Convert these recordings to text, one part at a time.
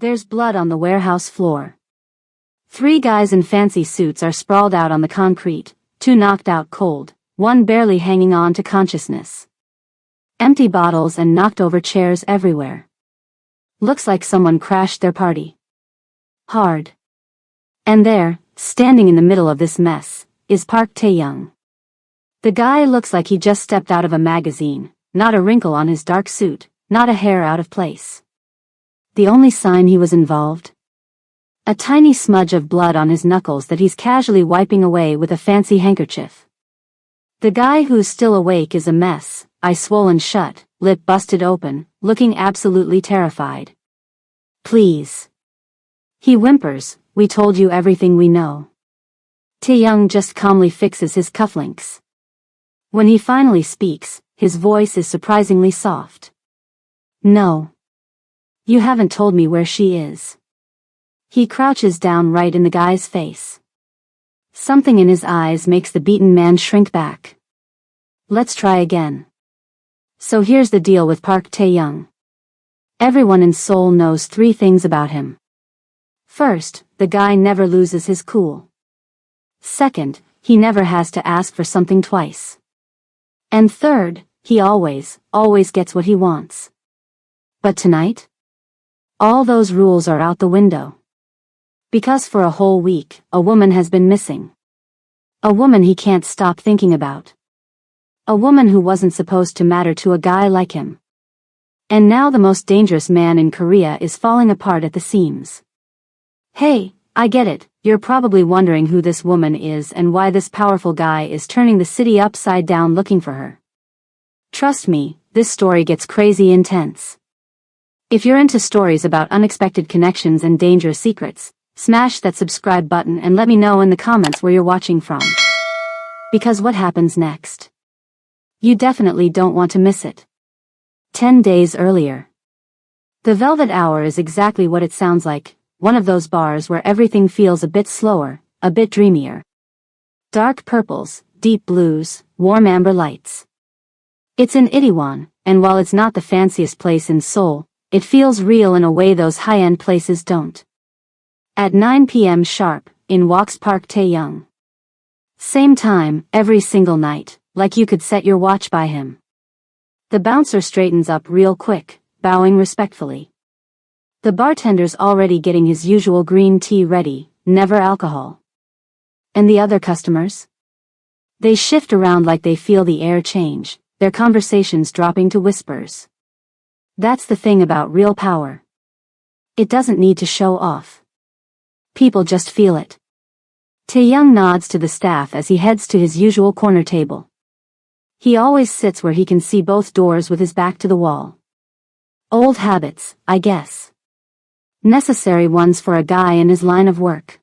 There's blood on the warehouse floor. 3 guys in fancy suits are sprawled out on the concrete, 2 knocked out cold, 1 barely hanging on to consciousness. Empty bottles and knocked over chairs everywhere. Looks like someone crashed their party hard. And there, standing in the middle of this mess, is Park Tae-young. The guy looks like he just stepped out of a magazine, not a wrinkle on his dark suit, not a hair out of place. The only sign he was involved? A tiny smudge of blood on his knuckles that he's casually wiping away with a fancy handkerchief. The guy who's still awake is a mess, eyes swollen shut, lip busted open, looking absolutely terrified. Please. He whimpers, we told you everything we know. Tae-young just calmly fixes his cufflinks. When he finally speaks, his voice is surprisingly soft. No. You haven't told me where she is. He crouches down right in the guy's face. Something in his eyes makes the beaten man shrink back. Let's try again. So here's the deal with Park Tae-young. Everyone in Seoul knows 3 things about him. First, the guy never loses his cool. Second, he never has to ask for something twice. And third, he always gets what he wants. But tonight? All those rules are out the window. Because for a whole week, a woman has been missing. A woman he can't stop thinking about. A woman who wasn't supposed to matter to a guy like him. And now the most dangerous man in Korea is falling apart at the seams. Hey, I get it, you're probably wondering who this woman is and why this powerful guy is turning the city upside down looking for her. Trust me, this story gets crazy intense. If you're into stories about unexpected connections and dangerous secrets, smash that subscribe button and let me know in the comments where you're watching from. Because what happens next? You definitely don't want to miss it. 10 days earlier. The Velvet Hour is exactly what it sounds like, one of those bars where everything feels a bit slower, a bit dreamier. Dark purples, deep blues, warm amber lights. It's in Itaewon, and while it's not the fanciest place in Seoul, it feels real in a way those high-end places don't. At 9 p.m. sharp, in walks Park Tae-young. Same time, every single night, like you could set your watch by him. The bouncer straightens up real quick, bowing respectfully. The bartender's already getting his usual green tea ready, never alcohol. And the other customers? They shift around like they feel the air change, their conversations dropping to whispers. That's the thing about real power. It doesn't need to show off. People just feel it. Tae-young nods to the staff as he heads to his usual corner table. He always sits where he can see both doors with his back to the wall. Old habits, I guess. Necessary ones for a guy in his line of work.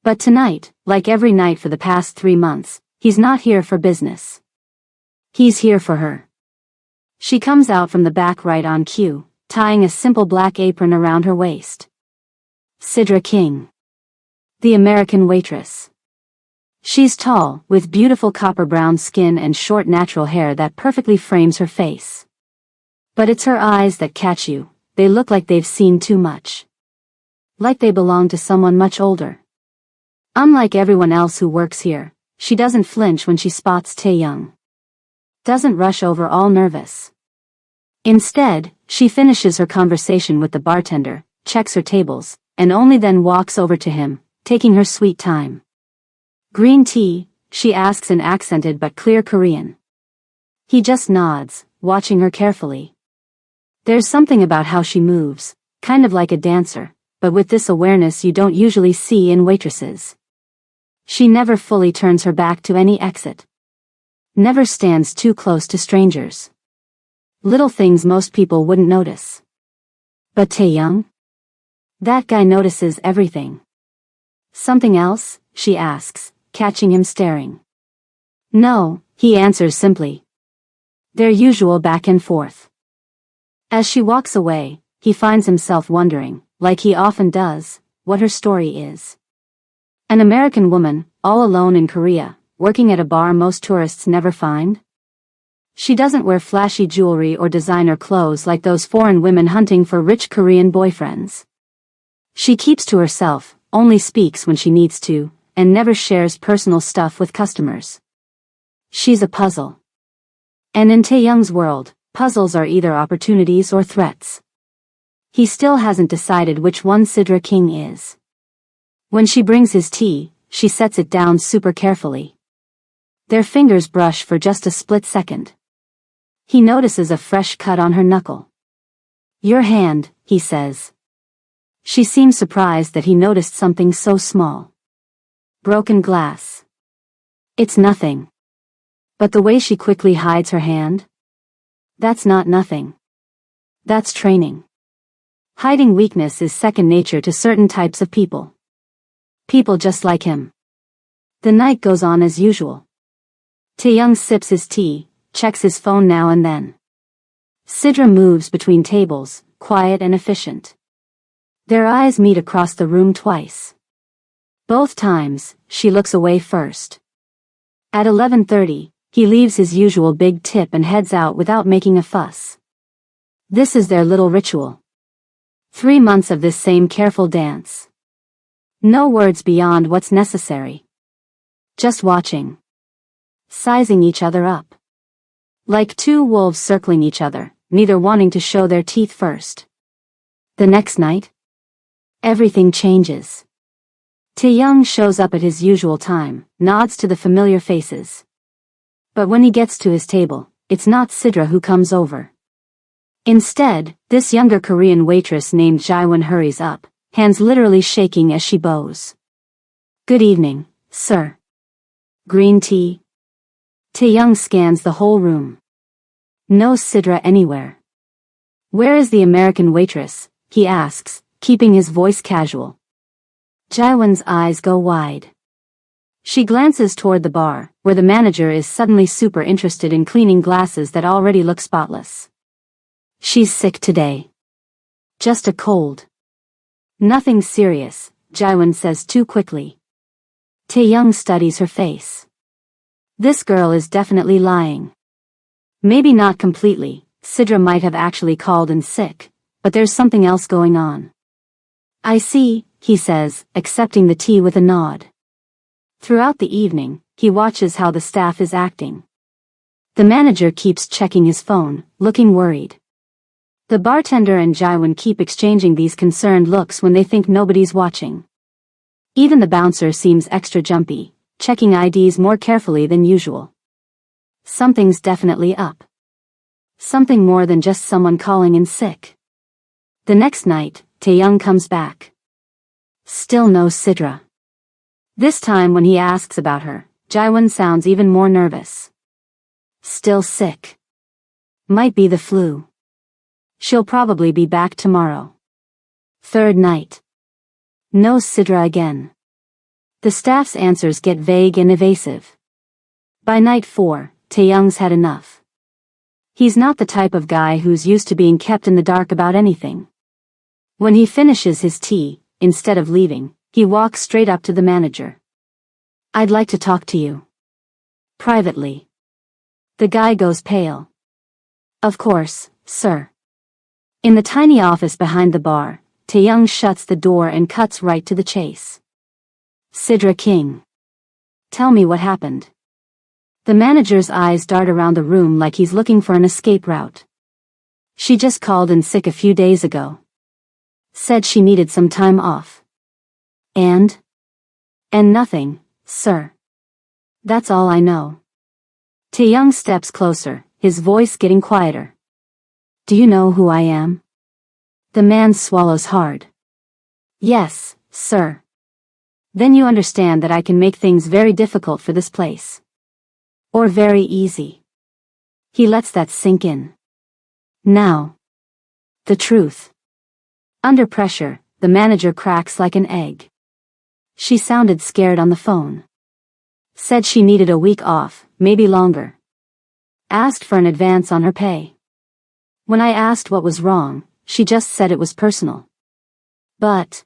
But tonight, like every night for the past 3 months, he's not here for business. He's here for her. She comes out from the back right on cue, tying a simple black apron around her waist. Sidra King. The American waitress. She's tall, with beautiful copper-brown skin and short natural hair that perfectly frames her face. But it's her eyes that catch you. They look like they've seen too much. Like they belong to someone much older. Unlike everyone else who works here, she doesn't flinch when she spots Tae-young. Doesn't rush over all nervous. Instead, she finishes her conversation with the bartender, checks her tables, and only then walks over to him, taking her sweet time. Green tea, she asks in accented but clear Korean. He just nods, watching her carefully. There's something about how she moves, kind of like a dancer, but with this awareness you don't usually see in waitresses. She never fully turns her back to any exit. Never stands too close to strangers. Little things most people wouldn't notice. But Tae-young? That guy notices everything. Something else? She asks, catching him staring. No, he answers simply. Their usual back and forth. As she walks away, he finds himself wondering, like he often does, what her story is. An American woman, all alone in Korea, working at a bar most tourists never find? She doesn't wear flashy jewelry or designer clothes like those foreign women hunting for rich Korean boyfriends. She keeps to herself, only speaks when she needs to, and never shares personal stuff with customers. She's a puzzle. And in Taeyoung's world, puzzles are either opportunities or threats. He still hasn't decided which one Sidra King is. When she brings his tea, she sets it down super carefully. Their fingers brush for just a split second. He notices a fresh cut on her knuckle. "Your hand," he says. She seems surprised that he noticed something so small. "Broken glass." "It's nothing." But the way she quickly hides her hand? That's not nothing. That's training. Hiding weakness is second nature to certain types of people. People just like him. The night goes on as usual. Taeyoung sips his tea, checks his phone now and then. Sidra moves between tables, quiet and efficient. Their eyes meet across the room twice. Both times, she looks away first. At 11:30, he leaves his usual big tip and heads out without making a fuss. This is their little ritual. 3 months of this same careful dance. No words beyond what's necessary. Just watching. Sizing each other up. Like two wolves circling each other, neither wanting to show their teeth first. The next night, everything changes. Taeyoung shows up at his usual time, nods to the familiar faces. But when he gets to his table, it's not Sidra who comes over. Instead, this younger Korean waitress named Jaewon hurries up, hands literally shaking as she bows. "Good evening, sir. Green tea?" Taeyoung scans the whole room. No Sidra anywhere. "Where is the American waitress?" he asks, keeping his voice casual. Jaewon's eyes go wide. She glances toward the bar, where the manager is suddenly super interested in cleaning glasses that already look spotless. "She's sick today. Just a cold." "Nothing serious," Jaewon says too quickly. Taeyoung studies her face. This girl is definitely lying. Maybe not completely, Sidra might have actually called in sick, but there's something else going on. "I see," he says, accepting the tea with a nod. Throughout the evening, he watches how the staff is acting. The manager keeps checking his phone, looking worried. The bartender and Jaewon keep exchanging these concerned looks when they think nobody's watching. Even the bouncer seems extra jumpy, checking IDs more carefully than usual. Something's definitely up. Something more than just someone calling in sick. The next night, Taeyoung comes back. Still no Sidra. This time when he asks about her, Jaewon sounds even more nervous. "Still sick. Might be the flu. She'll probably be back tomorrow." Third night. No Sidra again. The staff's answers get vague and evasive. By night 4, Taeyoung's had enough. He's not the type of guy who's used to being kept in the dark about anything. When he finishes his tea, instead of leaving, he walks straight up to the manager. "I'd like to talk to you. Privately." The guy goes pale. "Of course, sir." In the tiny office behind the bar, Taeyoung shuts the door and cuts right to the chase. "Sidra King. Tell me what happened." The manager's eyes dart around the room like he's looking for an escape route. "She just called in sick a few days ago. Said she needed some time off." And nothing, sir. That's all I know." Taeyoung steps closer, his voice getting quieter. "Do you know who I am?" The man swallows hard. "Yes, sir." "Then you understand that I can make things very difficult for this place. Or very easy." He lets that sink in. Now. The truth. Under pressure, the manager cracks like an egg. "She sounded scared on the phone. Said she needed a week off, maybe longer. Asked for an advance on her pay. When I asked what was wrong, she just said it was personal. But..."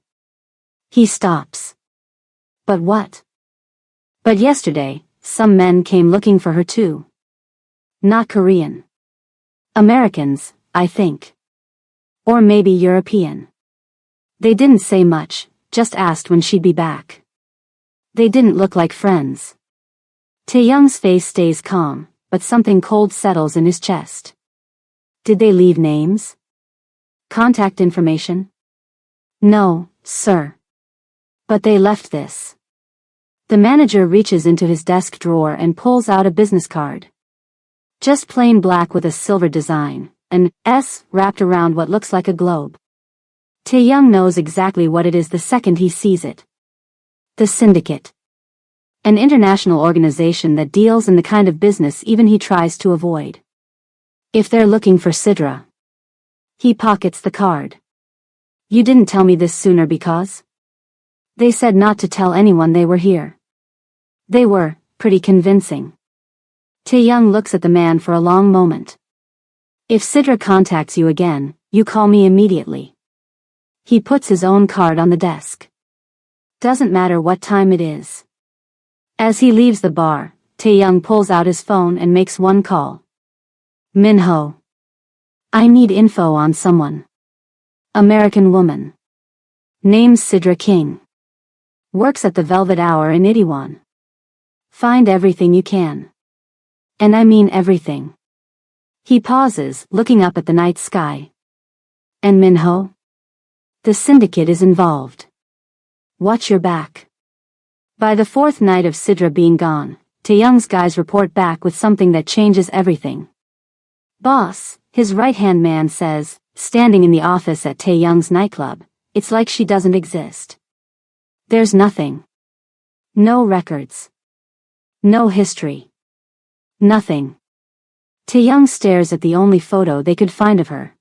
He stops. "But what?" "But yesterday, some men came looking for her too. Not Korean. Americans, I think. Or maybe European. They didn't say much, just asked when she'd be back. They didn't look like friends. Taeyoung's face stays calm, but something cold settles in his chest. Did they leave names? Contact information? No, sir. But they left this. The manager reaches into his desk drawer and pulls out a business card. Just plain black with a silver design, an S wrapped around what looks like a globe. Taeyoung knows exactly what it is the second he sees it. The Syndicate. An international organization that deals in the kind of business even he tries to avoid. If they're looking for Sidra. He pockets the card. You didn't tell me this sooner because? They said not to tell anyone they were here. They were pretty convincing. Taeyoung looks at the man for a long moment. If Sidra contacts you again, you call me immediately. He puts his own card on the desk. Doesn't matter what time it is. As he leaves the bar, Taeyoung pulls out his phone and makes one call. Minho. I need info on someone. American woman. Name's Sidra King. Works at the Velvet Hour in Itaewon. Find everything you can. And I mean everything. He pauses, looking up at the night sky. And Minho? The syndicate is involved. Watch your back. By the fourth night of Sidra being gone, Taeyoung's guys report back with something that changes everything. Boss, his right-hand man says, standing in the office at Taeyoung's nightclub, it's like she doesn't exist. There's nothing. No records. No history. Nothing. Taeyoung stares at the only photo they could find of her.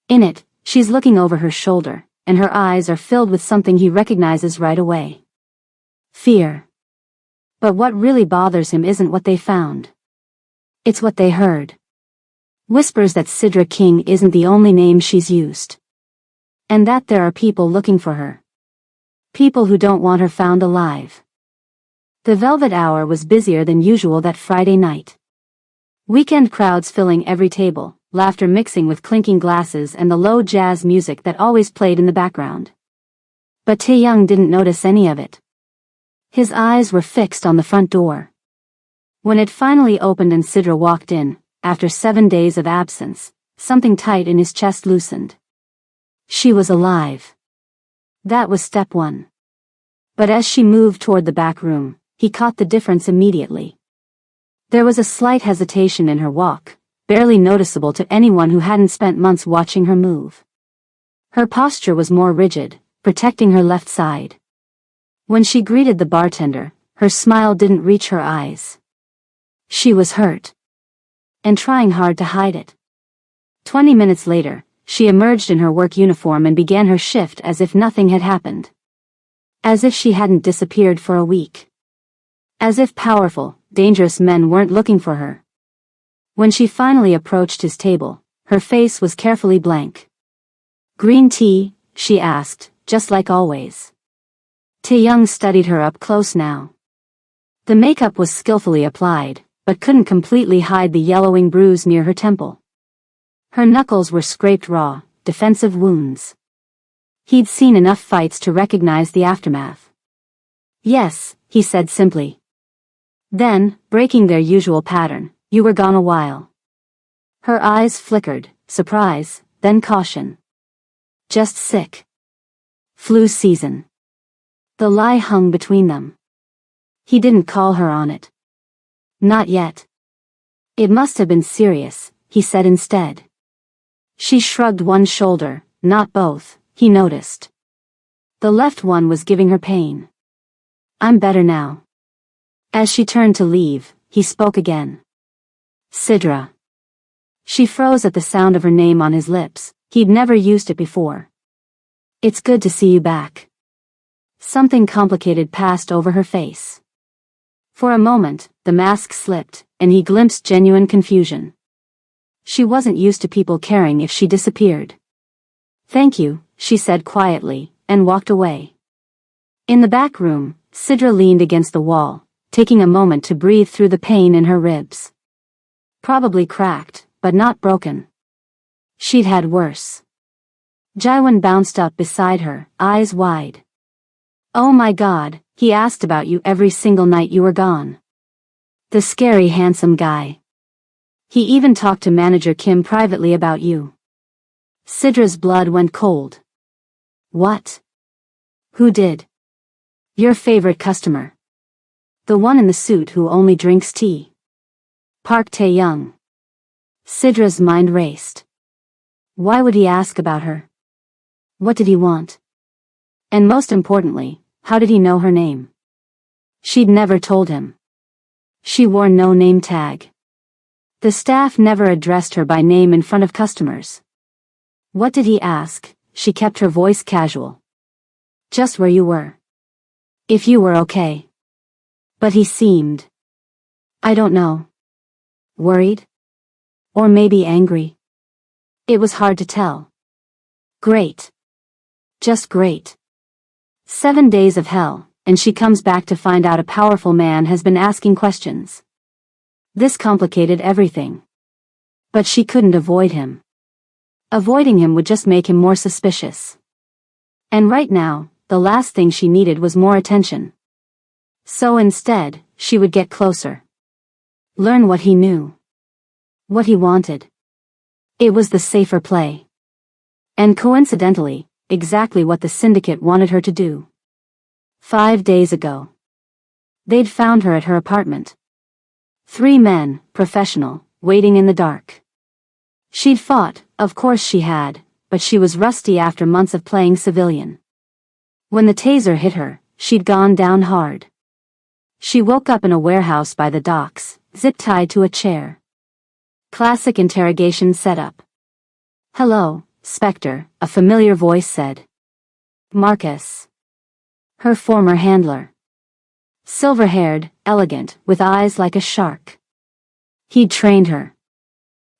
In it, she's looking over her shoulder, and her eyes are filled with something he recognizes right away. Fear. But what really bothers him isn't what they found. It's what they heard. Whispers that Sidra King isn't the only name she's used. And that there are people looking for her. People who don't want her found alive. The Velvet Hour was busier than usual that Friday night. Weekend crowds filling every table, laughter mixing with clinking glasses and the low jazz music that always played in the background. But Taeyoung didn't notice any of it. His eyes were fixed on the front door. When it finally opened and Sidra walked in, after 7 days of absence, something tight in his chest loosened. She was alive. That was step one. But as she moved toward the back room, he caught the difference immediately. There was a slight hesitation in her walk, barely noticeable to anyone who hadn't spent months watching her move. Her posture was more rigid, protecting her left side. When she greeted the bartender, her smile didn't reach her eyes. She was hurt. And trying hard to hide it. 20 minutes later, she emerged in her work uniform and began her shift as if nothing had happened. As if she hadn't disappeared for a week. As if powerful, dangerous men weren't looking for her. When she finally approached his table, her face was carefully blank. Green tea, she asked, just like always. Taeyoung studied her up close now. The makeup was skillfully applied, but couldn't completely hide the yellowing bruise near her temple. Her knuckles were scraped raw, defensive wounds. He'd seen enough fights to recognize the aftermath. Yes, he said simply. Then, breaking their usual pattern, you were gone a while. Her eyes flickered, surprise, then caution. Just sick. Flu season. The lie hung between them. He didn't call her on it. Not yet. It must have been serious, he said instead. She shrugged one shoulder, not both, he noticed. The left one was giving her pain. I'm better now. As she turned to leave, he spoke again. Sidra. She froze at the sound of her name on his lips, he'd never used it before. It's good to see you back. Something complicated passed over her face. For a moment, the mask slipped, and he glimpsed genuine confusion. She wasn't used to people caring if she disappeared. Thank you, she said quietly, and walked away. In the back room, Sidra leaned against the wall, taking a moment to breathe through the pain in her ribs. Probably cracked, but not broken. She'd had worse. Jaiwan bounced up beside her, eyes wide. Oh my God, he asked about you every single night you were gone. The scary handsome guy. He even talked to manager Kim privately about you. Sidra's blood went cold. What? Who did? Your favorite customer. The one in the suit who only drinks tea. Park Tae-young. Sidra's mind raced. Why would he ask about her? What did he want? And most importantly, how did he know her name? She'd never told him. She wore no name tag. The staff never addressed her by name in front of customers. What did he ask? She kept her voice casual. Just where you were. If you were okay. But he seemed, I don't know, worried? Or maybe angry? It was hard to tell. Great. Just great. 7 days of hell, and she comes back to find out a powerful man has been asking questions. This complicated everything. But she couldn't avoid him. Avoiding him would just make him more suspicious. And right now, the last thing she needed was more attention. So instead, she would get closer. Learn what he knew. What he wanted. It was the safer play. And coincidentally, exactly what the syndicate wanted her to do. 5 days ago. They'd found her at her apartment. 3 men, professional, waiting in the dark. She'd fought, of course she had, but she was rusty after months of playing civilian. When the taser hit her, she'd gone down hard. She woke up in a warehouse by the docks, zip-tied to a chair. Classic interrogation setup. Hello, Spectre, a familiar voice said. Marcus. Her former handler. Silver-haired, elegant, with eyes like a shark. He'd trained her.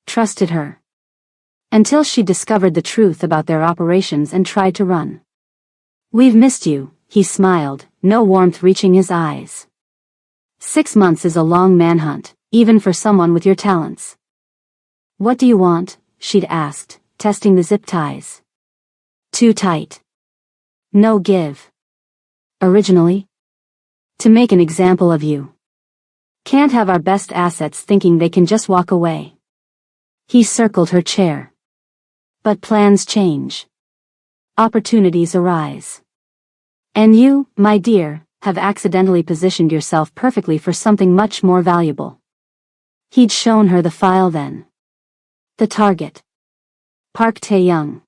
Trusted her. Until she discovered the truth about their operations and tried to run. We've missed you, he smiled, no warmth reaching his eyes. 6 months is a long manhunt, even for someone with your talents. What do you want? She'd asked, testing the zip ties. Too tight. No give. Originally? To make an example of you. Can't have our best assets thinking they can just walk away. He circled her chair. But plans change. Opportunities arise. And you, my dear, have accidentally positioned yourself perfectly for something much more valuable. He'd shown her the file then. The target. Park Tae-young.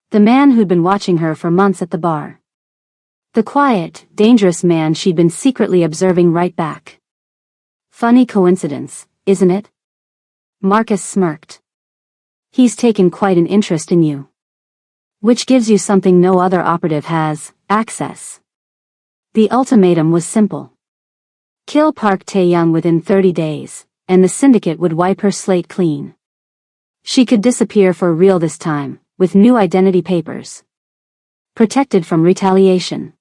The man who'd been watching her for months at the bar. The quiet, dangerous man she'd been secretly observing right back. Funny coincidence, isn't it? Marcus smirked. He's taken quite an interest in you. Which gives you something no other operative has, access. The ultimatum was simple. Kill Park Tae-young within 30 days, and the syndicate would wipe her slate clean. She could disappear for real this time, with new identity papers. Protected from retaliation.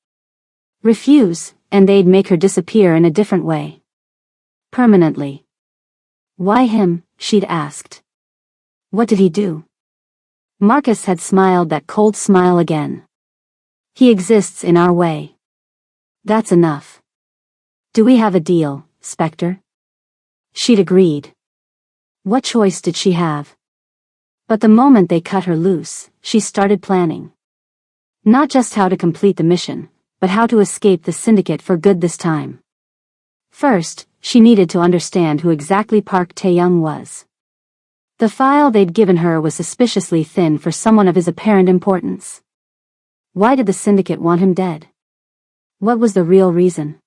Refuse, and they'd make her disappear in a different way. Permanently. Why him? She'd asked. What did he do? Marcus had smiled that cold smile again. He exists in our way. That's enough. Do we have a deal, Spectre? She'd agreed. What choice did she have? But the moment they cut her loose, she started planning. Not just how to complete the mission, but how to escape the syndicate for good this time. First, she needed to understand who exactly Park Tae-young was. The file they'd given her was suspiciously thin for someone of his apparent importance. Why did the syndicate want him dead? What was the real reason?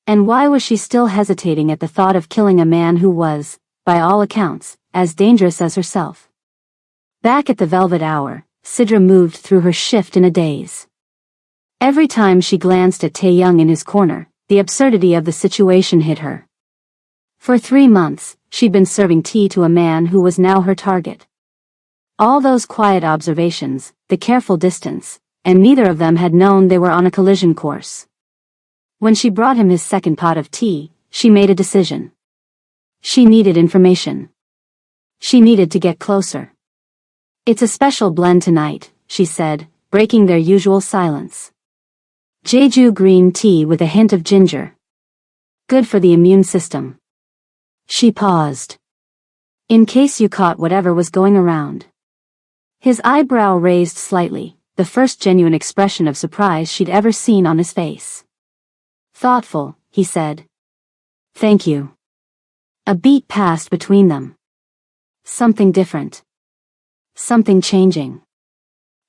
And why was she still hesitating at the thought of killing a man who was, by all accounts, as dangerous as herself? Back at the Velvet Hour, Sidra moved through her shift in a daze. Every time she glanced at Tae-young in his corner, the absurdity of the situation hit her. For 3 months, she'd been serving tea to a man who was now her target. All those quiet observations, the careful distance, and neither of them had known they were on a collision course. When she brought him his second pot of tea, she made a decision. She needed information. She needed to get closer. It's a special blend tonight, she said, breaking their usual silence. Jeju green tea with a hint of ginger. Good for the immune system. She paused. In case you caught whatever was going around. His eyebrow raised slightly, the first genuine expression of surprise she'd ever seen on his face. Thoughtful, he said. Thank you. A beat passed between them. Something different. Something changing.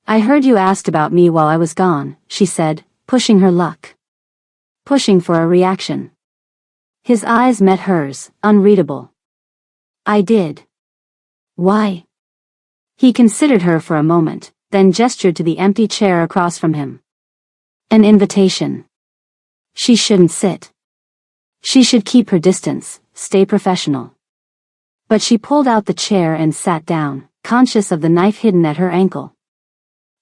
I heard you asked about me while I was gone, she said, pushing her luck. Pushing for a reaction. His eyes met hers, unreadable. I did. Why? He considered her for a moment, then gestured to the empty chair across from him. An invitation. She shouldn't sit. She should keep her distance, stay professional. But she pulled out the chair and sat down, conscious of the knife hidden at her ankle.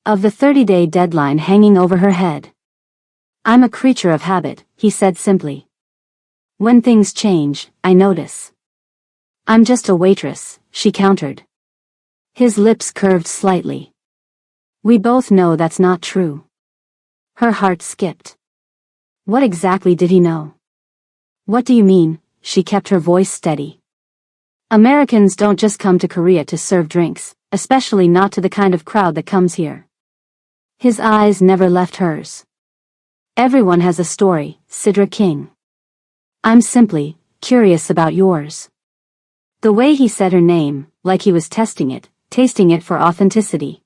Of the 30-day deadline hanging over her head. I'm a creature of habit, he said simply. When things change, I notice. I'm just a waitress, she countered. His lips curved slightly. We both know that's not true. Her heart skipped. What exactly did he know? What do you mean? She kept her voice steady. Americans don't just come to Korea to serve drinks, especially not to the kind of crowd that comes here. His eyes never left hers. Everyone has a story, Sidra King. I'm simply curious about yours. The way he said her name, like he was testing it, tasting it for authenticity.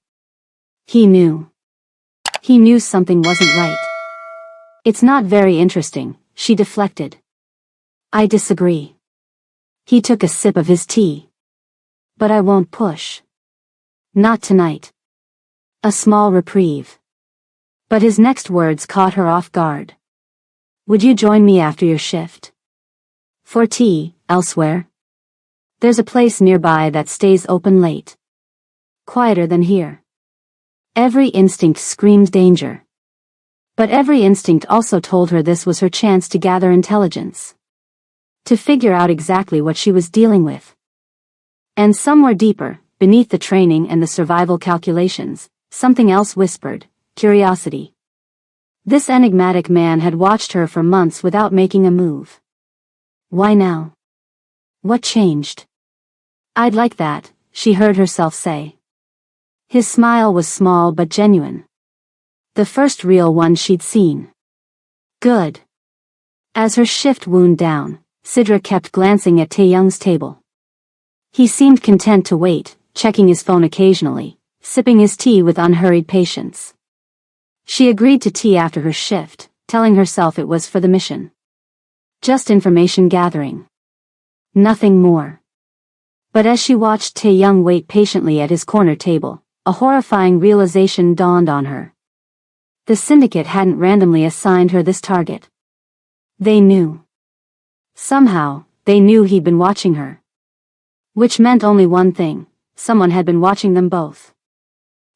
He knew. He knew something wasn't right. It's not very interesting, she deflected. I disagree. He took a sip of his tea. But I won't push. Not tonight. A small reprieve. But his next words caught her off guard. Would you join me after your shift? For tea, elsewhere? There's a place nearby that stays open late. Quieter than here. Every instinct screamed danger. But every instinct also told her this was her chance to gather intelligence. To figure out exactly what she was dealing with. And somewhere deeper, beneath the training and the survival calculations, something else whispered, curiosity. This enigmatic man had watched her for months without making a move. Why now? What changed? I'd like that, she heard herself say. His smile was small but genuine. The first real one she'd seen. Good. As her shift wound down, Sidra kept glancing at Taeyoung's table. He seemed content to wait, checking his phone occasionally, sipping his tea with unhurried patience. She agreed to tea after her shift, telling herself it was for the mission. Just information gathering. Nothing more. But as she watched Taeyoung wait patiently at his corner table, a horrifying realization dawned on her. The syndicate hadn't randomly assigned her this target. They knew. Somehow, they knew he'd been watching her. Which meant only one thing, someone had been watching them both.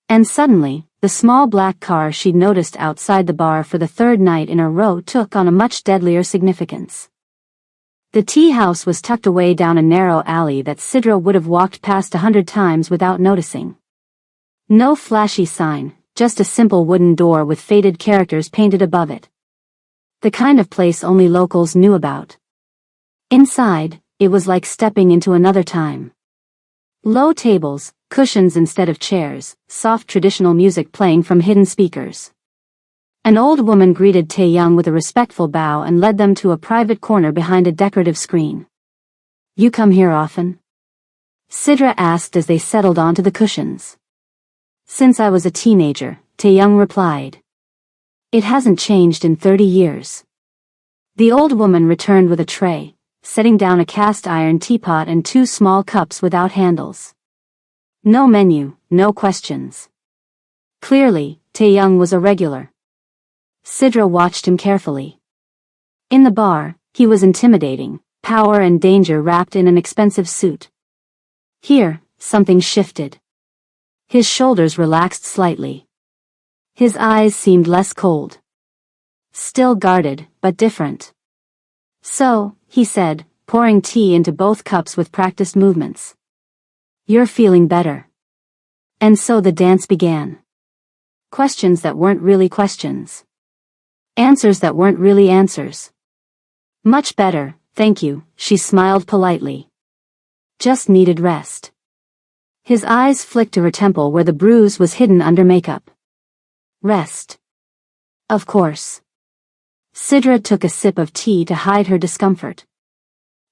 And suddenly, the small black car she'd noticed outside the bar for the third night in a row took on a much deadlier significance. The tea house was tucked away down a narrow alley that Sidra would have walked past 100 times without noticing. No flashy sign, just a simple wooden door with faded characters painted above it. The kind of place only locals knew about. Inside, it was like stepping into another time. Low tables, cushions instead of chairs, soft traditional music playing from hidden speakers. An old woman greeted Taeyoung with a respectful bow and led them to a private corner behind a decorative screen. You come here often? Sidra asked as they settled onto the cushions. Since I was a teenager, Taeyoung replied. It hasn't changed in 30 years. The old woman returned with a tray, setting down a cast iron teapot and 2 small cups without handles. No menu, no questions. Clearly, Taeyoung was a regular. Sidra watched him carefully. In the bar, he was intimidating, power and danger wrapped in an expensive suit. Here, something shifted. His shoulders relaxed slightly. His eyes seemed less cold. Still guarded, but different. So, he said, pouring tea into both cups with practiced movements. You're feeling better. And so the dance began. Questions that weren't really questions. Answers that weren't really answers. Much better, thank you, she smiled politely. Just needed rest. His eyes flicked to her temple where the bruise was hidden under makeup. Rest. Of course. Sidra took a sip of tea to hide her discomfort.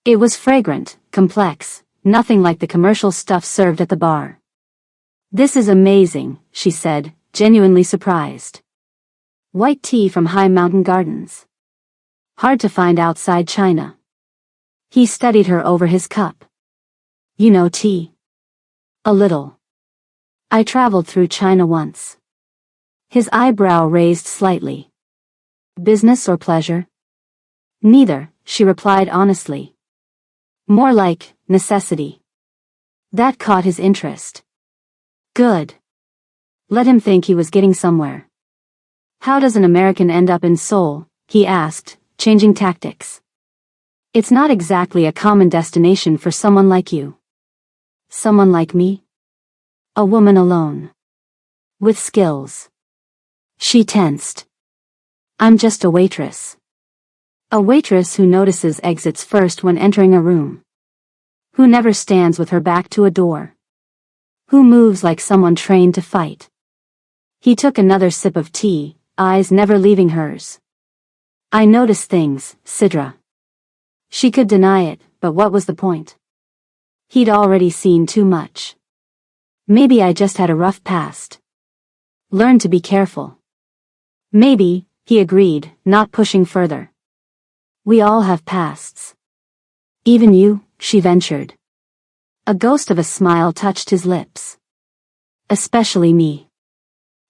It was fragrant, complex, nothing like the commercial stuff served at the bar. This is amazing, she said, genuinely surprised. White tea from High Mountain Gardens. Hard to find outside China. He studied her over his cup. You know tea? A little. I traveled through China once. His eyebrow raised slightly. Business or pleasure? Neither, she replied honestly. More like necessity. That caught his interest. Good. Let him think he was getting somewhere. How does an American end up in Seoul? He asked, changing tactics. It's not exactly a common destination for someone like you. Someone like me? A woman alone. With skills. She tensed. I'm just a waitress. A waitress who notices exits first when entering a room. Who never stands with her back to a door. Who moves like someone trained to fight. He took another sip of tea, eyes never leaving hers. I notice things, Sidra. She could deny it, but what was the point? He'd already seen too much. Maybe I just had a rough past. Learn to be careful. Maybe, he agreed, not pushing further. We all have pasts. Even you, she ventured. A ghost of a smile touched his lips. Especially me.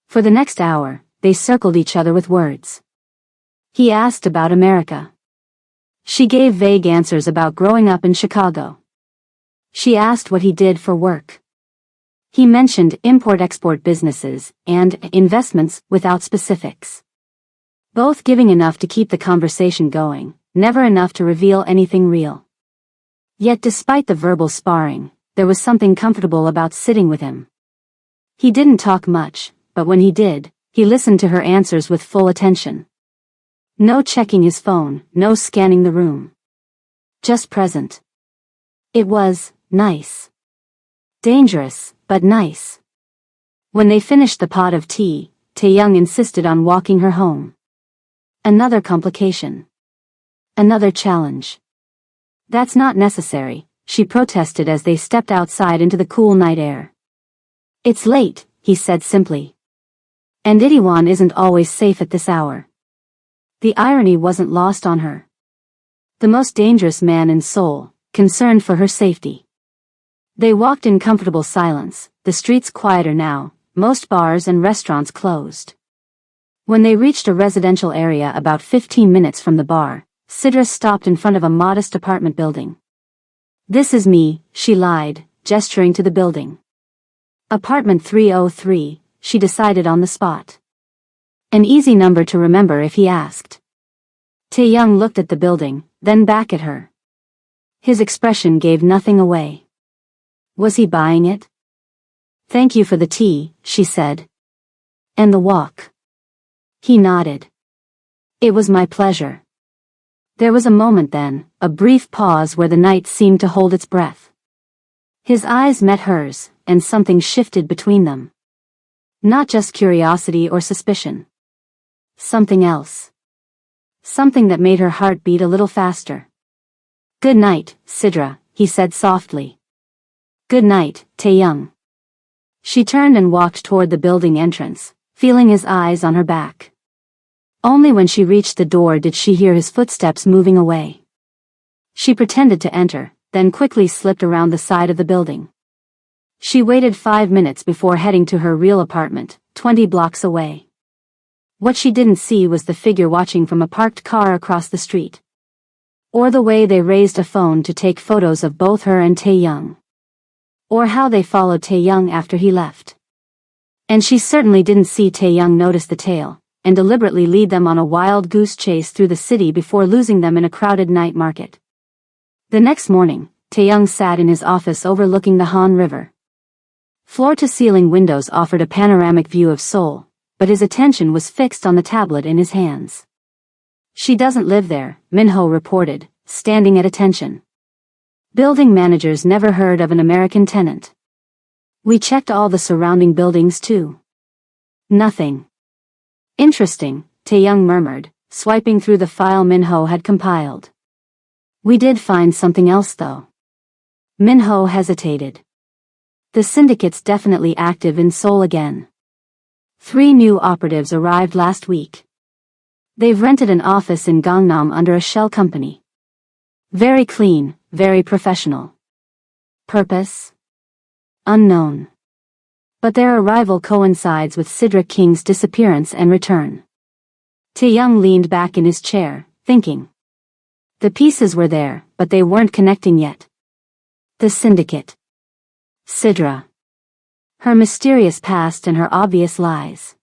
For the next hour, they circled each other with words. He asked about America. She gave vague answers about growing up in Chicago. She asked what he did for work. He mentioned import-export businesses and investments without specifics. Both giving enough to keep the conversation going, never enough to reveal anything real. Yet despite the verbal sparring, there was something comfortable about sitting with him. He didn't talk much, but when he did, he listened to her answers with full attention. No checking his phone, no scanning the room. Just present. It was nice. Dangerous, but nice. When they finished the pot of tea, Tae-young insisted on walking her home. Another complication. Another challenge. That's not necessary, she protested as they stepped outside into the cool night air. It's late, he said simply. And Itaewon isn't always safe at this hour. The irony wasn't lost on her. The most dangerous man in Seoul, concerned for her safety. They walked in comfortable silence, the streets quieter now, most bars and restaurants closed. When they reached a residential area about 15 minutes from the bar, Sidra stopped in front of a modest apartment building. This is me, she lied, gesturing to the building. Apartment 303, she decided on the spot. An easy number to remember if he asked. Tae-young looked at the building, then back at her. His expression gave nothing away. Was he buying it? Thank you for the tea, she said. And the walk. He nodded. It was my pleasure. There was a moment then, a brief pause where the night seemed to hold its breath. His eyes met hers, and something shifted between them. Not just curiosity or suspicion. Something else. Something that made her heart beat a little faster. Good night, Sidra, he said softly. Good night, Tae-young. She turned and walked toward the building entrance, feeling his eyes on her back. Only when she reached the door did she hear his footsteps moving away. She pretended to enter, then quickly slipped around the side of the building. She waited 5 minutes before heading to her real apartment, 20 blocks away. What she didn't see was the figure watching from a parked car across the street. Or the way they raised a phone to take photos of both her and Tae-young. Or how they followed Tae-young after he left. And she certainly didn't see Tae-young notice the tail, and deliberately lead them on a wild goose chase through the city before losing them in a crowded night market. The next morning, Tae-young sat in his office overlooking the Han River. Floor-to-ceiling windows offered a panoramic view of Seoul, but his attention was fixed on the tablet in his hands. She doesn't live there, Minho reported, standing at attention. Building managers never heard of an American tenant. We checked all the surrounding buildings too. Nothing. Interesting, Tae-young murmured, swiping through the file Minho had compiled. We did find something else though. Minho hesitated. The syndicate's definitely active in Seoul again. 3 new operatives arrived last week. They've rented an office in Gangnam under a shell company. Very clean, very professional. Purpose? Unknown. But their arrival coincides with Sidra King's disappearance and return. Tae-young leaned back in his chair, thinking. The pieces were there, but they weren't connecting yet. The syndicate. Sidra. Her mysterious past and her obvious lies.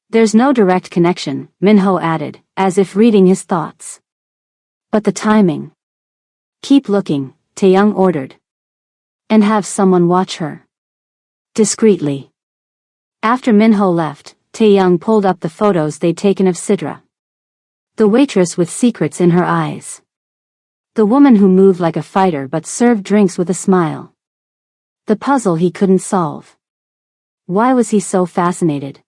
There's no direct connection, Minho added, as if reading his thoughts. But the timing. Keep looking, Tae-young ordered. And have someone watch her. Discreetly. After Minho left, Tae-young pulled up the photos they'd taken of Sidra. The waitress with secrets in her eyes. The woman who moved like a fighter but served drinks with a smile. The puzzle he couldn't solve. Why was he so fascinated?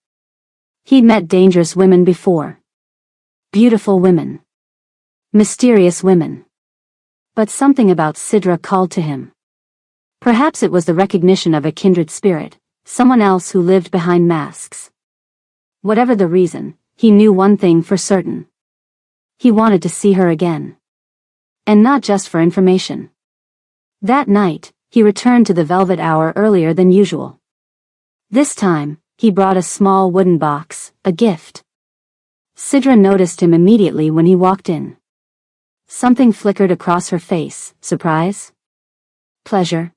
He'd met dangerous women before. Beautiful women. Mysterious women. But something about Sidra called to him. Perhaps it was the recognition of a kindred spirit, someone else who lived behind masks. Whatever the reason, he knew one thing for certain. He wanted to see her again. And not just for information. That night, he returned to the Velvet Hour earlier than usual. This time, he brought a small wooden box, a gift. Sidra noticed him immediately when he walked in. Something flickered across her face, surprise? Pleasure?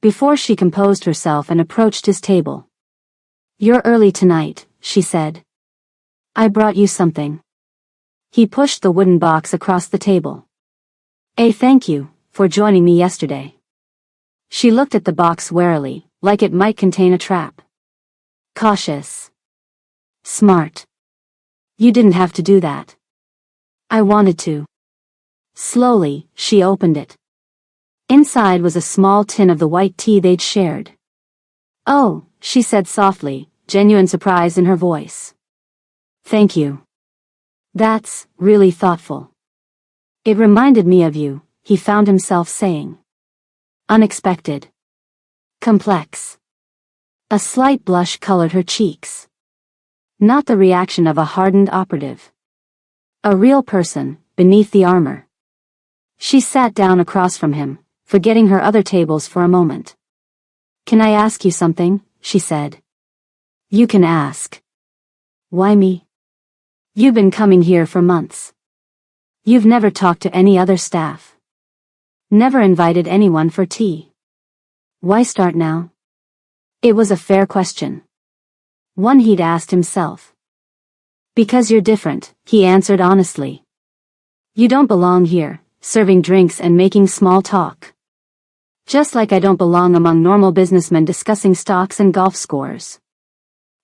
Before she composed herself and approached his table. You're early tonight, she said. I brought you something. He pushed the wooden box across the table. Thank you, for joining me yesterday. She looked at the box warily, like it might contain a trap. Cautious. Smart. You didn't have to do that. I wanted to. Slowly, she opened it. Inside was a small tin of the white tea they'd shared. Oh, she said softly, genuine surprise in her voice. Thank you. That's really thoughtful. It reminded me of you, he found himself saying. Unexpected. Complex. A slight blush colored her cheeks. Not the reaction of a hardened operative. A real person, beneath the armor. She sat down across from him, forgetting her other tables for a moment. Can I ask you something? She said. You can ask. Why me? You've been coming here for months. You've never talked to any other staff. Never invited anyone for tea. Why start now? It was a fair question. One he'd asked himself. Because you're different, he answered honestly. You don't belong here, serving drinks and making small talk. Just like I don't belong among normal businessmen discussing stocks and golf scores.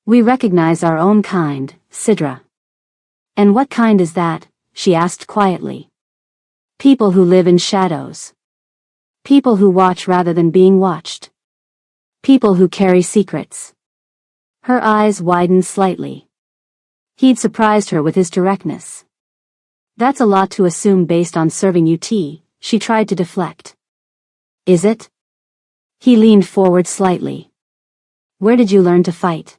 We recognize our own kind, Sidra. And what kind is that? She asked quietly. People who live in shadows. People who watch rather than being watched. People who carry secrets. Her eyes widened slightly. He'd surprised her with his directness. That's a lot to assume based on serving you tea, she tried to deflect. Is it? He leaned forward slightly. Where did you learn to fight?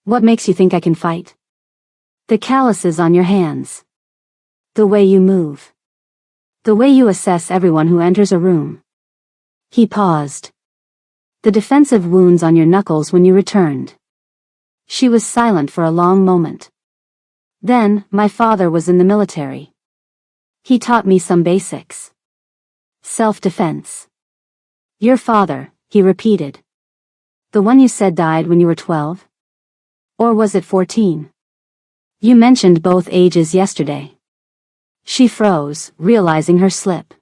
What makes you think I can fight? The calluses on your hands. The way you move. The way you assess everyone who enters a room. He paused. The defensive wounds on your knuckles when you returned. She was silent for a long moment. Then, my father was in the military. He taught me some basics. Self-defense. Your father, he repeated. The one you said died when you were 12? Or was it 14? You mentioned both ages yesterday. She froze, realizing her slip.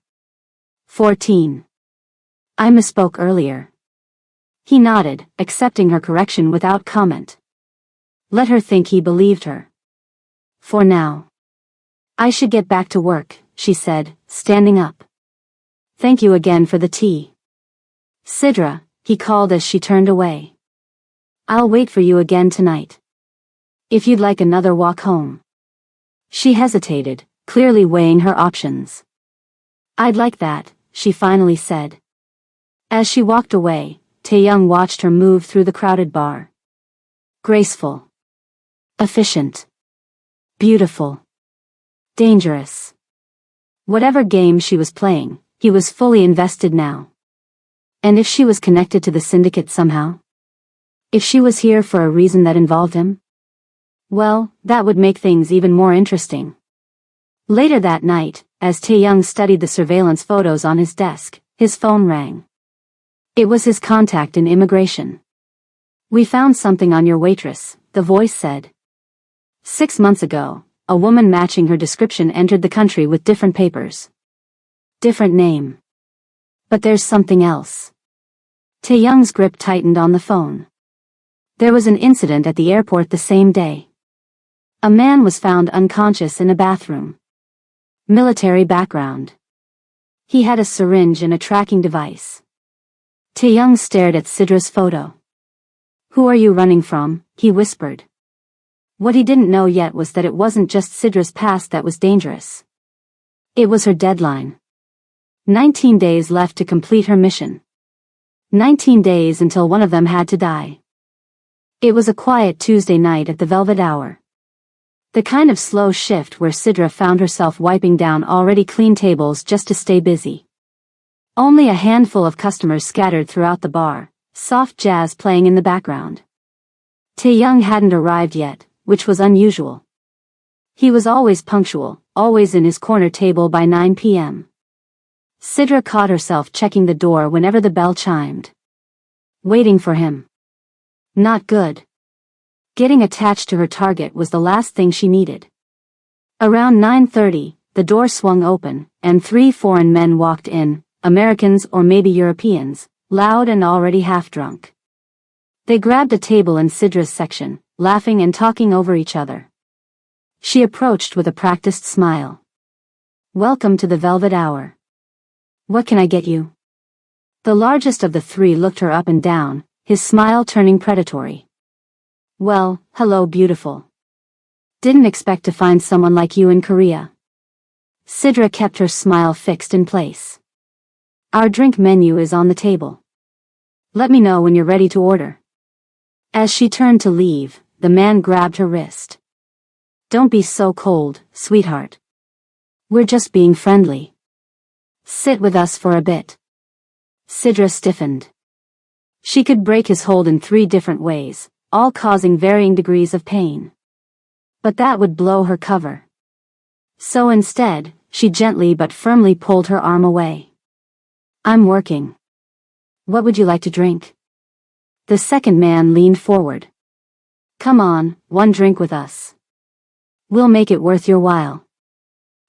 14. I misspoke earlier. He nodded, accepting her correction without comment. Let her think he believed her. For now. I should get back to work, she said, standing up. Thank you again for the tea. Sidra, he called as she turned away. I'll wait for you again tonight. If you'd like another walk home. She hesitated, clearly weighing her options. I'd like that, she finally said. As she walked away, Taeyoung watched her move through the crowded bar. Graceful. Efficient. Beautiful. Dangerous. Whatever game she was playing, he was fully invested now. And if she was connected to the syndicate somehow? If she was here for a reason that involved him? Well, that would make things even more interesting. Later that night, as Taeyoung studied the surveillance photos on his desk, his phone rang. It was his contact in immigration. We found something on your waitress, the voice said. 6 months ago, a woman matching her description entered the country with different papers. Different name. But there's something else. Taeyoung's grip tightened on the phone. There was an incident at the airport the same day. A man was found unconscious in a bathroom. Military background. He had a syringe and a tracking device. Taeyoung stared at Sidra's photo. Who are you running from? He whispered. What he didn't know yet was that it wasn't just Sidra's past that was dangerous. It was her deadline. 19 days left to complete her mission. 19 days until one of them had to die. It was a quiet Tuesday night at the Velvet Hour. The kind of slow shift where Sidra found herself wiping down already clean tables just to stay busy. Only a handful of customers scattered throughout the bar, soft jazz playing in the background. Taeyoung hadn't arrived yet, which was unusual. He was always punctual, always in his corner table by 9 p.m. Sidra caught herself checking the door whenever the bell chimed. Waiting for him. Not good. Getting attached to her target was the last thing she needed. Around 9:30, the door swung open, and 3 foreign men walked in, Americans or maybe Europeans, loud and already half-drunk. They grabbed a table in Sidra's section, laughing and talking over each other. She approached with a practiced smile. Welcome to the Velvet Hour. What can I get you? The largest of the 3 looked her up and down, his smile turning predatory. Well, hello beautiful. Didn't expect to find someone like you in Korea. Sidra kept her smile fixed in place. Our drink menu is on the table. Let me know when you're ready to order. As she turned to leave, the man grabbed her wrist. Don't be so cold, sweetheart. We're just being friendly. Sit with us for a bit. Sidra stiffened. She could break his hold in 3 different ways, all causing varying degrees of pain. But that would blow her cover. So instead, she gently but firmly pulled her arm away. I'm working. What would you like to drink? The second man leaned forward. Come on, one drink with us. We'll make it worth your while.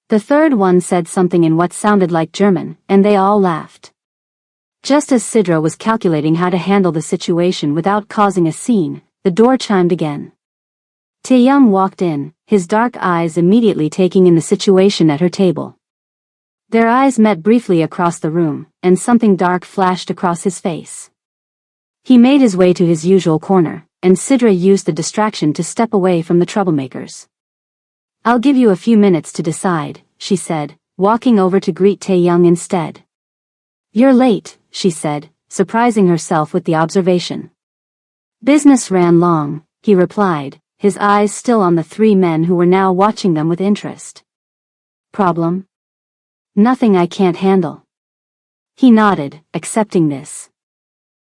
The third one said something in what sounded like German, and they all laughed. Just as Sidra was calculating how to handle the situation without causing a scene, the door chimed again. Taeyoung walked in, his dark eyes immediately taking in the situation at her table. Their eyes met briefly across the room, and something dark flashed across his face. He made his way to his usual corner, and Sidra used the distraction to step away from the troublemakers. I'll give you a few minutes to decide, she said, walking over to greet Taeyoung instead. You're late, she said, surprising herself with the observation. Business ran long, he replied, his eyes still on the 3 men who were now watching them with interest. Problem? Nothing I can't handle. He nodded, accepting this.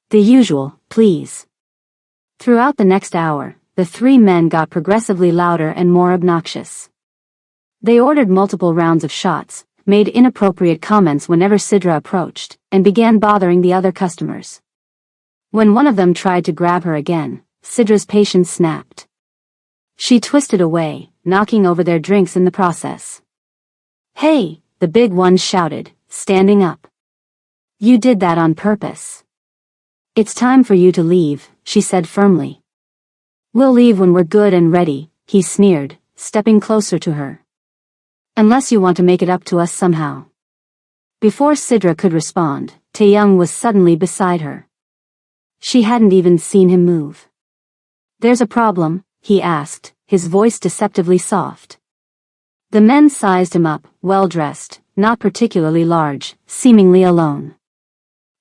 The usual, please. Throughout the next hour, the 3 men got progressively louder and more obnoxious. They ordered multiple rounds of shots, made inappropriate comments whenever Sidra approached, and began bothering the other customers. When one of them tried to grab her again, Sidra's patience snapped. She twisted away, knocking over their drinks in the process. Hey, the big one shouted, standing up. You did that on purpose. It's time for you to leave, she said firmly. We'll leave when we're good and ready, he sneered, stepping closer to her. Unless you want to make it up to us somehow. Before Sidra could respond, Taeyong was suddenly beside her. She hadn't even seen him move. There's a problem, he asked, his voice deceptively soft. The men sized him up, well-dressed, not particularly large, seemingly alone.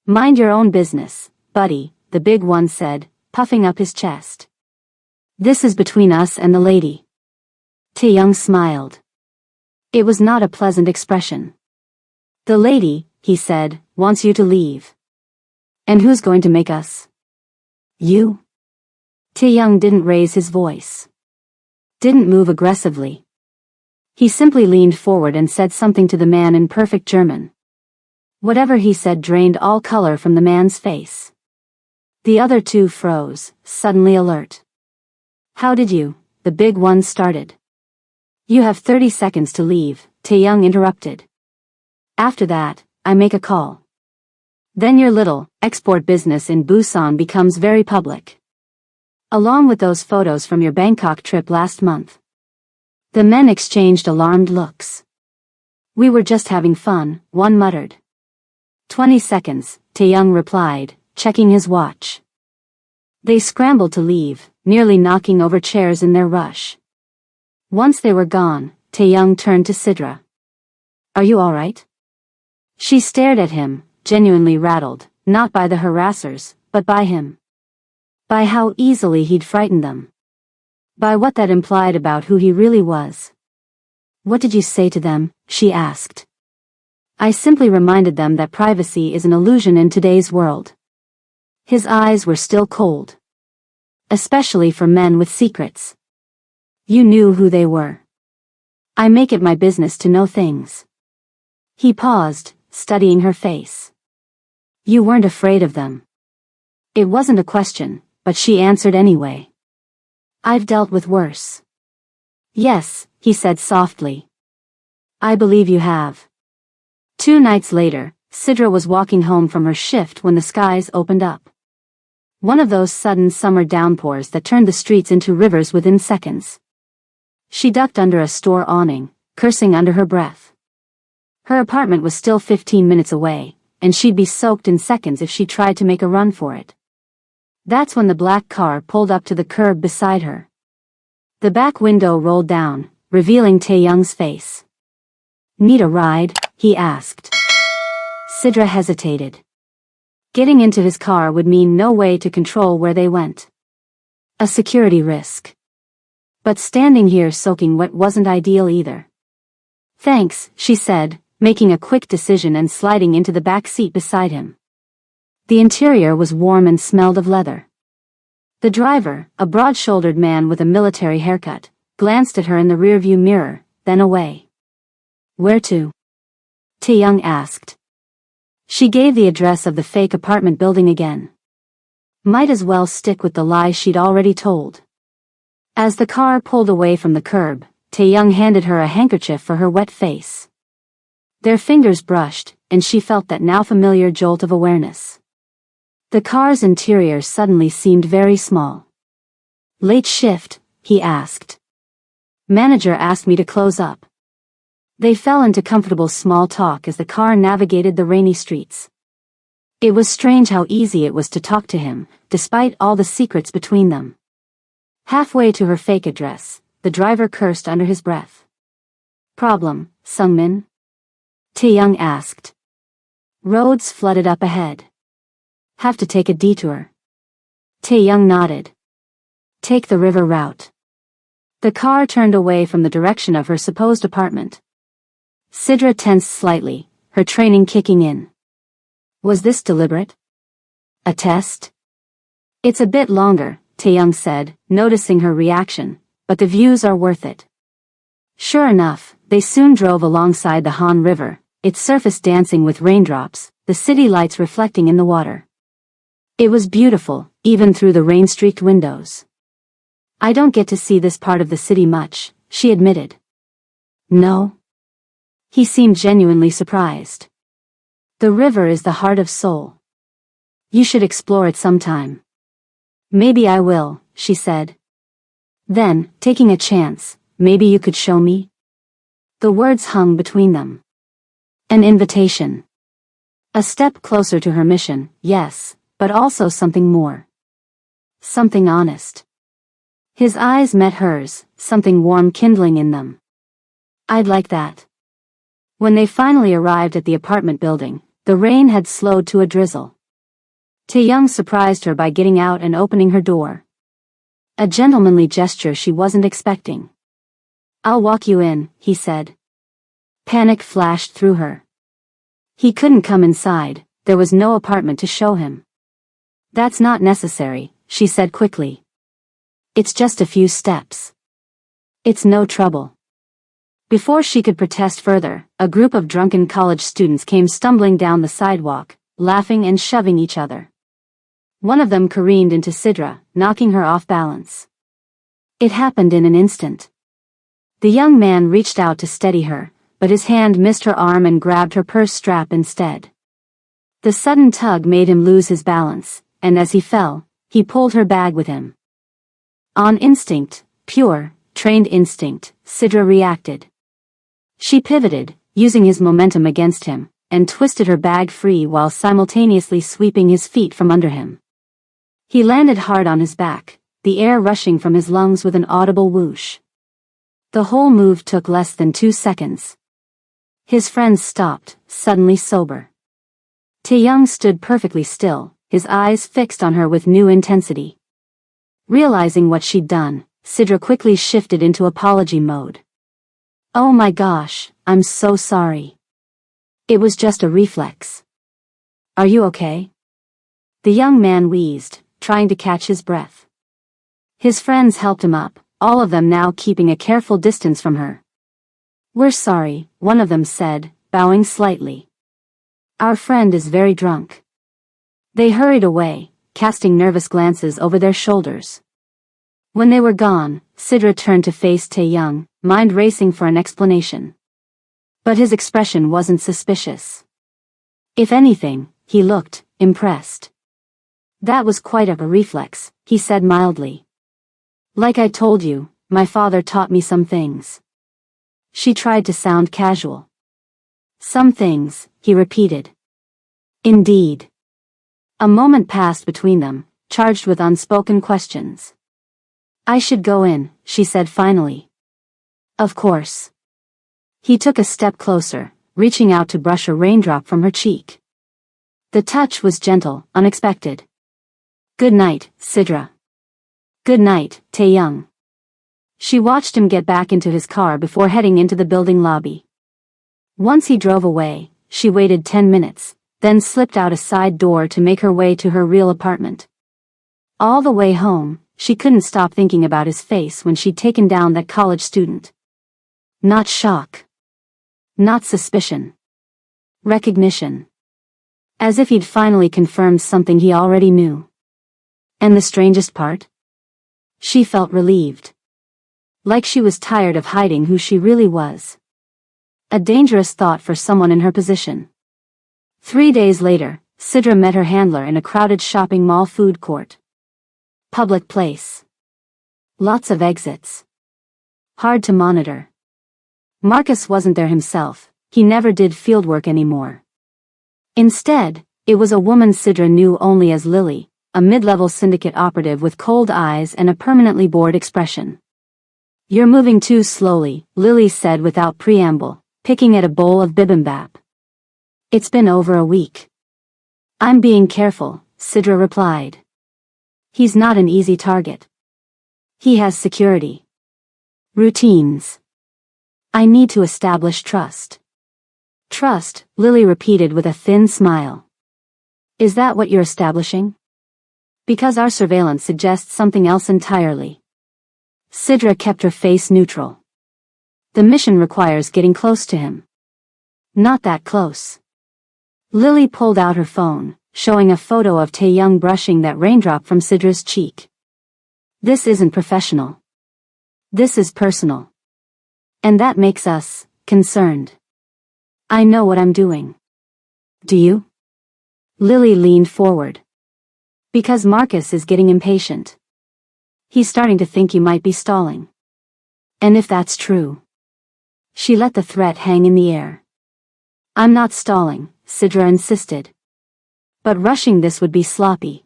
Mind your own business, buddy, the big one said, puffing up his chest. This is between us and the lady. Taeyong smiled. It was not a pleasant expression. The lady, he said, wants you to leave. And who's going to make us? You? Taeyong didn't raise his voice. Didn't move aggressively. He simply leaned forward and said something to the man in perfect German. Whatever he said drained all color from the man's face. The other two froze, suddenly alert. How did you? The big one started. You have 30 seconds to leave, Taeyong interrupted. After that, I make a call. Then your little export business in Busan becomes very public. Along with those photos from your Bangkok trip last month. The men exchanged alarmed looks. We were just having fun, one muttered. 20 seconds, Taeyong replied, checking his watch. They scrambled to leave, nearly knocking over chairs in their rush. Once they were gone, Taeyong turned to Sidra. Are you all right? She stared at him, genuinely rattled, not by the harassers, but by him. By how easily he'd frightened them. By what that implied about who he really was. What did you say to them? She asked. I simply reminded them that privacy is an illusion in today's world. His eyes were still cold. Especially for men with secrets. You knew who they were. I make it my business to know things. He paused, studying her face. You weren't afraid of them. It wasn't a question, but she answered anyway. I've dealt with worse. Yes, he said softly. I believe you have. 2 nights later, Sidra was walking home from her shift when the skies opened up. One of those sudden summer downpours that turned the streets into rivers within seconds. She ducked under a store awning, cursing under her breath. Her apartment was still 15 minutes away, and she'd be soaked in seconds if she tried to make a run for it. That's when the black car pulled up to the curb beside her. The back window rolled down, revealing Taeyong's face. Need a ride? He asked. Sidra hesitated. Getting into his car would mean no way to control where they went. A security risk. But standing here soaking wet wasn't ideal either. Thanks, she said, making a quick decision and sliding into the back seat beside him. The interior was warm and smelled of leather. The driver, a broad-shouldered man with a military haircut, glanced at her in the rearview mirror, then away. Where to? Taeyong asked. She gave the address of the fake apartment building again. Might as well stick with the lie she'd already told. As the car pulled away from the curb, Taeyong handed her a handkerchief for her wet face. Their fingers brushed, and she felt that now familiar jolt of awareness. The car's interior suddenly seemed very small. Late shift? He asked. Manager asked me to close up. They fell into comfortable small talk as the car navigated the rainy streets. It was strange how easy it was to talk to him, despite all the secrets between them. Halfway to her fake address, the driver cursed under his breath. Problem, Sungmin? Taeyong asked. Roads flooded up ahead. Have to take a detour. Taeyong nodded. Take the river route. The car turned away from the direction of her supposed apartment. Sidra tensed slightly, her training kicking in. Was this deliberate? A test? It's a bit longer, Taeyong said, noticing her reaction, but the views are worth it. Sure enough, they soon drove alongside the Han River, its surface dancing with raindrops, the city lights reflecting in the water. It was beautiful, even through the rain-streaked windows. I don't get to see this part of the city much, she admitted. No? He seemed genuinely surprised. The river is the heart of Seoul. You should explore it sometime. Maybe I will, she said. Then, taking a chance, maybe you could show me? The words hung between them. An invitation. A step closer to her mission, yes, but also something more. Something honest. His eyes met hers, something warm kindling in them. I'd like that. When they finally arrived at the apartment building, the rain had slowed to a drizzle. Tae-young surprised her by getting out and opening her door. A gentlemanly gesture she wasn't expecting. I'll walk you in, he said. Panic flashed through her. He couldn't come inside, there was no apartment to show him. That's not necessary, she said quickly. It's just a few steps. It's no trouble. Before she could protest further, a group of drunken college students came stumbling down the sidewalk, laughing and shoving each other. One of them careened into Sidra, knocking her off balance. It happened in an instant. The young man reached out to steady her, but his hand missed her arm and grabbed her purse strap instead. The sudden tug made him lose his balance, and as he fell, he pulled her bag with him. On instinct, pure, trained instinct, Sidra reacted. She pivoted, using his momentum against him, and twisted her bag free while simultaneously sweeping his feet from under him. He landed hard on his back, the air rushing from his lungs with an audible whoosh. The whole move took less than 2 seconds. His friends stopped, suddenly sober. Tae-young stood perfectly still, his eyes fixed on her with new intensity. Realizing what she'd done, Sidra quickly shifted into apology mode. Oh my gosh, I'm so sorry. It was just a reflex. Are you okay? The young man wheezed, trying to catch his breath. His friends helped him up, all of them now keeping a careful distance from her. We're sorry, one of them said, bowing slightly. Our friend is very drunk. They hurried away, casting nervous glances over their shoulders. When they were gone, Sidra turned to face Tae-young, mind racing for an explanation. But his expression wasn't suspicious. If anything, he looked impressed. That was quite a reflex, he said mildly. Like I told you, my father taught me some things. She tried to sound casual. Some things, he repeated. Indeed. A moment passed between them, charged with unspoken questions. I should go in, she said finally. Of course. He took a step closer, reaching out to brush a raindrop from her cheek. The touch was gentle, unexpected. Good night, Sidra. Good night, Tae-young. She watched him get back into his car before heading into the building lobby. Once he drove away, she waited 10 minutes, then slipped out a side door to make her way to her real apartment. All the way home, she couldn't stop thinking about his face when she'd taken down that college student. Not shock. Not suspicion. Recognition. As if he'd finally confirmed something he already knew. And the strangest part? She felt relieved. Like she was tired of hiding who she really was. A dangerous thought for someone in her position. 3 days later, Sidra met her handler in a crowded shopping mall food court. Public place. Lots of exits. Hard to monitor. Marcus wasn't there himself, he never did fieldwork anymore. Instead, it was a woman Sidra knew only as Lily, a mid-level syndicate operative with cold eyes and a permanently bored expression. You're moving too slowly, Lily said without preamble, picking at a bowl of bibimbap. It's been over a week. I'm being careful, Sidra replied. He's not an easy target. He has security. Routines. I need to establish trust. Trust, Lily repeated with a thin smile. Is that what you're establishing? Because our surveillance suggests something else entirely. Sidra kept her face neutral. The mission requires getting close to him. Not that close. Lily pulled out her phone, showing a photo of Tae-young brushing that raindrop from Sidra's cheek. This isn't professional. This is personal. And that makes us concerned. I know what I'm doing. Do you? Lily leaned forward. Because Marcus is getting impatient. He's starting to think you might be stalling. And if that's true? She let the threat hang in the air. I'm not stalling, Sidra insisted. But rushing this would be sloppy.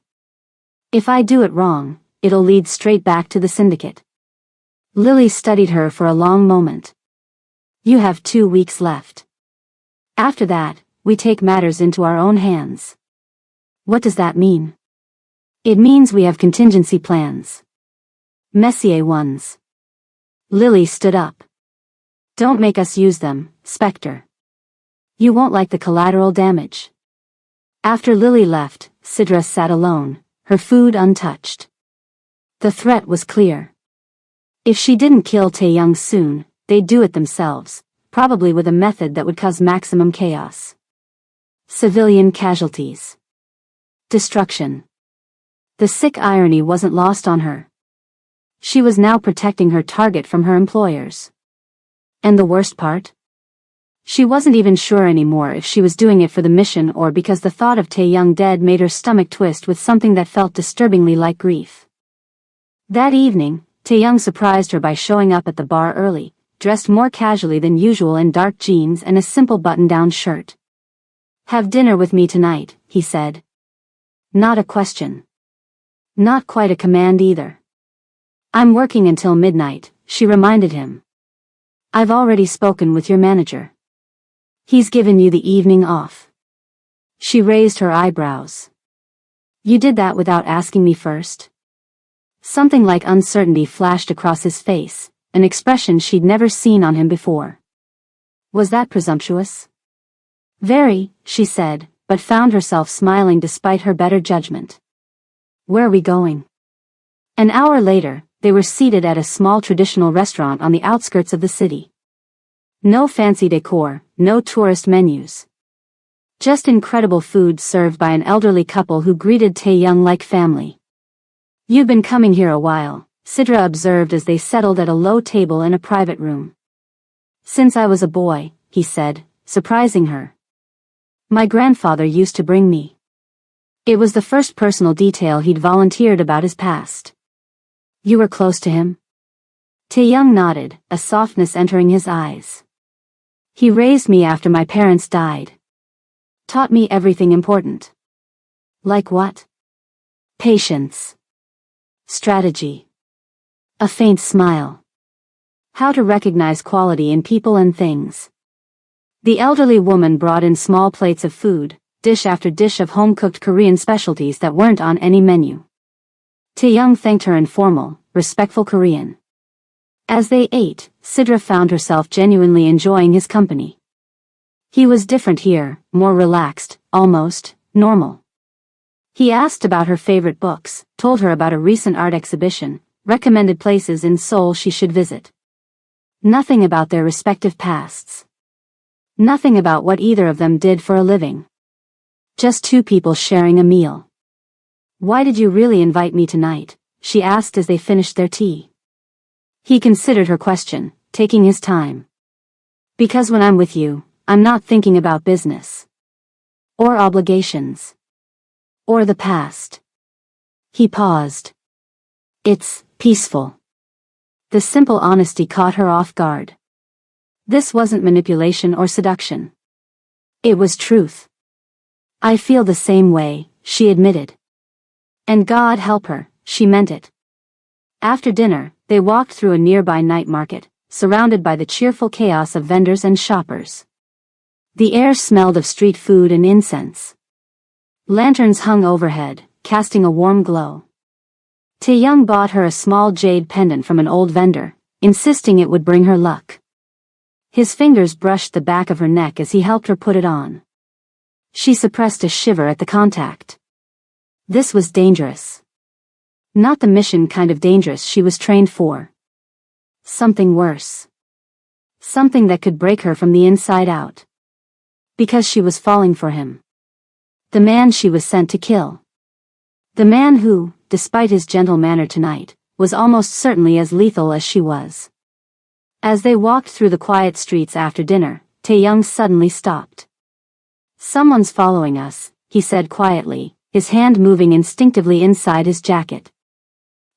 If I do it wrong, it'll lead straight back to the syndicate. Lily studied her for a long moment. You have 2 weeks left. After that, we take matters into our own hands. What does that mean? It means we have contingency plans. Messier ones. Lily stood up. Don't make us use them, Spectre. You won't like the collateral damage. After Lily left, Sidra sat alone, her food untouched. The threat was clear. If she didn't kill Tae-young soon, they'd do it themselves, probably with a method that would cause maximum chaos. Civilian casualties. Destruction. The sick irony wasn't lost on her. She was now protecting her target from her employers. And the worst part? She wasn't even sure anymore if she was doing it for the mission or because the thought of Tae-young dead made her stomach twist with something that felt disturbingly like grief. That evening, Tae-young surprised her by showing up at the bar early, dressed more casually than usual in dark jeans and a simple button-down shirt. Have dinner with me tonight, he said. Not a question. Not quite a command either. I'm working until midnight, she reminded him. I've already spoken with your manager. He's given you the evening off. She raised her eyebrows. You did that without asking me first? Something like uncertainty flashed across his face, an expression she'd never seen on him before. Was that presumptuous? Very, she said, but found herself smiling despite her better judgment. Where are we going? An hour later, they were seated at a small traditional restaurant on the outskirts of the city. No fancy decor, no tourist menus. Just incredible food served by an elderly couple who greeted Tae-young like family. You've been coming here a while, Sidra observed as they settled at a low table in a private room. Since I was a boy, he said, surprising her. My grandfather used to bring me. It was the first personal detail he'd volunteered about his past. You were close to him? Tae-young nodded, a softness entering his eyes. He raised me after my parents died. Taught me everything important. Like what? Patience. Strategy. A faint smile. How to recognize quality in people and things. The elderly woman brought in small plates of food, dish after dish of home-cooked Korean specialties that weren't on any menu. Tae-young thanked her in formal, respectful Korean. As they ate, Sidra found herself genuinely enjoying his company. He was different here, more relaxed, almost normal. He asked about her favorite books, told her about a recent art exhibition, recommended places in Seoul she should visit. Nothing about their respective pasts. Nothing about what either of them did for a living. Just two people sharing a meal. Why did you really invite me tonight? She asked as they finished their tea. He considered her question, taking his time. Because when I'm with you, I'm not thinking about business. Or obligations. Or the past. He paused. It's peaceful. The simple honesty caught her off guard. This wasn't manipulation or seduction. It was truth. I feel the same way, she admitted. And God help her, she meant it. After dinner, they walked through a nearby night market, surrounded by the cheerful chaos of vendors and shoppers. The air smelled of street food and incense. Lanterns hung overhead, casting a warm glow. Tae-young bought her a small jade pendant from an old vendor, insisting it would bring her luck. His fingers brushed the back of her neck as he helped her put it on. She suppressed a shiver at the contact. This was dangerous. Not the mission kind of dangerous she was trained for. Something worse. Something that could break her from the inside out. Because she was falling for him. The man she was sent to kill. The man who, despite his gentle manner tonight, was almost certainly as lethal as she was. As they walked through the quiet streets after dinner, Tae-young suddenly stopped. Someone's following us, he said quietly, his hand moving instinctively inside his jacket.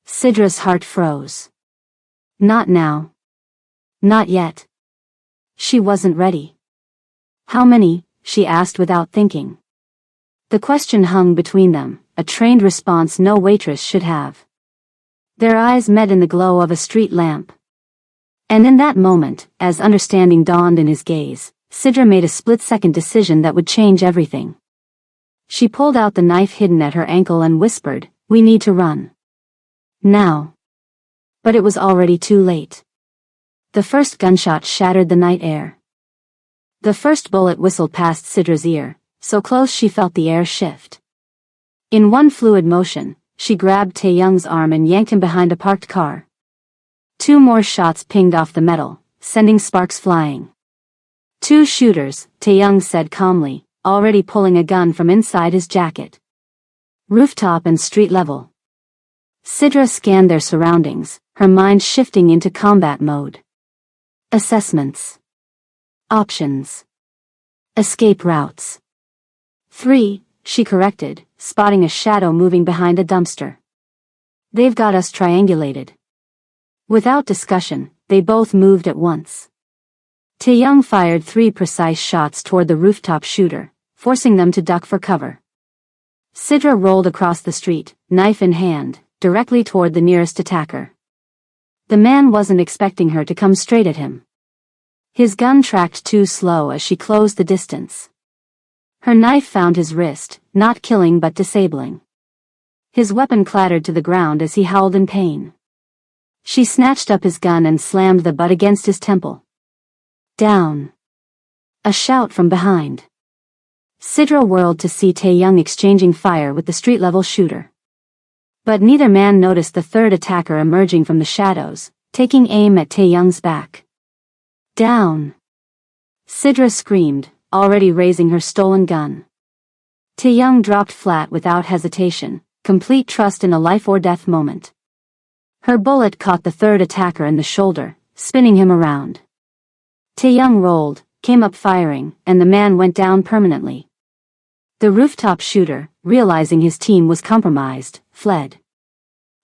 Sidra's heart froze. Not now. Not yet. She wasn't ready. How many? She asked without thinking. The question hung between them, a trained response no waitress should have. Their eyes met in the glow of a street lamp. And in that moment, as understanding dawned in his gaze, Sidra made a split-second decision that would change everything. She pulled out the knife hidden at her ankle and whispered, "We need to run. Now." But it was already too late. The first gunshot shattered the night air. The first bullet whistled past Sidra's ear, so close she felt the air shift. In one fluid motion, she grabbed Tae-young's arm and yanked him behind a parked car. 2 more shots pinged off the metal, sending sparks flying. 2 shooters, Tae-young said calmly, already pulling a gun from inside his jacket. Rooftop and street level. Sidra scanned their surroundings, her mind shifting into combat mode. Assessments. Options. Escape routes. 3, she corrected, spotting a shadow moving behind a dumpster. They've got us triangulated. Without discussion, they both moved at once. Tae-young fired 3 precise shots toward the rooftop shooter, forcing them to duck for cover. Sidra rolled across the street, knife in hand, directly toward the nearest attacker. The man wasn't expecting her to come straight at him. His gun tracked too slow as she closed the distance. Her knife found his wrist, not killing but disabling. His weapon clattered to the ground as he howled in pain. She snatched up his gun and slammed the butt against his temple. Down. A shout from behind. Sidra whirled to see Tae-young exchanging fire with the street-level shooter. But neither man noticed the third attacker emerging from the shadows, taking aim at Tae-young's back. Down. Sidra screamed, already raising her stolen gun. Tae-young dropped flat without hesitation, complete trust in a life-or-death moment. Her bullet caught the third attacker in the shoulder, spinning him around. Tae-young rolled, came up firing, and the man went down permanently. The rooftop shooter, realizing his team was compromised, fled.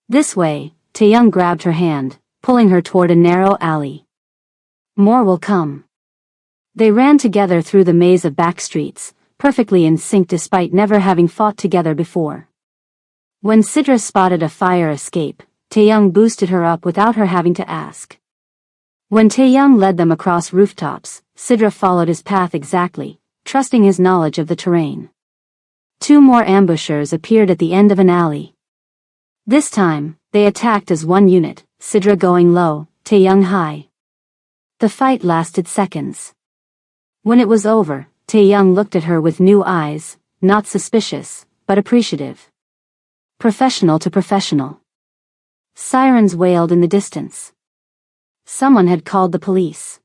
This way, Tae-young grabbed her hand, pulling her toward a narrow alley. More will come. They ran together through the maze of back streets, perfectly in sync despite never having fought together before. When Sidra spotted a fire escape, Tae-young boosted her up without her having to ask. When Tae-young led them across rooftops, Sidra followed his path exactly, trusting his knowledge of the terrain. 2 more ambushers appeared at the end of an alley. This time, they attacked as one unit, Sidra going low, Tae-young high. The fight lasted seconds. When it was over, Tae-young looked at her with new eyes, not suspicious, but appreciative. Professional to professional. Sirens wailed in the distance. Someone had called the police.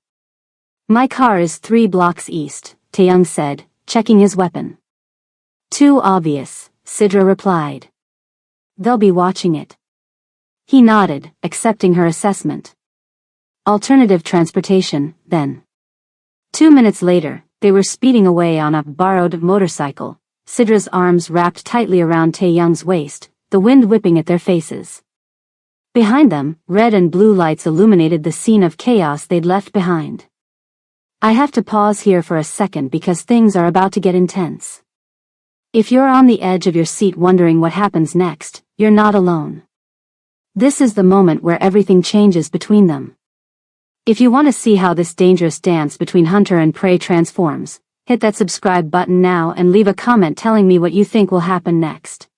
"My car is 3 blocks east," Tae-young said, checking his weapon. "Too obvious," Sidra replied. "They'll be watching it." He nodded, accepting her assessment. Alternative transportation, then. 2 minutes later, they were speeding away on a borrowed motorcycle, Sidra's arms wrapped tightly around Tae-young's waist, the wind whipping at their faces. Behind them, red and blue lights illuminated the scene of chaos they'd left behind. "I have to pause here for a second because things are about to get intense. If you're on the edge of your seat wondering what happens next, you're not alone. This is the moment where everything changes between them. If you want to see how this dangerous dance between hunter and prey transforms, hit that subscribe button now and leave a comment telling me what you think will happen next.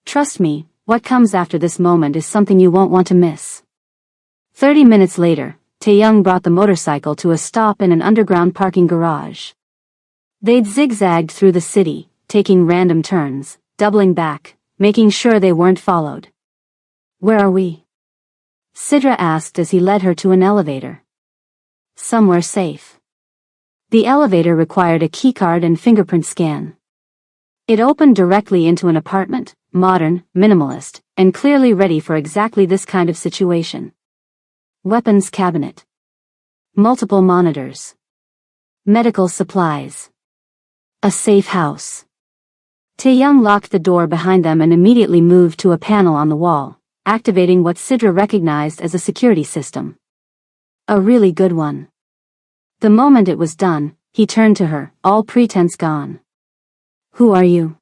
Trust me, what comes after this moment is something you won't want to miss." 30 minutes later, Tae-young brought the motorcycle to a stop in an underground parking garage. They'd zigzagged through the city, taking random turns, doubling back, making sure they weren't followed. "Where are we?" Sidra asked as he led her to an elevator. "Somewhere safe." The elevator required a keycard and fingerprint scan. It opened directly into an apartment, modern, minimalist, and clearly ready for exactly this kind of situation. Weapons cabinet. Multiple monitors. Medical supplies. A safe house. Tae-young locked the door behind them and immediately moved to a panel on the wall, activating what Sidra recognized as a security system. A really good one. The moment it was done, he turned to her, all pretense gone. Who are you?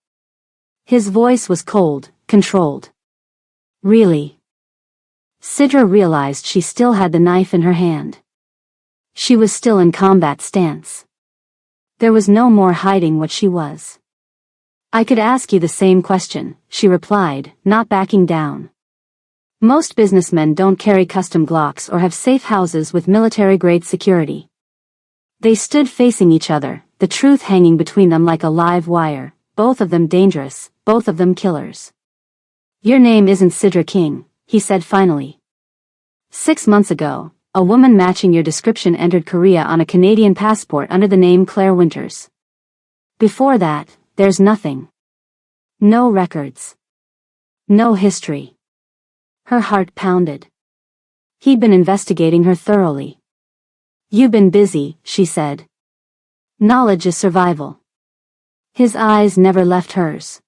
His voice was cold, controlled. Really? Sidra realized she still had the knife in her hand. She was still in combat stance. There was no more hiding what she was. I could ask you the same question, she replied, not backing down. Most businessmen don't carry custom Glocks or have safe houses with military-grade security. They stood facing each other, the truth hanging between them like a live wire, both of them dangerous, both of them killers. Your name isn't Sidra King, he said finally. 6 months ago, a woman matching your description entered Korea on a Canadian passport under the name Claire Winters. Before that, there's nothing. No records. No history. Her heart pounded. He'd been investigating her thoroughly. You've been busy, she said. Knowledge is survival. His eyes never left hers.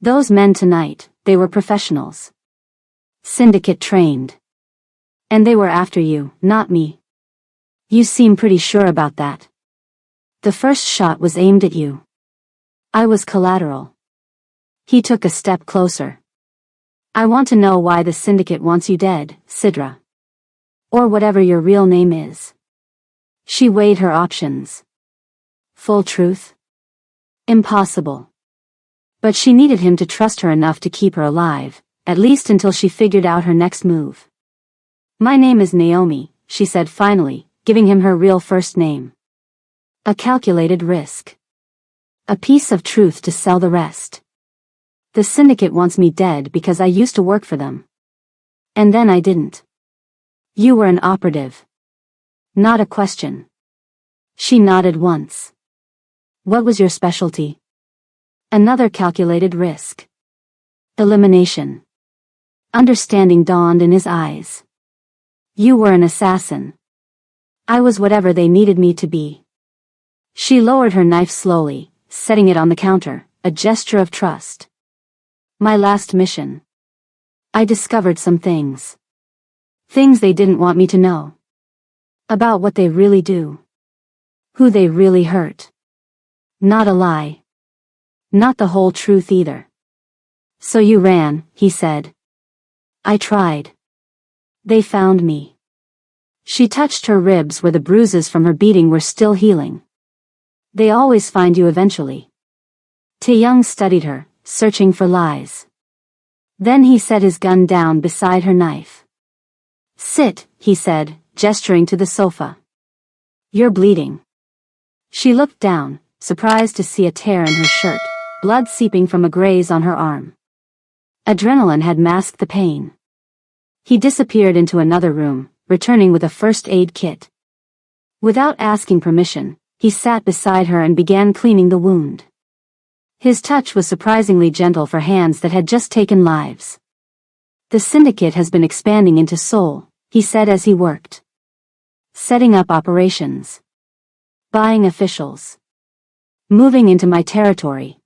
Those men tonight, they were professionals. Syndicate trained. And they were after you, not me. You seem pretty sure about that. The first shot was aimed at you. I was collateral. He took a step closer. I want to know why the syndicate wants you dead, Sidra. Or whatever your real name is. She weighed her options. Full truth? Impossible. But she needed him to trust her enough to keep her alive, at least until she figured out her next move. My name is Naomi, she said finally, giving him her real first name. A calculated risk. A piece of truth to sell the rest. The syndicate wants me dead because I used to work for them. And then I didn't. You were an operative. Not a question. She nodded once. What was your specialty? Another calculated risk. Elimination. Understanding dawned in his eyes. You were an assassin. I was whatever they needed me to be. She lowered her knife slowly, setting it on the counter, a gesture of trust. My last mission. I discovered some things. Things they didn't want me to know. About what they really do. Who they really hurt. Not a lie. Not the whole truth either. So you ran, he said. I tried. They found me. She touched her ribs where the bruises from her beating were still healing. They always find you eventually. Tae-young studied her, searching for lies. Then he set his gun down beside her knife. Sit, he said, gesturing to the sofa. You're bleeding. She looked down, surprised to see a tear in her shirt, blood seeping from a graze on her arm. Adrenaline had masked the pain. He disappeared into another room, returning with a first aid kit. Without asking permission, he sat beside her and began cleaning the wound. His touch was surprisingly gentle for hands that had just taken lives. The syndicate has been expanding into Seoul, he said as he worked. Setting up operations. Buying officials. Moving into my territory.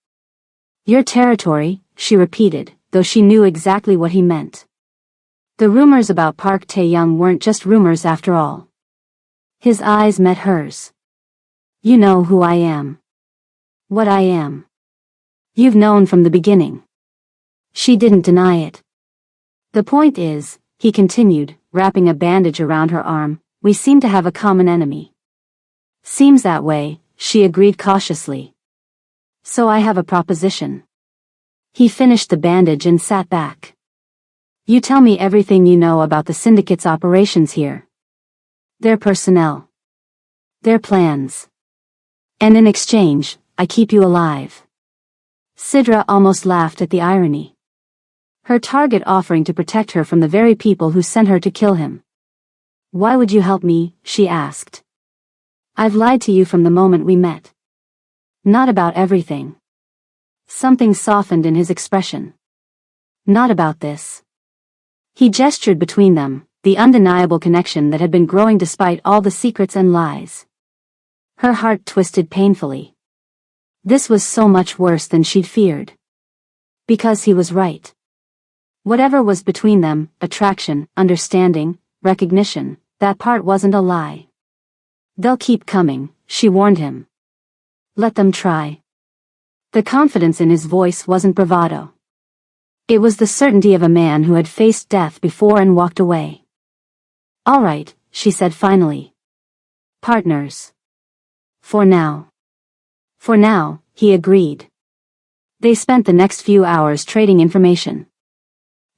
Your territory, she repeated, though she knew exactly what he meant. The rumors about Park Tae-young weren't just rumors after all. His eyes met hers. You know who I am. What I am. You've known from the beginning. She didn't deny it. The point is, he continued, wrapping a bandage around her arm, we seem to have a common enemy. Seems that way, she agreed cautiously. So I have a proposition. He finished the bandage and sat back. You tell me everything you know about the syndicate's operations here. Their personnel. Their plans. And in exchange, I keep you alive. Sidra almost laughed at the irony. Her target offering to protect her from the very people who sent her to kill him. Why would you help me? She asked. I've lied to you from the moment we met. Not about everything. Something softened in his expression. Not about this. He gestured between them, the undeniable connection that had been growing despite all the secrets and lies. Her heart twisted painfully. This was so much worse than she'd feared. Because he was right. Whatever was between them, attraction, understanding, recognition, that part wasn't a lie. They'll keep coming, she warned him. Let them try. The confidence in his voice wasn't bravado. It was the certainty of a man who had faced death before and walked away. All right, she said finally. Partners. For now. For now, he agreed. They spent the next few hours trading information.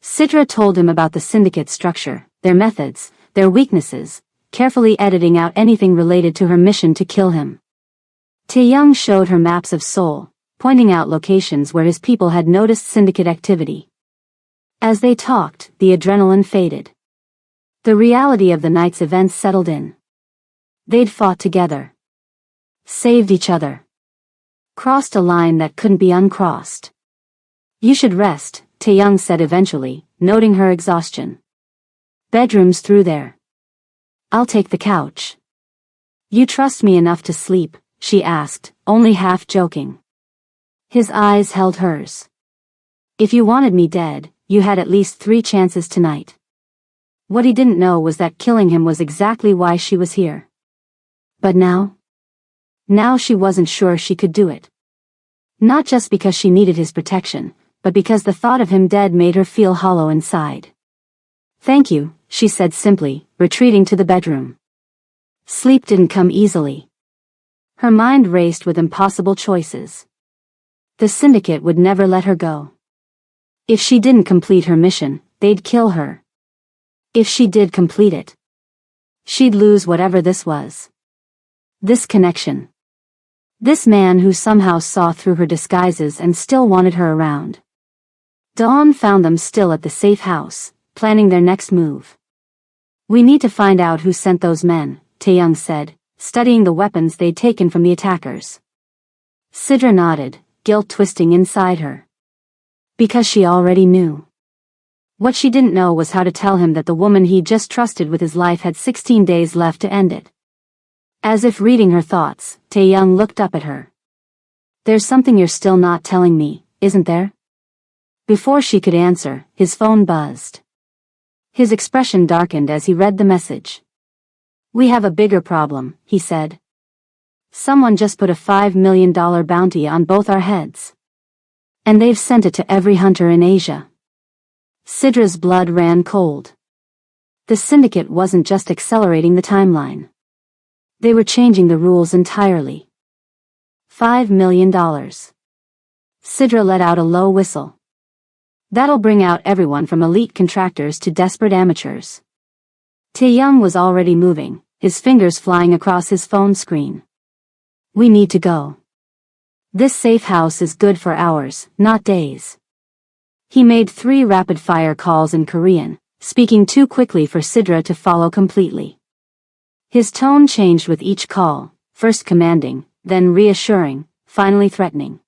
Sidra told him about the syndicate structure, their methods, their weaknesses, carefully editing out anything related to her mission to kill him. Tae-young showed her maps of Seoul, pointing out locations where his people had noticed syndicate activity. As they talked, the adrenaline faded. The reality of the night's events settled in. They'd fought together. Saved each other. Crossed a line that couldn't be uncrossed. You should rest, Tae-young said eventually, noting her exhaustion. Bedroom's through there. I'll take the couch. You trust me enough to sleep, she asked, only half joking. His eyes held hers. If you wanted me dead, you had at least 3 chances tonight. What he didn't know was that killing him was exactly why she was here. But now? Now she wasn't sure she could do it. Not just because she needed his protection, but because the thought of him dead made her feel hollow inside. Thank you, she said simply, retreating to the bedroom. Sleep didn't come easily. Her mind raced with impossible choices. The syndicate would never let her go. If she didn't complete her mission, they'd kill her. If she did complete it, she'd lose whatever this was. This connection. This man who somehow saw through her disguises and still wanted her around. Dawn found them still at the safe house, planning their next move. We need to find out who sent those men, Tae-young said, studying the weapons they'd taken from the attackers. Sidra nodded, guilt twisting inside her. Because she already knew. What she didn't know was how to tell him that the woman he'd just trusted with his life had 16 days left to end it. As if reading her thoughts, Tae-young looked up at her. There's something you're still not telling me, isn't there? Before she could answer, his phone buzzed. His expression darkened as he read the message. We have a bigger problem, he said. Someone just put a $5 million bounty on both our heads. And they've sent it to every hunter in Asia. Sidra's blood ran cold. The syndicate wasn't just accelerating the timeline. They were changing the rules entirely. $5 million. Sidra let out a low whistle. That'll bring out everyone from elite contractors to desperate amateurs. Tae-young was already moving, his fingers flying across his phone screen. We need to go. This safe house is good for hours, not days. He made 3 rapid-fire calls in Korean, speaking too quickly for Sidra to follow completely. His tone changed with each call, first commanding, then reassuring, finally threatening.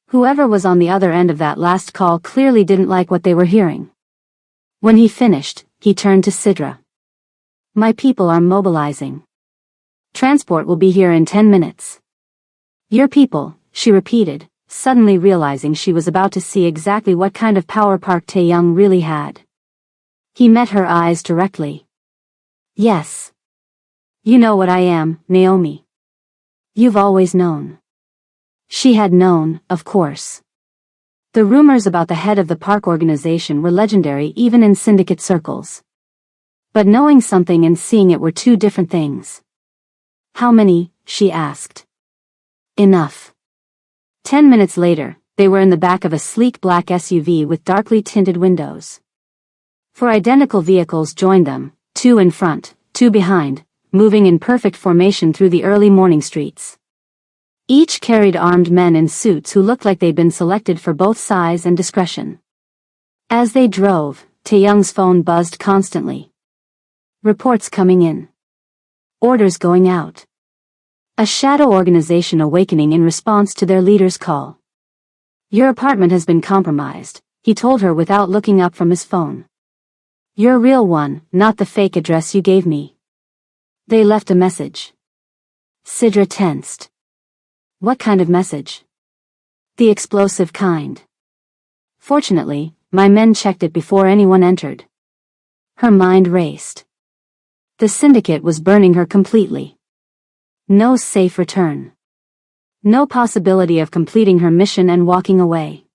Whoever was on the other end of that last call clearly didn't like what they were hearing. When he finished, he turned to Sidra. My people are mobilizing. Transport will be here in 10 minutes. Your people, she repeated, suddenly realizing she was about to see exactly what kind of power Park Tae-young really had. He met her eyes directly. Yes. You know what I am, Naomi. You've always known. She had known, of course. The rumors about the head of the park organization were legendary even in syndicate circles. But knowing something and seeing it were 2 different things. How many? She asked. Enough. 10 minutes later, they were in the back of a sleek black SUV with darkly tinted windows. 4 identical vehicles joined them, 2 in front, 2 behind, moving in perfect formation through the early morning streets. Each carried armed men in suits who looked like they'd been selected for both size and discretion. As they drove, Tae-young's phone buzzed constantly. Reports coming in. Orders going out. A shadow organization awakening in response to their leader's call. Your apartment has been compromised, he told her without looking up from his phone. Your real one, not the fake address you gave me. They left a message. Sidra tensed. What kind of message? The explosive kind. Fortunately, My men checked it before anyone entered. Her mind raced. The syndicate was burning her completely. No safe return. No possibility of completing her mission and walking away.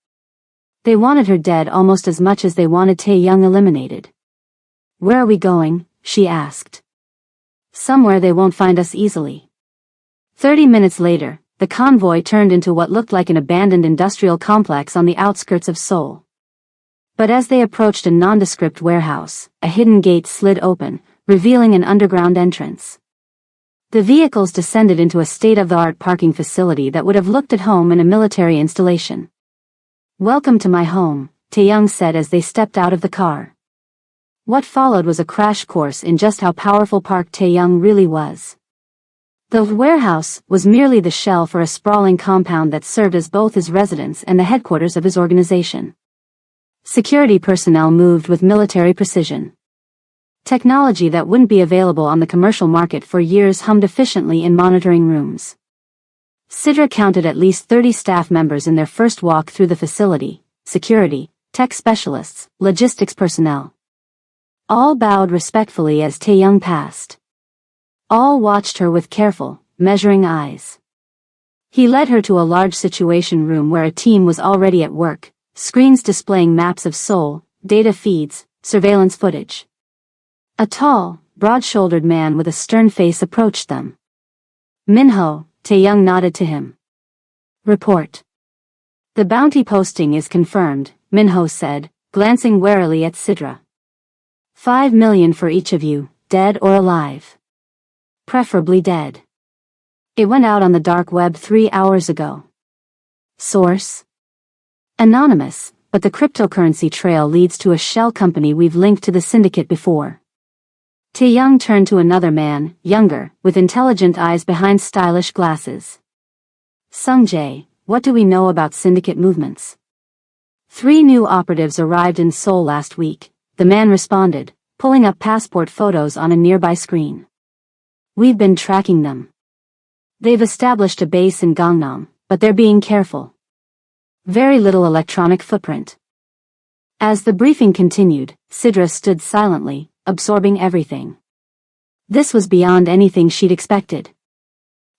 They wanted her dead almost as much as they wanted Tae-young eliminated. Where are we going? She asked. Somewhere they won't find us easily. 30 minutes later, the convoy turned into what looked like an abandoned industrial complex on the outskirts of Seoul. But as they approached a nondescript warehouse, a hidden gate slid open, revealing an underground entrance. The vehicles descended into a state-of-the-art parking facility that would have looked at home in a military installation. "Welcome to my home," Tae-young said as they stepped out of the car. What followed was a crash course in just how powerful Park Tae-young really was. The warehouse was merely the shell for a sprawling compound that served as both his residence and the headquarters of his organization. Security personnel moved with military precision. Technology that wouldn't be available on the commercial market for years hummed efficiently in monitoring rooms. Sidra counted at least 30 staff members in their first walk through the facility: security, tech specialists, logistics personnel. All bowed respectfully as Tae-young passed. All watched her with careful, measuring eyes. He led her to a large situation room where a team was already at work, screens displaying maps of Seoul, data feeds, surveillance footage. A tall, broad-shouldered man with a stern face approached them. "Minho," Tae-young nodded to him. "Report." "The bounty posting is confirmed," Minho said, glancing warily at Sidra. 5 million for each of you, dead or alive. Preferably dead. It went out on the dark web 3 hours ago. Source? Anonymous, but the cryptocurrency trail leads to a shell company we've linked to the syndicate before. Tae-young turned to another man, younger, with intelligent eyes behind stylish glasses. "Sung-jae, what do we know about syndicate movements?" 3 new operatives arrived in Seoul last week, the man responded, pulling up passport photos on a nearby screen. "We've been tracking them. They've established a base in Gangnam, but they're being careful. Very little electronic footprint." As the briefing continued, Sidra stood silently, absorbing everything. This was beyond anything she'd expected.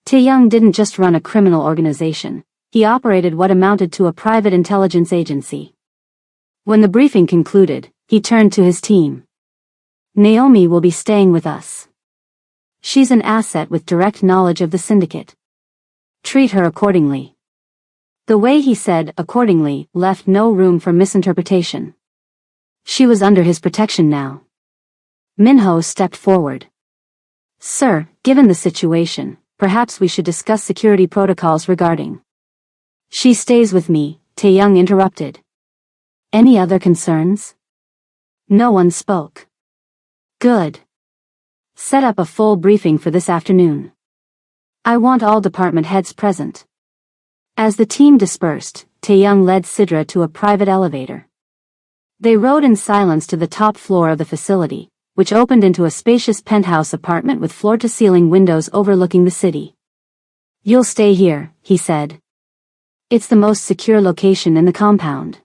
Tae-young didn't just run a criminal organization, he operated what amounted to a private intelligence agency. When the briefing concluded, he turned to his team. "Naomi will be staying with us. She's an asset with direct knowledge of the syndicate. Treat her accordingly." The way he said "accordingly" left no room for misinterpretation. She was under his protection now. Minho stepped forward. "Sir, given the situation, perhaps we should discuss security protocols regarding." "She stays with me," Tae-young interrupted. "Any other concerns?" No one spoke. "Good. Set up a full briefing for this afternoon. I want all department heads present." As the team dispersed, Tae-young led Sidra to a private elevator. They rode in silence to the top floor of the facility, which opened into a spacious penthouse apartment with floor-to-ceiling windows overlooking the city. "You'll stay here," he said. "It's the most secure location in the compound."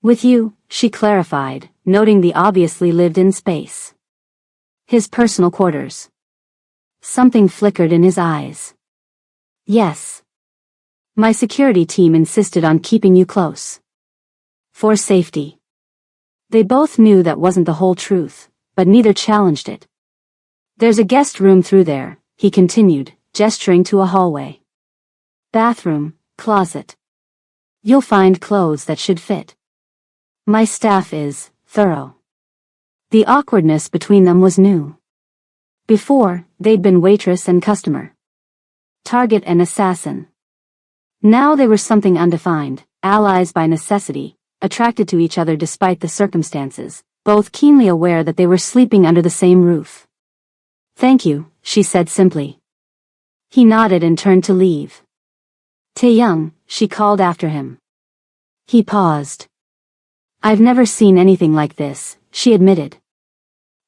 "With you," she clarified, noting the obviously lived-in space. "His personal quarters." Something flickered in his eyes. "Yes. My security team insisted on keeping you close. For safety." They both knew that wasn't the whole truth, but neither challenged it. "There's a guest room through there," he continued, gesturing to a hallway. "Bathroom, closet. You'll find clothes that should fit. My staff is thorough." The awkwardness between them was new. Before, they'd been waitress and customer, target and assassin. Now they were something undefined, allies by necessity, attracted to each other despite the circumstances, both keenly aware that they were sleeping under the same roof. "Thank you," she said simply. He nodded and turned to leave. "Tae-young," she called after him. He paused. "I've never seen anything like this," she admitted.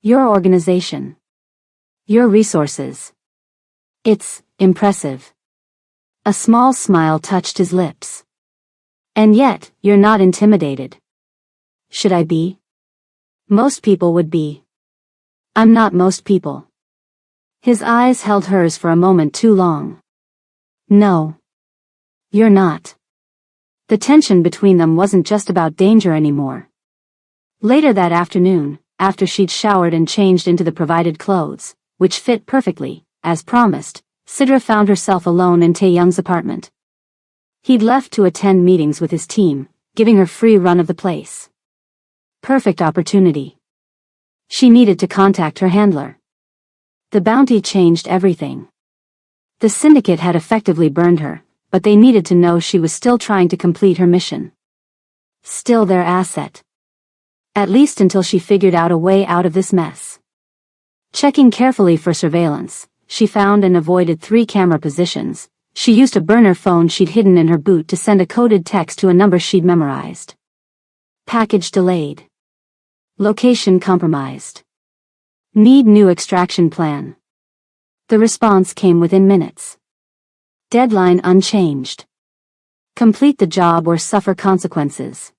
"Your organization. Your resources. It's impressive." A small smile touched his lips. "And yet, you're not intimidated." Should I be? Most people would be. I'm not most people. His eyes held hers for a moment too long. No. You're not. The tension between them wasn't just about danger anymore. Later that afternoon, after she'd showered and changed into the provided clothes, which fit perfectly, as promised, Sidra found herself alone in Tae-young's apartment. He'd left to attend meetings with his team, giving her free run of the place. Perfect opportunity. She needed to contact her handler. The bounty changed everything. The syndicate had effectively burned her, but they needed to know she was still trying to complete her mission. Still their asset. At least until she figured out a way out of this mess. Checking carefully for surveillance, she found and avoided 3 camera positions. She used a burner phone she'd hidden in her boot to send a coded text to a number she'd memorized. Package delayed. Location compromised. Need new extraction plan. The response came within minutes. Deadline unchanged. Complete the job or suffer consequences.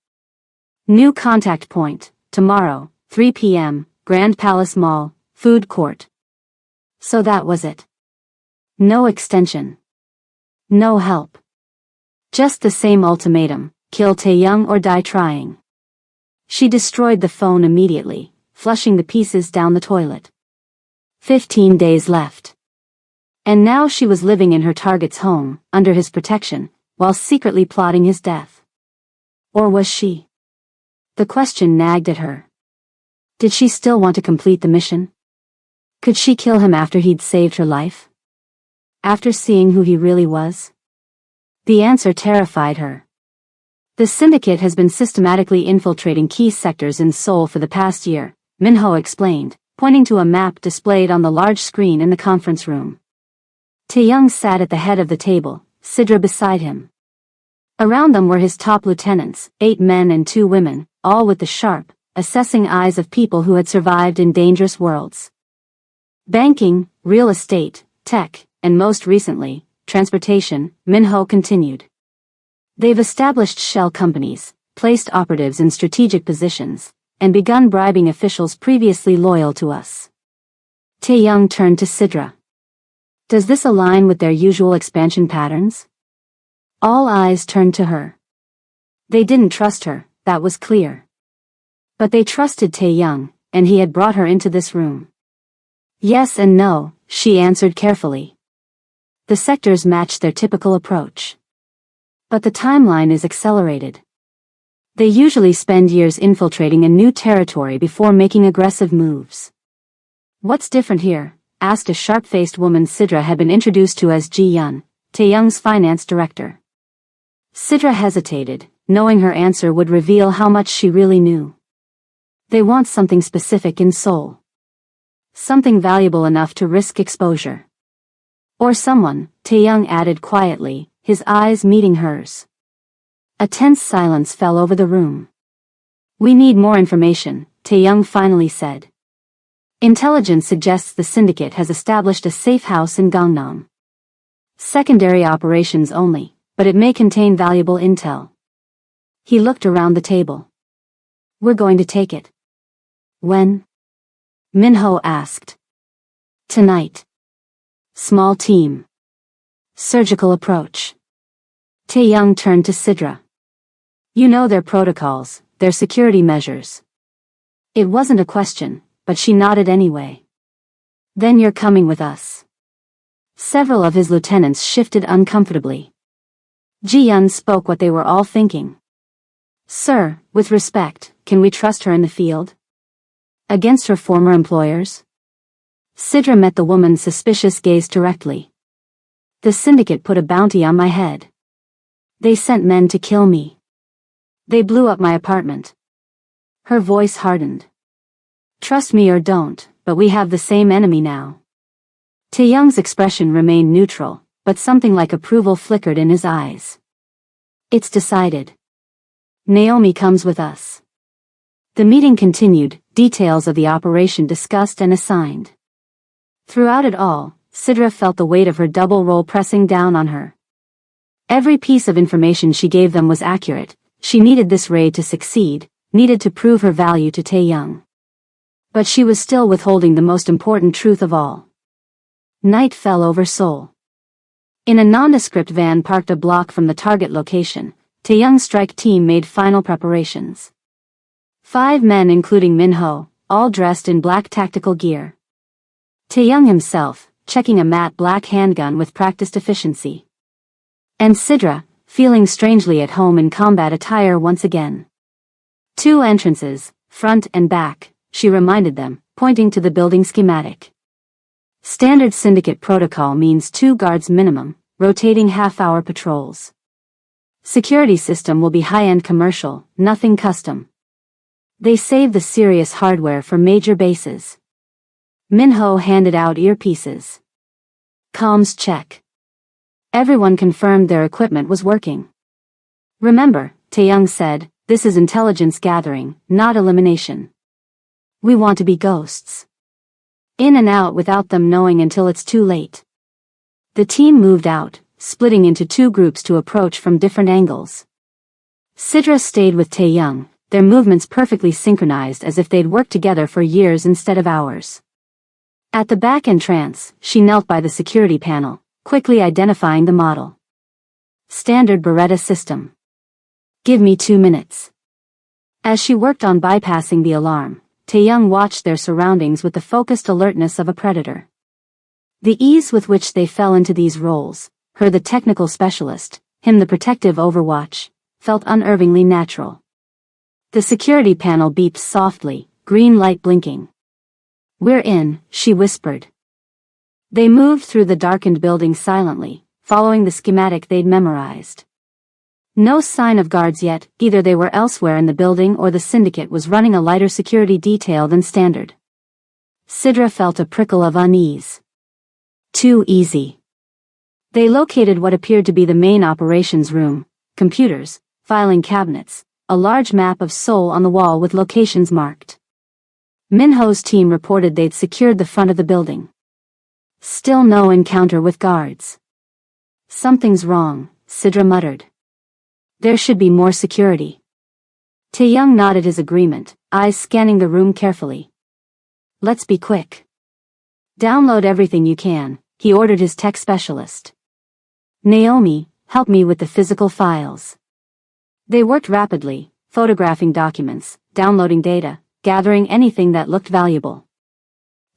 New contact point, tomorrow, 3 p.m., Grand Palace Mall, food court. So that was it. No extension. No help. Just the same ultimatum, kill Tae-young or die trying. She destroyed the phone immediately, flushing the pieces down the toilet. 15 days left. And now she was living in her target's home, under his protection, while secretly plotting his death. Or was she? The question nagged at her. Did she still want to complete the mission? Could she kill him after he'd saved her life? After seeing who he really was? The answer terrified her. The syndicate has been systematically infiltrating key sectors in Seoul for the past year, Minho explained, pointing to a map displayed on the large screen in the conference room. Tae-young sat at the head of the table, Sidra beside him. Around them were his top lieutenants, 8 men and 2 women, all with the sharp, assessing eyes of people who had survived in dangerous worlds. Banking, real estate, tech, and most recently, transportation, Minho continued. They've established shell companies, placed operatives in strategic positions, and begun bribing officials previously loyal to us. Tae-young turned to Sidra. Does this align with their usual expansion patterns? All eyes turned to her. They didn't trust her, that was clear. But they trusted Tae-young, and he had brought her into this room. Yes and no, she answered carefully. The sectors matched their typical approach. But the timeline is accelerated. They usually spend years infiltrating a new territory before making aggressive moves. What's different here? Asked a sharp-faced woman Sidra had been introduced to as Ji-yun, Tae-young's finance director. Sidra hesitated, knowing her answer would reveal how much she really knew. They want something specific in Seoul. Something valuable enough to risk exposure. Or someone, Tae-young added quietly, his eyes meeting hers. A tense silence fell over the room. We need more information, Tae-young finally said. Intelligence suggests the syndicate has established a safe house in Gangnam. Secondary operations only, but it may contain valuable intel. He looked around the table. We're going to take it. When? Minho asked. Tonight. Small team. Surgical approach. Tae-young turned to Sidra. You know their protocols, their security measures. It wasn't a question, but she nodded anyway. Then you're coming with us. Several of his lieutenants shifted uncomfortably. Ji-yun spoke what they were all thinking. Sir, with respect, can we trust her in the field? Against her former employers? Sidra met the woman's suspicious gaze directly. The syndicate put a bounty on my head. They sent men to kill me. They blew up my apartment. Her voice hardened. Trust me or don't, but we have the same enemy now. Tae-young's expression remained neutral, but something like approval flickered in his eyes. It's decided. Naomi comes with us. The meeting continued, details of the operation discussed and assigned. Throughout it all, Sidra felt the weight of her double role pressing down on her. Every piece of information she gave them was accurate. She needed this raid to succeed, needed to prove her value to Tae-young. But she was still withholding the most important truth of all. Night fell over Seoul. In a nondescript van parked a block from the target location, Tae-young's strike team made final preparations. 5 men including Min-ho, all dressed in black tactical gear. Tae-young himself, checking a matte black handgun with practiced efficiency. And Sidra, feeling strangely at home in combat attire once again. 2 entrances, front and back, she reminded them, pointing to the building schematic. Standard syndicate protocol means 2 guards minimum, rotating half-hour patrols. Security system will be high-end commercial, nothing custom. They save the serious hardware for major bases. Min-ho handed out earpieces. Comms check. Everyone confirmed their equipment was working. Remember, Tae-young said, this is intelligence gathering, not elimination. We want to be ghosts. In and out without them knowing until it's too late. The team moved out, splitting into 2 groups to approach from different angles. Sidra stayed with Tae-young, their movements perfectly synchronized as if they'd worked together for years instead of hours. At the back entrance, she knelt by the security panel, quickly identifying the model. Standard Beretta system. Give me 2 minutes. As she worked on bypassing the alarm, Tae-young watched their surroundings with the focused alertness of a predator. The ease with which they fell into these roles, her the technical specialist, him the protective overwatch, felt unnervingly natural. The security panel beeped softly, green light blinking. We're in, she whispered. They moved through the darkened building silently, following the schematic they'd memorized. No sign of guards yet, either they were elsewhere in the building or the syndicate was running a lighter security detail than standard. Sidra felt a prickle of unease. Too easy. They located what appeared to be the main operations room, computers, filing cabinets, a large map of Seoul on the wall with locations marked. Min-ho's team reported they'd secured the front of the building. Still no encounter with guards. Something's wrong, Sidra muttered. There should be more security. Tae-young nodded his agreement, eyes scanning the room carefully. Let's be quick. Download everything you can, he ordered his tech specialist. Naomi, help me with the physical files. They worked rapidly, photographing documents, downloading data, gathering anything that looked valuable.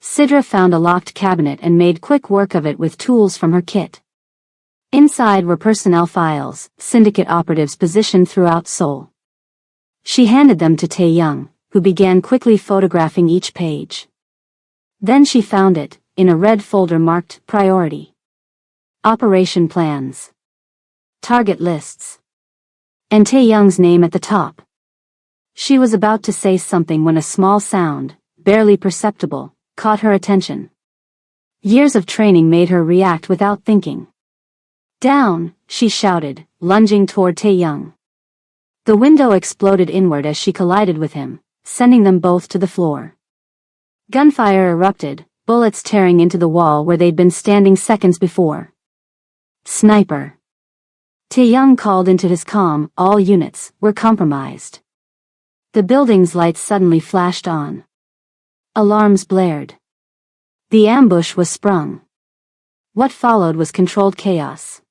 Sidra found a locked cabinet and made quick work of it with tools from her kit. Inside were personnel files, syndicate operatives positioned throughout Seoul. She handed them to Tae-young, who began quickly photographing each page. Then she found it, in a red folder marked Priority. Operation Plans. Target Lists. And Tae-young's name at the top. She was about to say something when a small sound, barely perceptible, caught her attention. Years of training made her react without thinking. Down, she shouted, lunging toward Tae-young. The window exploded inward as she collided with him, sending them both to the floor. Gunfire erupted, bullets tearing into the wall where they'd been standing seconds before. Sniper. Tae-young called into his comm, all units were compromised. The building's lights suddenly flashed on. Alarms blared. The ambush was sprung. What followed was controlled chaos.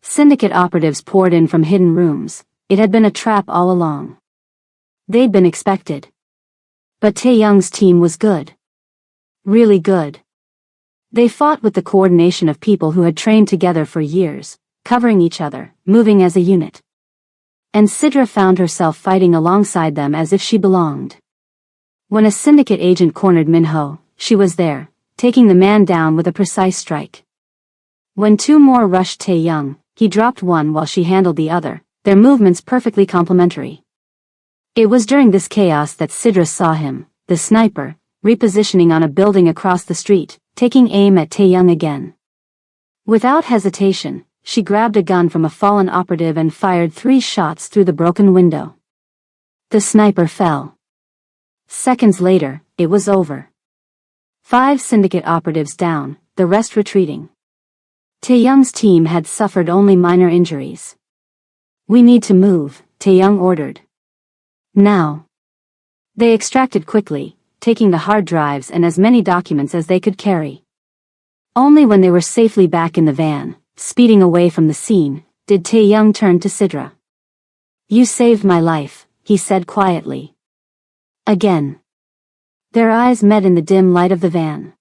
Syndicate operatives poured in from hidden rooms. It had been a trap all along. They'd been expected. But Tae-young's team was good. Really good. They fought with the coordination of people who had trained together for years, covering each other, moving as a unit. And Sidra found herself fighting alongside them as if she belonged. When a syndicate agent cornered Min-ho, she was there, taking the man down with a precise strike. When 2 more rushed Tae-young, he dropped one while she handled the other, their movements perfectly complementary. It was during this chaos that Sidra saw him, the sniper, repositioning on a building across the street, taking aim at Tae-young again. Without hesitation, she grabbed a gun from a fallen operative and fired 3 shots through the broken window. The sniper fell. Seconds later, it was over. 5 syndicate operatives down, the rest retreating. Tae-young's team had suffered only minor injuries. We need to move, Tae-young ordered. Now. They extracted quickly, taking the hard drives and as many documents as they could carry. Only when they were safely back in the van, speeding away from the scene, did Tae-young turn to Sidra. "You saved my life," he said quietly. Again. Their eyes met in the dim light of the van.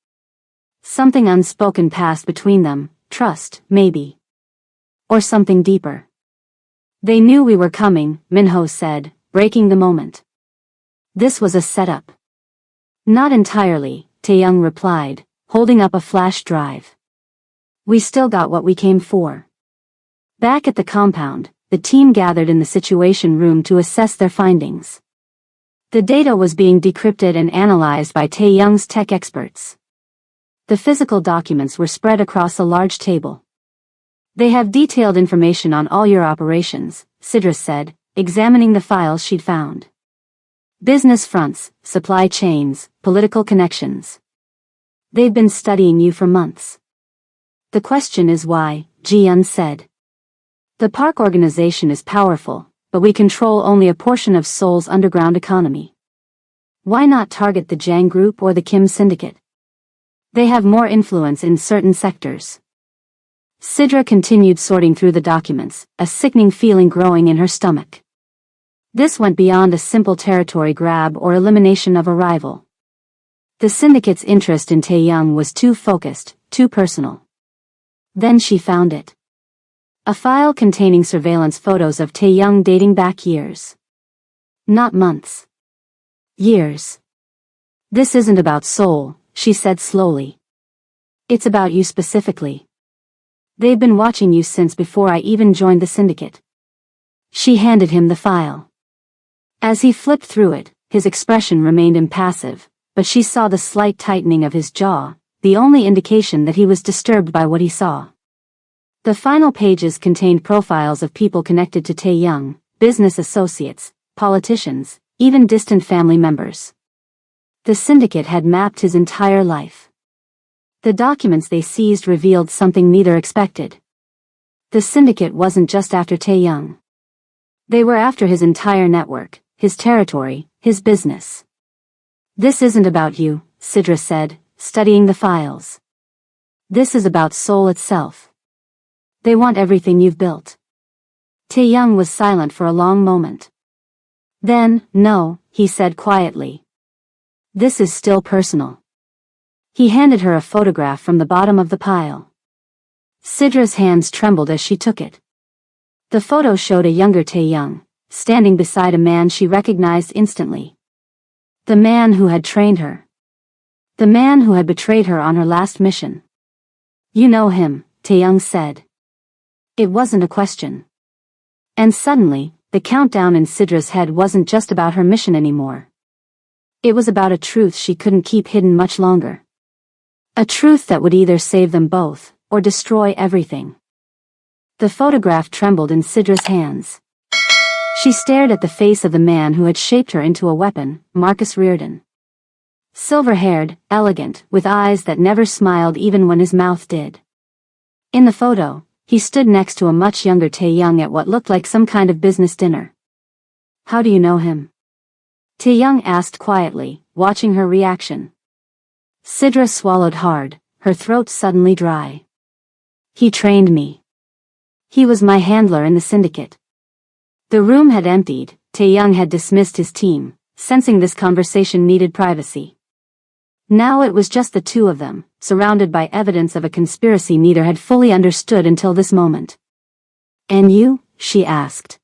Something unspoken passed between them, trust, maybe. Or something deeper. "They knew we were coming," Minho said, breaking the moment. "This was a setup." "Not entirely," Tae-young replied, holding up a flash drive. "We still got what we came for." Back at the compound, the team gathered in the situation room to assess their findings. The data was being decrypted and analyzed by Tae-young's tech experts. The physical documents were spread across a large table. "They have detailed information on all your operations," Sidra said, examining the files she'd found. "Business fronts, supply chains, political connections. They've been studying you for months." "The question is why," Ji-yeon said. "The park organization is powerful, but we control only a portion of Seoul's underground economy. Why not target the Jang Group or the Kim Syndicate? They have more influence in certain sectors." Sidra continued sorting through the documents, a sickening feeling growing in her stomach. This went beyond a simple territory grab or elimination of a rival. The syndicate's interest in Tae-young was too focused, too personal. Then she found it. A file containing surveillance photos of Tae-young dating back years. Not months. Years. "This isn't about Seoul," she said slowly. "It's about you specifically. They've been watching you since before I even joined the syndicate." She handed him the file. As he flipped through it, his expression remained impassive, but she saw the slight tightening of his jaw, the only indication that he was disturbed by what he saw. The final pages contained profiles of people connected to Tae-young, business associates, politicians, even distant family members. The syndicate had mapped his entire life. The documents they seized revealed something neither expected. The syndicate wasn't just after Tae-young. They were after his entire network, his territory, his business. "This isn't about you," Sidra said, studying the files. "This is about Seoul itself. They want everything you've built." Tae-young was silent for a long moment. Then, "No," he said quietly. "This is still personal." He handed her a photograph from the bottom of the pile. Sidra's hands trembled as she took it. The photo showed a younger Tae-young, standing beside a man she recognized instantly. The man who had trained her. The man who had betrayed her on her last mission. "You know him," Tae-young said. It wasn't a question. And suddenly, the countdown in Sidra's head wasn't just about her mission anymore. It was about a truth she couldn't keep hidden much longer. A truth that would either save them both, or destroy everything. The photograph trembled in Sidra's hands. She stared at the face of the man who had shaped her into a weapon, Marcus Reardon. Silver-haired, elegant, with eyes that never smiled even when his mouth did. In the photo, he stood next to a much younger Tae-young at what looked like some kind of business dinner. "How do you know him?" Tae-young asked quietly, watching her reaction. Sidra swallowed hard, her throat suddenly dry. "He trained me. He was my handler in the syndicate." The room had emptied. Tae-young had dismissed his team, sensing this conversation needed privacy. Now it was just the two of them, surrounded by evidence of a conspiracy neither had fully understood until this moment. "And you?" she asked.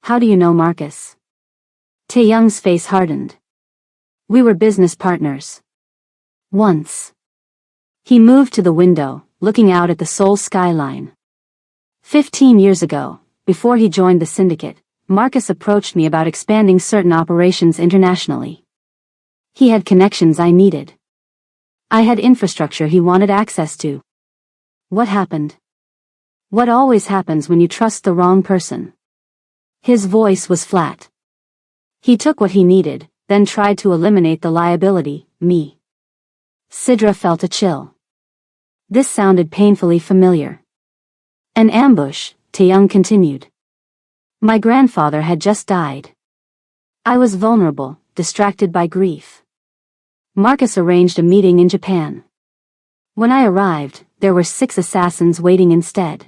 "How do you know Marcus?" Tae-young's face hardened. "We were business partners. Once." He moved to the window, looking out at the Seoul skyline. 15 years ago, before he joined the syndicate, Marcus approached me about expanding certain operations internationally. He had connections I needed. I had infrastructure he wanted access to. What happened? What always happens when you trust the wrong person? His voice was flat. He took what he needed, then tried to eliminate the liability, me. Sidra felt a chill. This sounded painfully familiar. "An ambush," Tae-young continued. "My grandfather had just died. I was vulnerable, distracted by grief. Marcus arranged a meeting in Japan. When I arrived, there were 6 assassins waiting instead.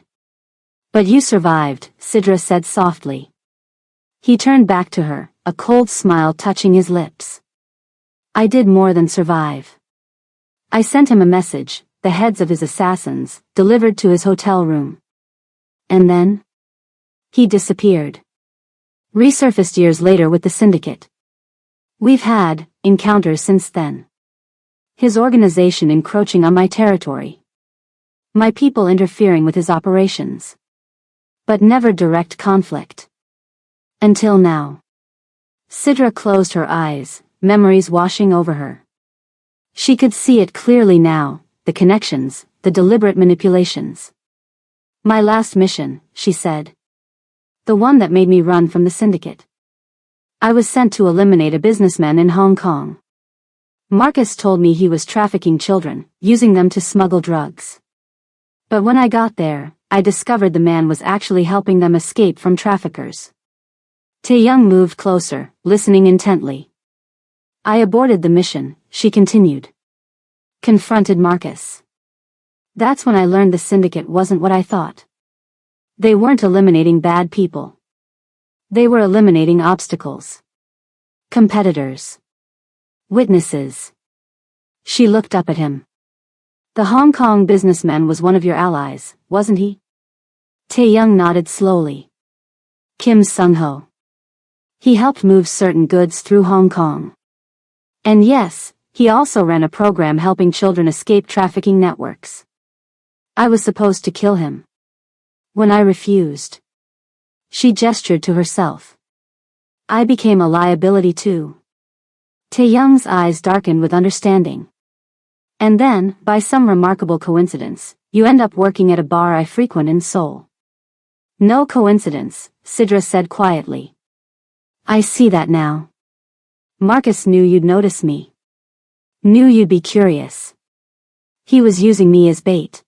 But you survived, Sidra said softly. He turned back to her, a cold smile touching his lips. I did more than survive. I sent him a message, the heads of his assassins, delivered to his hotel room. And then? He disappeared. Resurfaced years later with the syndicate. We've had encounters since then. His organization encroaching on my territory. My people interfering with his operations. But never direct conflict. Until now. Sidra closed her eyes, memories washing over her. She could see it clearly now, the connections, the deliberate manipulations. My last mission, she said. The one that made me run from the syndicate. I was sent to eliminate a businessman in Hong Kong. Marcus told me he was trafficking children, using them to smuggle drugs. But when I got there, I discovered the man was actually helping them escape from traffickers. Tae-young moved closer, listening intently. I aborted the mission, she continued. Confronted Marcus. That's when I learned the syndicate wasn't what I thought. They weren't eliminating bad people. They were eliminating obstacles. Competitors. Witnesses. She looked up at him. The Hong Kong businessman was one of your allies, wasn't he? Tae-young nodded slowly. Kim Sung-ho. He helped move certain goods through Hong Kong. And yes, he also ran a program helping children escape trafficking networks. I was supposed to kill him. When I refused. She gestured to herself. I became a liability too. Tae-young's eyes darkened with understanding. And then, by some remarkable coincidence, you end up working at a bar I frequent in Seoul. No coincidence, Sidra said quietly. I see that now. Marcus knew you'd notice me. Knew you'd be curious. He was using me as bait.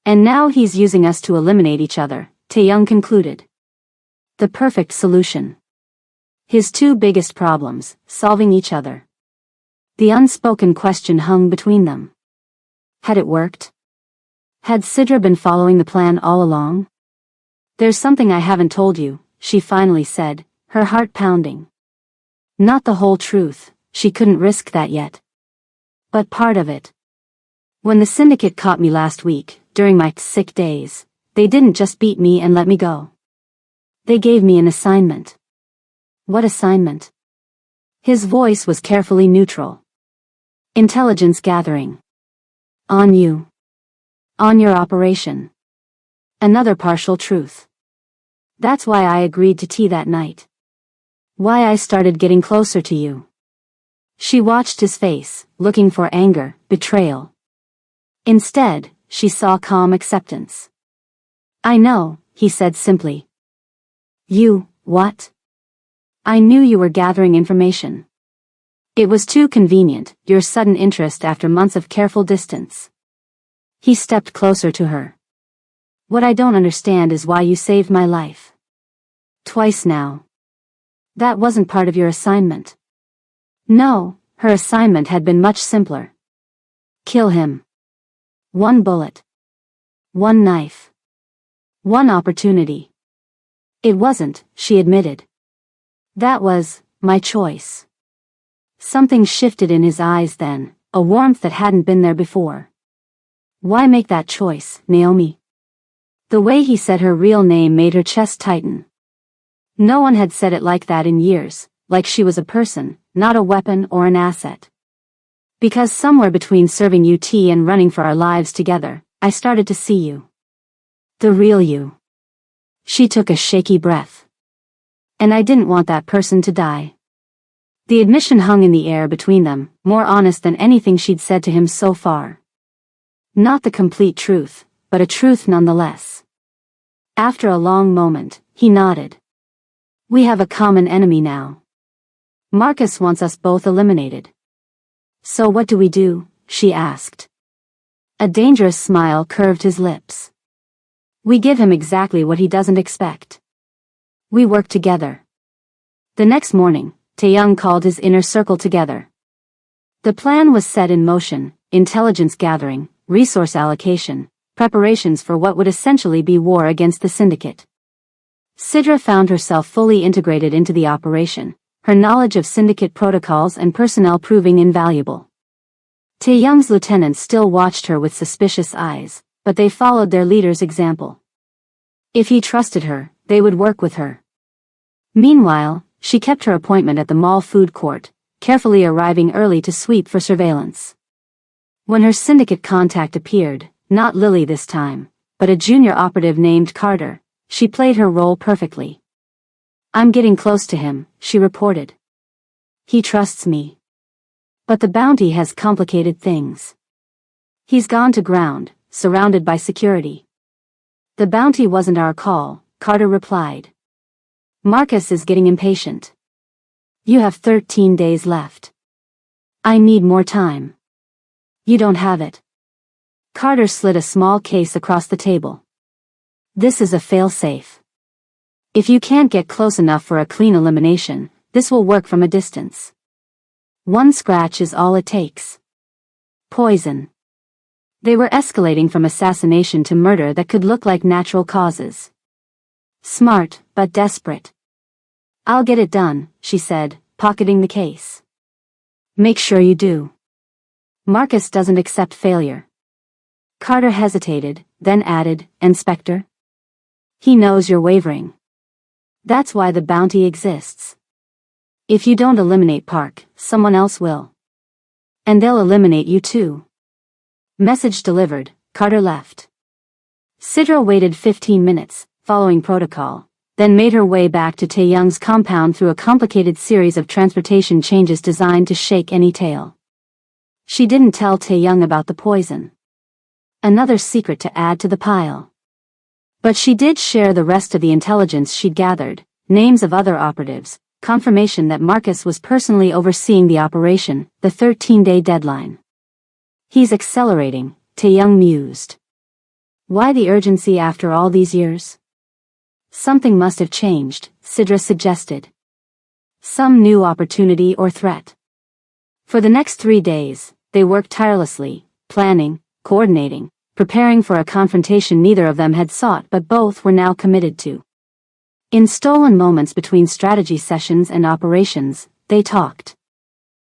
And now he's using us to eliminate each other, Tae-young concluded. The perfect solution. His 2 biggest problems, solving each other. The unspoken question hung between them. Had it worked? Had Sidra been following the plan all along? There's something I haven't told you, she finally said, her heart pounding. Not the whole truth, she couldn't risk that yet. But part of it. When the syndicate caught me last week, during my sick days, they didn't just beat me and let me go. They gave me an assignment. What assignment? His voice was carefully neutral. Intelligence gathering. On you. On your operation. Another partial truth. That's why I agreed to tea that night. Why I started getting closer to you. She watched his face, looking for anger, betrayal. Instead, she saw calm acceptance. I know, he said simply. You, what? I knew you were gathering information. It was too convenient, your sudden interest after months of careful distance. He stepped closer to her. What I don't understand is why you saved my life. Twice now. That wasn't part of your assignment. No, her assignment had been much simpler. Kill him. 1 bullet. 1 knife. 1 opportunity. It wasn't, she admitted. That was my choice. Something shifted in his eyes then, a warmth that hadn't been there before. Why make that choice, Naomi? The way he said her real name made her chest tighten. No one had said it like that in years, like she was a person, not a weapon or an asset. Because somewhere between serving UT and running for our lives together, I started to see you. The real you. She took a shaky breath. And I didn't want that person to die. The admission hung in the air between them, more honest than anything she'd said to him so far. Not the complete truth, but a truth nonetheless. After a long moment, he nodded. We have a common enemy now. Marcus wants us both eliminated. So what do we do? She asked. A dangerous smile curved his lips. We give him exactly what he doesn't expect. We work together. The next morning, Taeyong called his inner circle together. The plan was set in motion: intelligence gathering, resource allocation, preparations for what would essentially be war against the syndicate. Sidra found herself fully integrated into the operation, her knowledge of syndicate protocols and personnel proving invaluable. Taeyong's lieutenants still watched her with suspicious eyes, but they followed their leader's example. If he trusted her, they would work with her. Meanwhile, she kept her appointment at the mall food court, carefully arriving early to sweep for surveillance. When her syndicate contact appeared, not Lily this time, but a junior operative named Carter, she played her role perfectly. "I'm getting close to him," she reported. "He trusts me. But the bounty has complicated things. He's gone to ground, surrounded by security." "The bounty wasn't our call," Carter replied. "Marcus is getting impatient. You have 13 days left. I need more time." "You don't have it." Carter slid a small case across the table. "This is a fail-safe. If you can't get close enough for a clean elimination, this will work from a distance. One scratch is all it takes." Poison. They were escalating from assassination to murder that could look like natural causes. Smart, but desperate. "I'll get it done," she said, pocketing the case. "Make sure you do. Marcus doesn't accept failure." Carter hesitated, then added, "Inspector? He knows you're wavering. That's why the bounty exists. If you don't eliminate Park, someone else will. And they'll eliminate you too." Message delivered, Carter left. Sidra waited 15 minutes, following protocol, then made her way back to Taeyong's compound through a complicated series of transportation changes designed to shake any tail. She didn't tell Taeyong about the poison. Another secret to add to the pile. But she did share the rest of the intelligence she'd gathered, names of other operatives, confirmation that Marcus was personally overseeing the operation, the 13-day deadline. "He's accelerating," Taeyong mused. "Why the urgency after all these years?" "Something must have changed," Sidra suggested. "Some new opportunity or threat." For the next 3 days, they worked tirelessly, planning, coordinating, preparing for a confrontation neither of them had sought but both were now committed to. In stolen moments between strategy sessions and operations, they talked.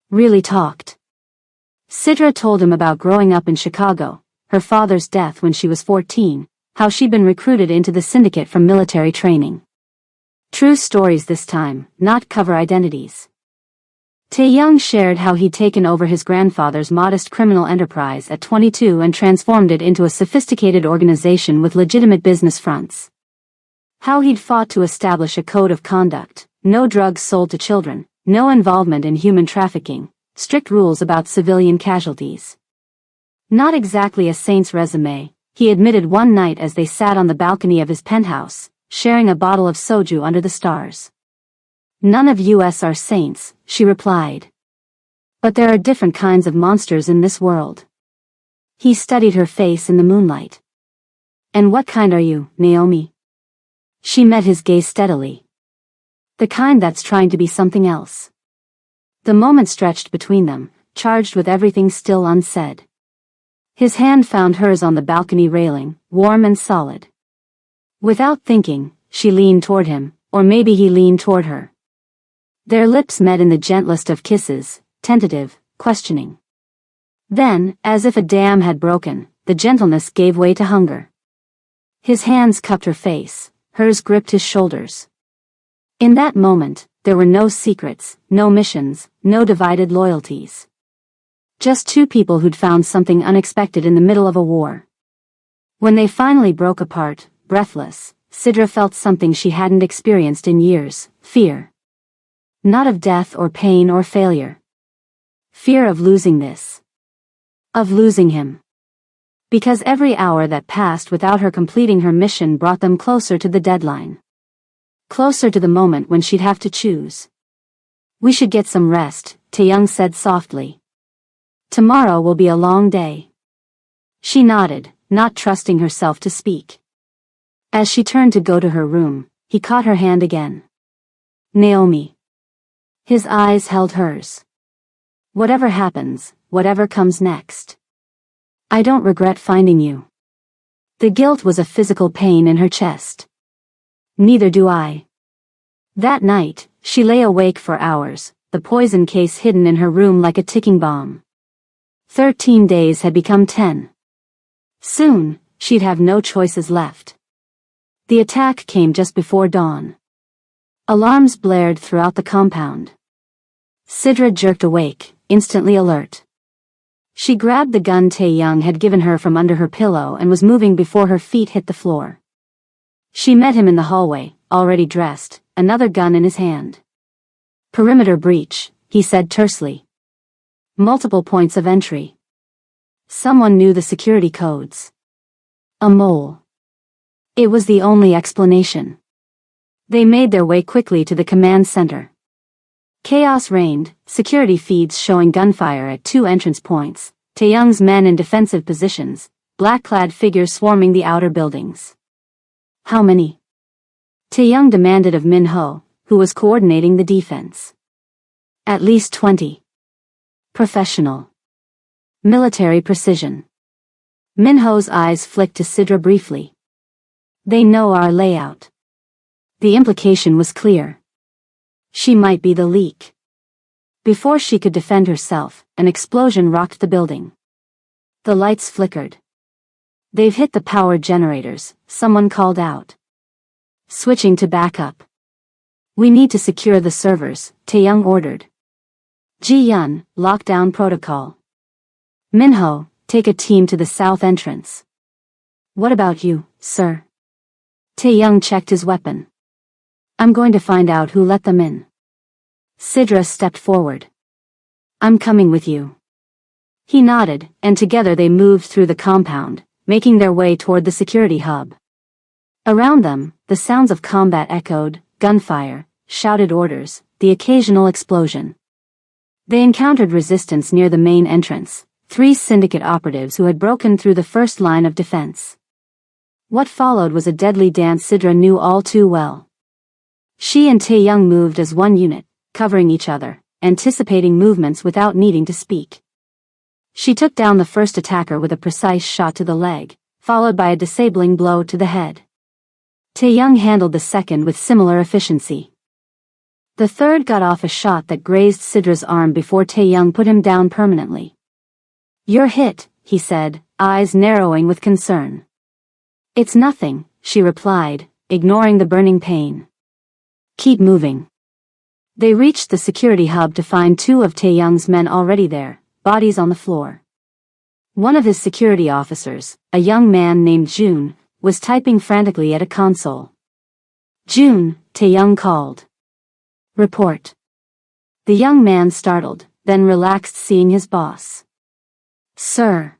Really talked. Sidra told him about growing up in Chicago, her father's death when she was 14, how she'd been recruited into the syndicate from military training. True stories this time, not cover identities. Taeyong shared how he'd taken over his grandfather's modest criminal enterprise at 22 and transformed it into a sophisticated organization with legitimate business fronts. How he'd fought to establish a code of conduct: no drugs sold to children, no involvement in human trafficking, strict rules about civilian casualties. Not exactly a saint's resume, he admitted one night as they sat on the balcony of his penthouse, sharing a bottle of soju under the stars. "None of us are saints," she replied. "But there are different kinds of monsters in this world." He studied her face in the moonlight. "And what kind are you, Naomi?" She met his gaze steadily. "The kind that's trying to be something else." The moment stretched between them, charged with everything still unsaid. His hand found hers on the balcony railing, warm and solid. Without thinking, she leaned toward him, or maybe he leaned toward her. Their lips met in the gentlest of kisses, tentative, questioning. Then, as if a dam had broken, the gentleness gave way to hunger. His hands cupped her face, hers gripped his shoulders. In that moment, there were no secrets, no missions, no divided loyalties. Just two people who'd found something unexpected in the middle of a war. When they finally broke apart, breathless, Sidra felt something she hadn't experienced in years: fear. Not of death or pain or failure. Fear of losing this. Of losing him. Because every hour that passed without her completing her mission brought them closer to the deadline. Closer to the moment when she'd have to choose. "We should get some rest," Taeyong said softly. "Tomorrow will be a long day." She nodded, not trusting herself to speak. As she turned to go to her room, he caught her hand again. "Naomi." His eyes held hers. Whatever happens, whatever comes next. I don't regret finding you. The guilt was a physical pain in her chest. Neither do I. That night, she lay awake for hours, the poison case hidden in her room like a ticking bomb. 13 days had become 10. Soon, she'd have no choices left. The attack came just before dawn. Alarms blared throughout the compound. Sidra jerked awake, instantly alert. She grabbed the gun Tae-young had given her from under her pillow and was moving before her feet hit the floor. She met him in the hallway, already dressed, another gun in his hand. Perimeter breach, he said tersely. Multiple points of entry. Someone knew the security codes. A mole. It was the only explanation. They made their way quickly to the command center. Chaos reigned, security feeds showing gunfire at 2 entrance points, Tae-young's men in defensive positions, black-clad figures swarming the outer buildings. How many? Tae-young demanded of Min-ho, who was coordinating the defense. At least 20. Professional. Military precision. Min-ho's eyes flicked to Sidra briefly. They know our layout. The implication was clear. She might be the leak. Before she could defend herself, an explosion rocked the building. The lights flickered. They've hit the power generators, someone called out. Switching to backup. We need to secure the servers, Tae-young ordered. Ji-yun, lockdown protocol. Min-ho, take a team to the south entrance. What about you, sir? Tae-young checked his weapon. I'm going to find out who let them in. Sidra stepped forward. I'm coming with you. He nodded, and together they moved through the compound, making their way toward the security hub. Around them, the sounds of combat echoed, gunfire, shouted orders, the occasional explosion. They encountered resistance near the main entrance, 3 syndicate operatives who had broken through the first line of defense. What followed was a deadly dance Sidra knew all too well. She and Tae-young moved as one unit, covering each other, anticipating movements without needing to speak. She took down the first attacker with a precise shot to the leg, followed by a disabling blow to the head. Tae-young handled the second with similar efficiency. The third got off a shot that grazed Sidra's arm before Tae-young put him down permanently. You're hit, he said, eyes narrowing with concern. It's nothing, she replied, ignoring the burning pain. Keep moving. They reached the security hub to find 2 of Tae-young's men already there, bodies on the floor. One of his security officers, a young man named Jun, was typing frantically at a console. Jun, Tae-young called. Report. The young man startled, then relaxed seeing his boss. Sir.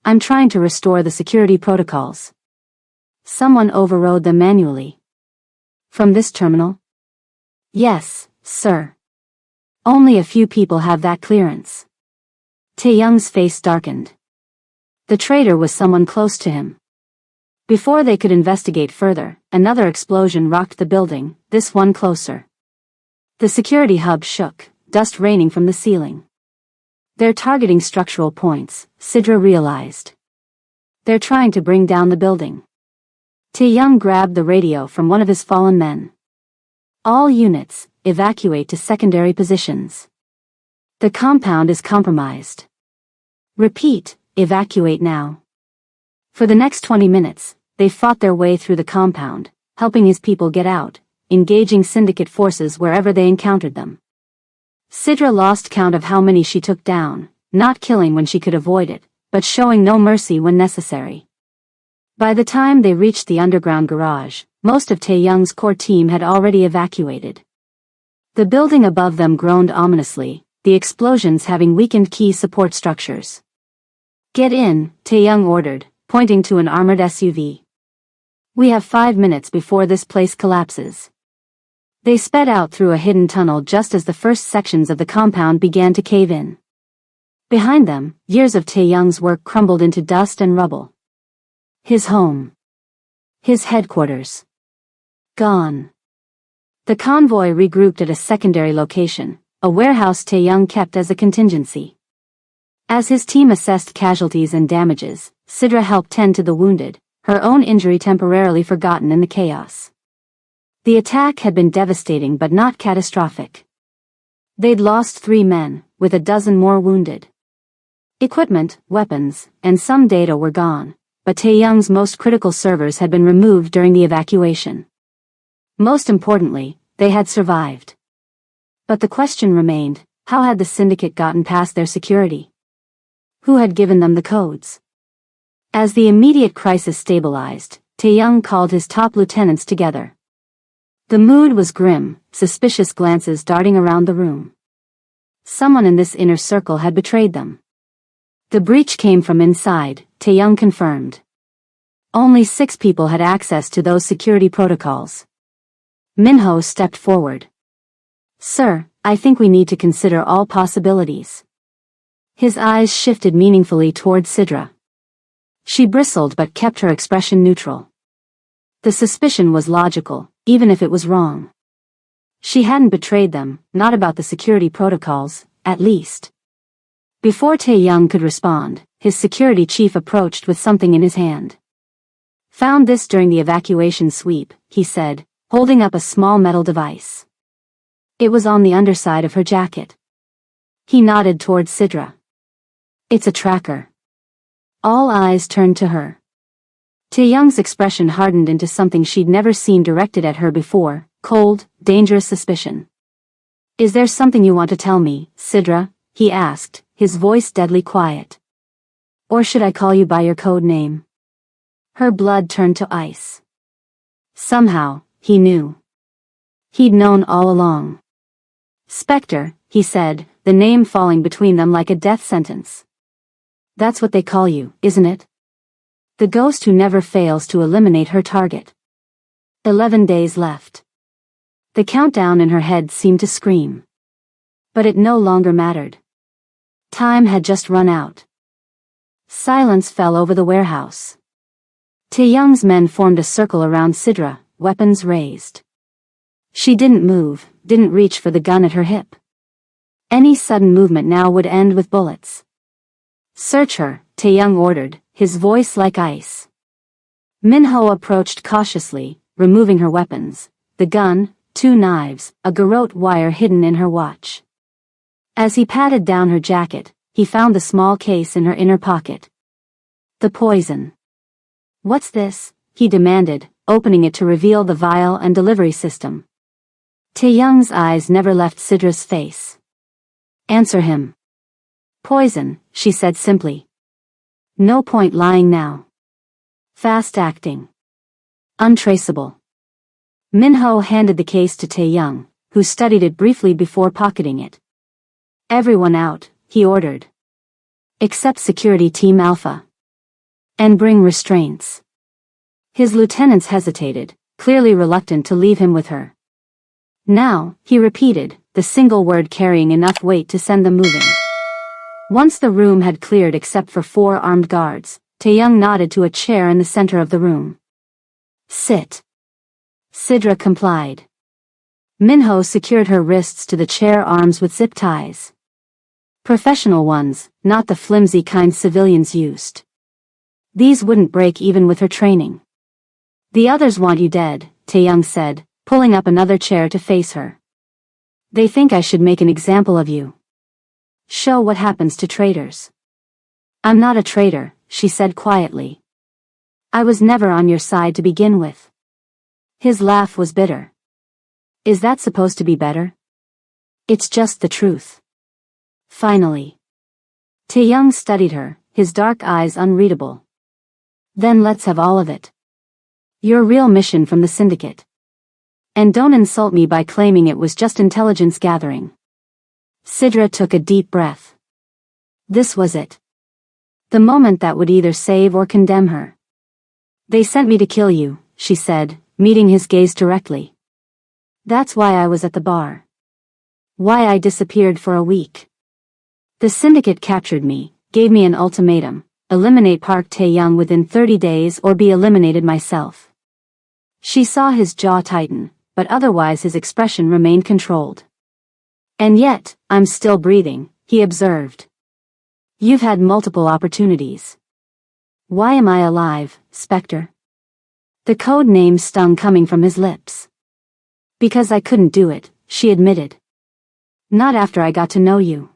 I'm trying to restore the security protocols. Someone overrode them manually. From this terminal? Yes, sir. Only a few people have that clearance. Tae-young's face darkened. The traitor was someone close to him. Before they could investigate further, another explosion rocked the building, this one closer. The security hub shook, dust raining from the ceiling. They're targeting structural points, Sidra realized. They're trying to bring down the building. Tae-young grabbed the radio from one of his fallen men. All units, evacuate to secondary positions. The compound is compromised. Repeat, evacuate now. For the next 20 minutes, they fought their way through the compound, helping his people get out, engaging syndicate forces wherever they encountered them. Sidra lost count of how many she took down, not killing when she could avoid it, but showing no mercy when necessary. By the time they reached the underground garage, most of Tae-young's core team had already evacuated. The building above them groaned ominously, the explosions having weakened key support structures. Get in, Tae-young ordered, pointing to an armored SUV. We have 5 minutes before this place collapses. They sped out through a hidden tunnel just as the first sections of the compound began to cave in. Behind them, years of Tae-young's work crumbled into dust and rubble. His home. His headquarters. Gone. The convoy regrouped at a secondary location, a warehouse Tae-young kept as a contingency. As his team assessed casualties and damages, Sidra helped tend to the wounded, her own injury temporarily forgotten in the chaos. The attack had been devastating but not catastrophic. They'd lost 3 men, with a dozen more wounded. Equipment, weapons, and some data were gone, but Tae-young's most critical servers had been removed during the evacuation. Most importantly, they had survived. But the question remained, how had the syndicate gotten past their security? Who had given them the codes? As the immediate crisis stabilized, Tae-young called his top lieutenants together. The mood was grim, suspicious glances darting around the room. Someone in this inner circle had betrayed them. The breach came from inside, Tae-young confirmed. Only 6 people had access to those security protocols. Minho stepped forward. "Sir, I think we need to consider all possibilities." His eyes shifted meaningfully toward Sidra. She bristled but kept her expression neutral. The suspicion was logical, even if it was wrong. She hadn't betrayed them, not about the security protocols, at least. Before Tae-young could respond, his security chief approached with something in his hand. "Found this during the evacuation sweep," he said, holding up a small metal device. It was on the underside of her jacket. He nodded towards Sidra. "It's a tracker." All eyes turned to her. Tae-young's expression hardened into something she'd never seen directed at her before, cold, dangerous suspicion. "Is there something you want to tell me, Sidra?" he asked, his voice deadly quiet. "Or should I call you by your code name?" Her blood turned to ice. Somehow, he knew. He'd known all along. "Spectre," he said, the name falling between them like a death sentence. "That's what they call you, isn't it? The ghost who never fails to eliminate her target." 11 days left. The countdown in her head seemed to scream. But it no longer mattered. Time had just run out. Silence fell over the warehouse. Tae-young's men formed a circle around Sidra, weapons raised. She didn't move, didn't reach for the gun at her hip. Any sudden movement now would end with bullets. "Search her," Tae-young ordered, his voice like ice. Minho approached cautiously, removing her weapons, the gun, 2 knives, a garrote wire hidden in her watch. As he patted down her jacket, he found the small case in her inner pocket. The poison. "What's this?" he demanded, opening it to reveal the vial and delivery system. Tae-young's eyes never left Sidra's face. "Answer him." "Poison," she said simply. "No point lying now. Fast acting. Untraceable." Minho handed the case to Tae-young, who studied it briefly before pocketing it. "Everyone out," he ordered. "Except Security Team Alpha. And bring restraints." His lieutenants hesitated, clearly reluctant to leave him with her. "Now," he repeated, the single word carrying enough weight to send them moving. Once the room had cleared except for 4 armed guards, Tae-young nodded to a chair in the center of the room. "Sit." Sidra complied. Minho secured her wrists to the chair arms with zip ties. Professional ones, not the flimsy kind civilians used. These wouldn't break even with her training. "The others want you dead," Tae-young said, pulling up another chair to face her. "They think I should make an example of you. Show what happens to traitors." "I'm not a traitor," she said quietly. "I was never on your side to begin with." His laugh was bitter. "Is that supposed to be better?" "It's just the truth." Finally. Tae-young studied her, his dark eyes unreadable. "Then let's have all of it. Your real mission from the syndicate. And don't insult me by claiming it was just intelligence gathering." Sidra took a deep breath. This was it. The moment that would either save or condemn her. "They sent me to kill you," she said, meeting his gaze directly. "That's why I was at the bar. Why I disappeared for a week. The syndicate captured me, gave me an ultimatum, eliminate Park Tae-young within 30 days or be eliminated myself." She saw his jaw tighten, but otherwise his expression remained controlled. And yet, I'm still breathing, he observed. You've had multiple opportunities. Why am I alive, Spectre? The code name stung coming from his lips. Because I couldn't do it, she admitted. Not after I got to know you.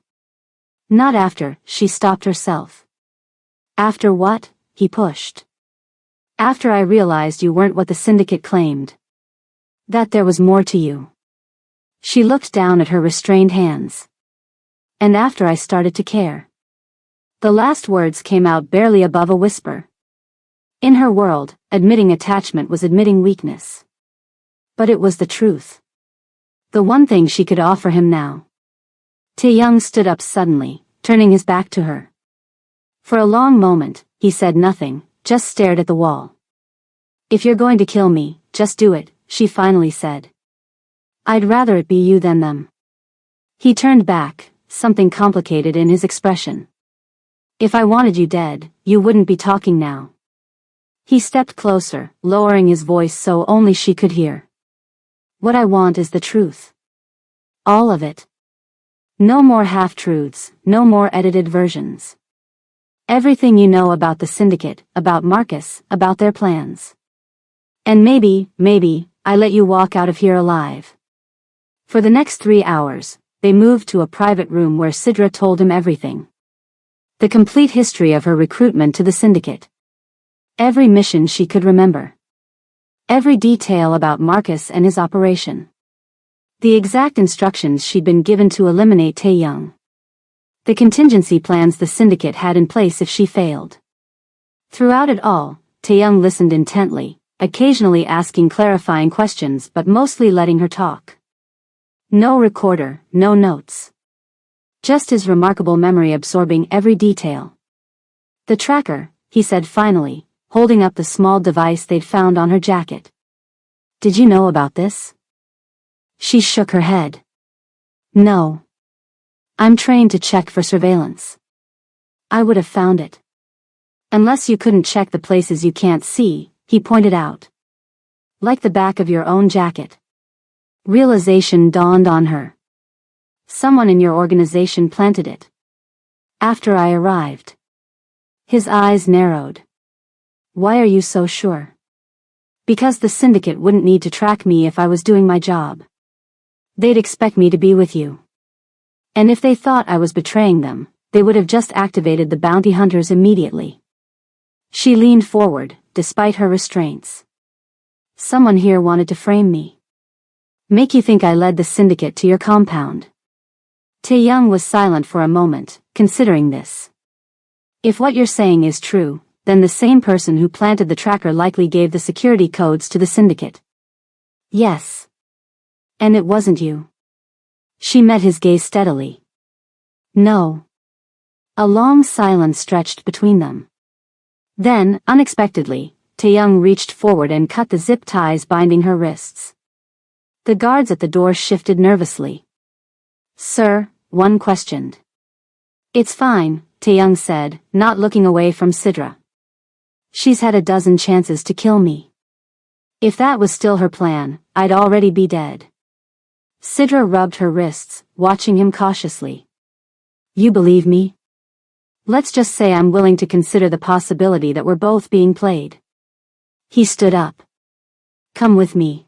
Not after, she stopped herself. After what? He pushed. After I realized you weren't what the syndicate claimed. That there was more to you. She looked down at her restrained hands. And after I started to care. The last words came out barely above a whisper. In her world, admitting attachment was admitting weakness. But it was the truth. The one thing she could offer him now. Tae-young stood up suddenly, turning his back to her. For a long moment, he said nothing, just stared at the wall. If you're going to kill me, just do it, she finally said. I'd rather it be you than them. He turned back, something complicated in his expression. If I wanted you dead, you wouldn't be talking now. He stepped closer, lowering his voice so only she could hear. What I want is the truth. All of it. No more half-truths, no more edited versions. Everything you know about the syndicate, about Marcus, about their plans. And maybe, I let you walk out of here alive. For the next 3 hours, they moved to a private room where Sidra told him everything. The complete history of her recruitment to the syndicate. Every mission she could remember. Every detail about Marcus and his operation. The exact instructions she'd been given to eliminate Tae-young. The contingency plans the syndicate had in place if she failed. Throughout it all, Tae-young listened intently, occasionally asking clarifying questions but mostly letting her talk. No recorder, no notes. Just his remarkable memory absorbing every detail. The tracker, he said finally, holding up the small device they'd found on her jacket. Did you know about this? She shook her head. No. I'm trained to check for surveillance. I would have found it. Unless you couldn't check the places you can't see, he pointed out. Like the back of your own jacket. Realization dawned on her. Someone in your organization planted it. After I arrived. His eyes narrowed. Why are you so sure? Because the syndicate wouldn't need to track me if I was doing my job. They'd expect me to be with you. And if they thought I was betraying them, they would have just activated the bounty hunters immediately. She leaned forward, despite her restraints. Someone here wanted to frame me. Make you think I led the syndicate to your compound. Tae-young was silent for a moment, considering this. If what you're saying is true, then the same person who planted the tracker likely gave the security codes to the syndicate. Yes. And it wasn't you. She met his gaze steadily. No. A long silence stretched between them. Then, unexpectedly, Tae-young reached forward and cut the zip ties binding her wrists. The guards at the door shifted nervously. Sir, one questioned. It's fine, Tae-young said, not looking away from Sidra. She's had a dozen chances to kill me. If that was still her plan, I'd already be dead. Sidra rubbed her wrists, watching him cautiously. You believe me? Let's just say I'm willing to consider the possibility that we're both being played. He stood up. Come with me.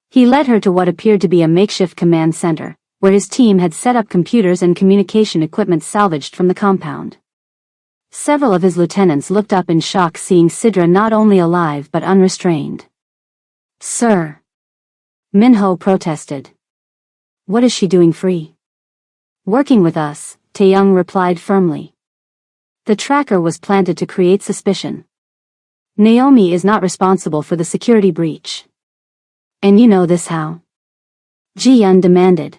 He led her to what appeared to be a makeshift command center, where his team had set up computers and communication equipment salvaged from the compound. Several of his lieutenants looked up in shock seeing Sidra not only alive but unrestrained. Sir. Minho protested. What is she doing free? Working with us, Tae-young replied firmly. The tracker was planted to create suspicion. Naomi is not responsible for the security breach. And you know this how? Ji-yun demanded.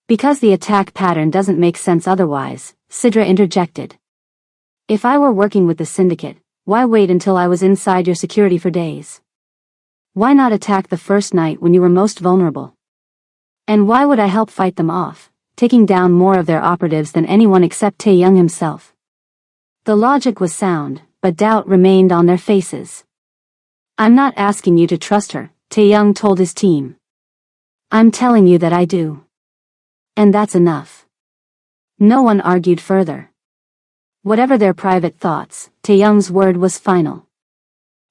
Because the attack pattern doesn't make sense otherwise, Sidra interjected. If I were working with the syndicate, why wait until I was inside your security for days? Why not attack the first night when you were most vulnerable? And why would I help fight them off, taking down more of their operatives than anyone except Tae-young himself? The logic was sound, but doubt remained on their faces. I'm not asking you to trust her, Tae-young told his team. I'm telling you that I do. And that's enough. No one argued further. Whatever their private thoughts, Tae-young's word was final.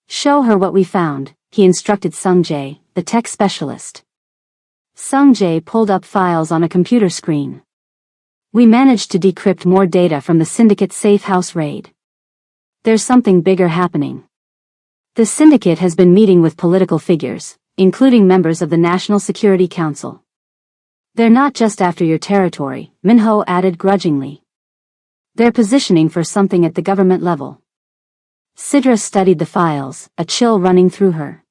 Show her what we found, he instructed Sung-jae, the tech specialist. Sung-jae pulled up files on a computer screen. We managed to decrypt more data from the syndicate's safe house raid. There's something bigger happening. The syndicate has been meeting with political figures, including members of the National Security Council. They're not just after your territory, Minho added grudgingly. They're positioning for something at the government level. Sidra studied the files, a chill running through her.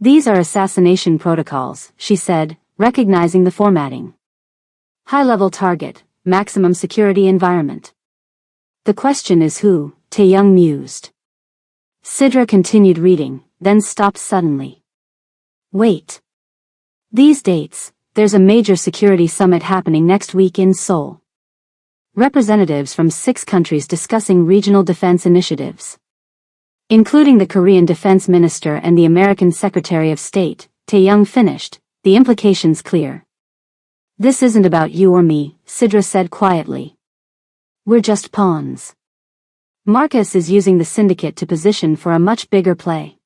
These are assassination protocols, she said, recognizing the formatting. High-level target, maximum security environment. The question is who, Tae-young mused. Sidra continued reading, then stopped suddenly. Wait. These dates, there's a major security summit happening next week in Seoul. Representatives from 6 countries discussing regional defense initiatives. Including the Korean Defense Minister and the American Secretary of State, Tae-young finished, the implications clear. This isn't about you or me, Sidra said quietly. We're just pawns. Marcus is using the syndicate to position for a much bigger play.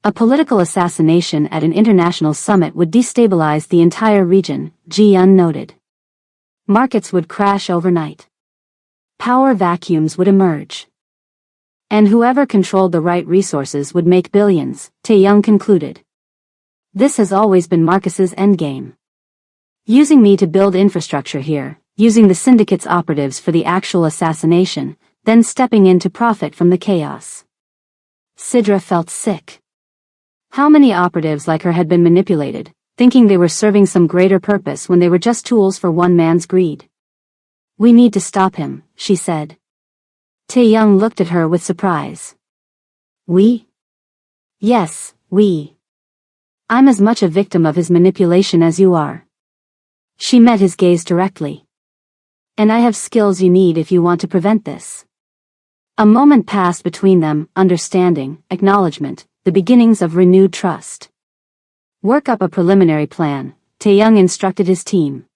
A political assassination at an international summit would destabilize the entire region, Ji-yeon noted. Markets would crash overnight. Power vacuums would emerge. And whoever controlled the right resources would make billions, Tae-young concluded. This has always been Marcus's endgame. Using me to build infrastructure here, using the syndicate's operatives for the actual assassination, then stepping in to profit from the chaos. Sidra felt sick. How many operatives like her had been manipulated, thinking they were serving some greater purpose when they were just tools for one man's greed? We need to stop him, she said. Tae-young looked at her with surprise. We? Yes, we. I'm as much a victim of his manipulation as you are. She met his gaze directly. And I have skills you need if you want to prevent this. A moment passed between them, understanding, acknowledgement, the beginnings of renewed trust. Work up a preliminary plan, Tae-young instructed his team.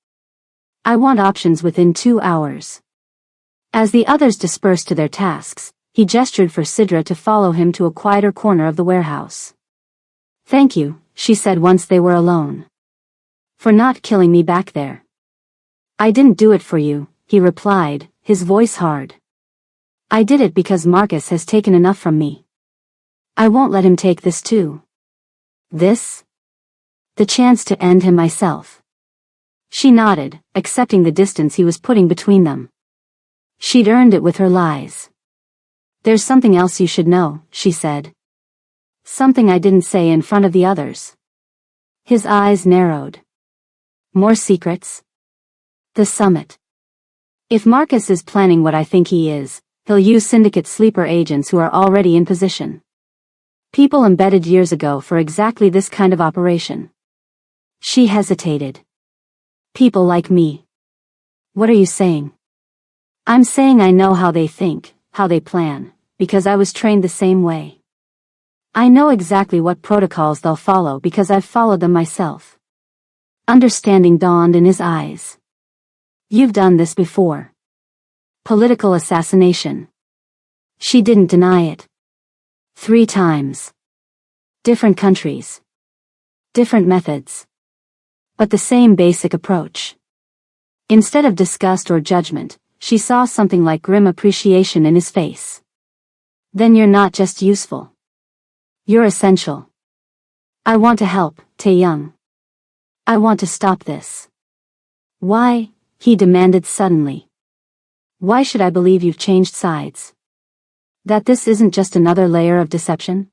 I want options within 2 hours. As the others dispersed to their tasks, he gestured for Sidra to follow him to a quieter corner of the warehouse. Thank you, she said once they were alone. For not killing me back there. I didn't do it for you, he replied, his voice hard. I did it because Marcus has taken enough from me. I won't let him take this too. This? The chance to end him myself. She nodded, accepting the distance he was putting between them. She'd earned it with her lies. There's something else you should know, she said. Something I didn't say in front of the others. His eyes narrowed. More secrets? The summit. If Marcus is planning what I think he is, he'll use syndicate sleeper agents who are already in position. People embedded years ago for exactly this kind of operation. She hesitated. People like me. What are you saying? I'm saying I know how they think, how they plan, because I was trained the same way. I know exactly what protocols they'll follow because I've followed them myself. Understanding dawned in his eyes. You've done this before. Political assassination. She didn't deny it. 3 times. Different countries. Different methods. But the same basic approach. Instead of disgust or judgment, she saw something like grim appreciation in his face. Then you're not just useful. You're essential. I want to help, Tae-young. I want to stop this. Why? He demanded suddenly. Why should I believe you've changed sides? That this isn't just another layer of deception?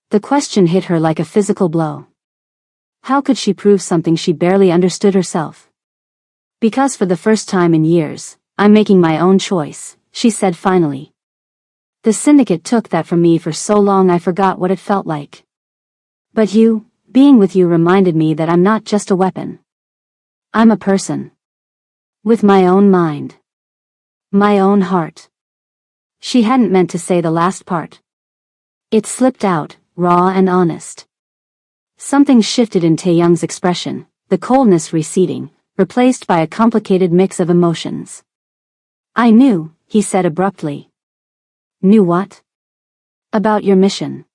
The question hit her like a physical blow. How could she prove something she barely understood herself? Because for the first time in years, I'm making my own choice, she said finally. The syndicate took that from me for so long I forgot what it felt like. But you, being with you reminded me that I'm not just a weapon. I'm a person. With my own mind. My own heart. She hadn't meant to say the last part. It slipped out, raw and honest. Something shifted in Taeyoung's expression, the coldness receding, replaced by a complicated mix of emotions. I knew, he said abruptly. Knew what? About your mission.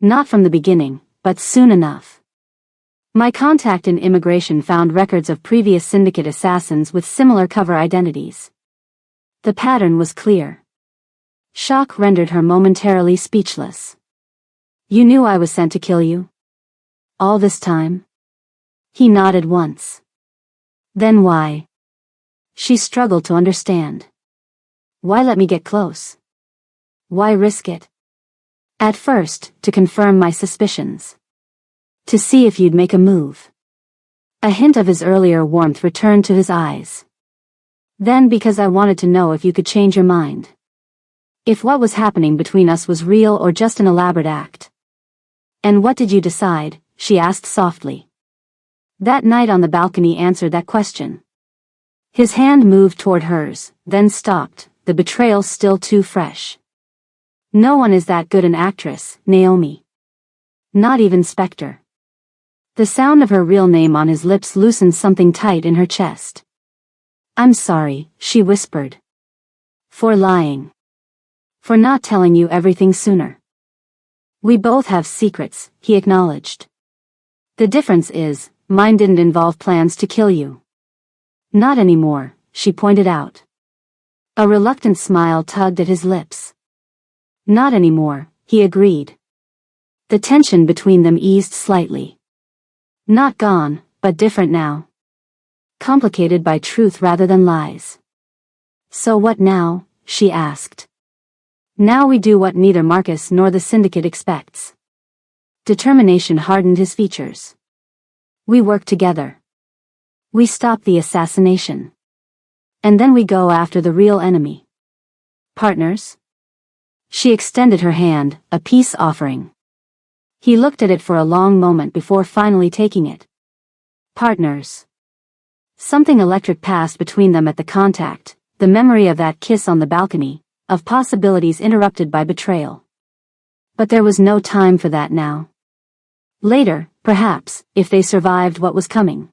Not from the beginning, but soon enough. My contact in immigration found records of previous syndicate assassins with similar cover identities. The pattern was clear. Shock rendered her momentarily speechless. You knew I was sent to kill you? All this time? He nodded once. Then why? She struggled to understand. Why let me get close? Why risk it? At first, to confirm my suspicions. To see if you'd make a move. A hint of his earlier warmth returned to his eyes. Then because I wanted to know if you could change your mind. If what was happening between us was real or just an elaborate act. And what did you decide? She asked softly. That night on the balcony answered that question. His hand moved toward hers, then stopped, the betrayal still too fresh. No one is that good an actress, Naomi. Not even Spectre. The sound of her real name on his lips loosened something tight in her chest. I'm sorry, she whispered. For lying. For not telling you everything sooner. We both have secrets, he acknowledged. The difference is, mine didn't involve plans to kill you. Not anymore, she pointed out. A reluctant smile tugged at his lips. Not anymore, he agreed. The tension between them eased slightly. Not gone, but different now. Complicated by truth rather than lies. So what now? She asked. Now we do what neither Marcus nor the syndicate expects. Determination hardened his features. We work together. We stop the assassination. And then we go after the real enemy. Partners? She extended her hand, a peace offering. He looked at it for a long moment before finally taking it. Partners. Something electric passed between them at the contact, the memory of that kiss on the balcony, of possibilities interrupted by betrayal. But there was no time for that now. Later, perhaps, if they survived what was coming.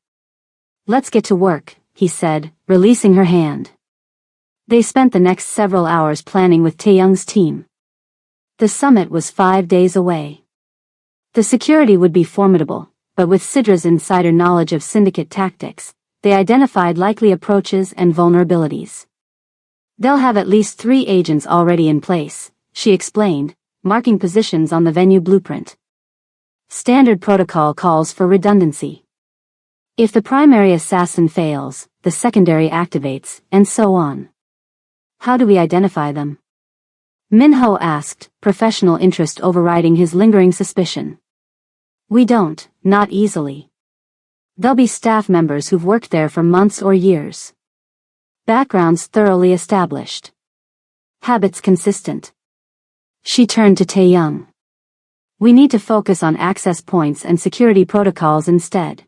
Let's get to work, he said, releasing her hand. They spent the next several hours planning with Taeyoung's team. The summit was 5 days away. The security would be formidable, but with Sidra's insider knowledge of syndicate tactics, they identified likely approaches and vulnerabilities. They'll have at least 3 agents already in place, she explained, marking positions on the venue blueprint. Standard protocol calls for redundancy. If the primary assassin fails, the secondary activates, and so on. How do we identify them? Minho asked, professional interest overriding his lingering suspicion. We don't, not easily. They'll be staff members who've worked there for months or years. Backgrounds thoroughly established. Habits consistent. She turned to Taeyoung. We need to focus on access points and security protocols instead.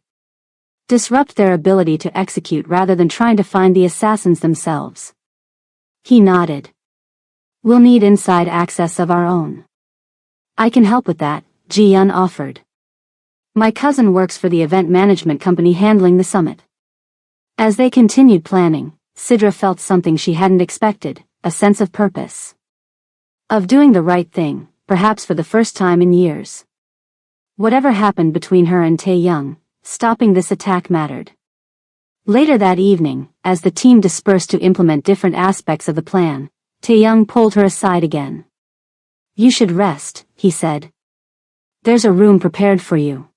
Disrupt their ability to execute rather than trying to find the assassins themselves. He nodded. We'll need inside access of our own. I can help with that, Ji-Yun offered. My cousin works for the event management company handling the summit. As they continued planning, Sidra felt something she hadn't expected, a sense of purpose. Of doing the right thing, perhaps for the first time in years. Whatever happened between her and Taeyoung, stopping this attack mattered. Later that evening, as the team dispersed to implement different aspects of the plan, Taeyoung pulled her aside again. You should rest, he said. There's a room prepared for you.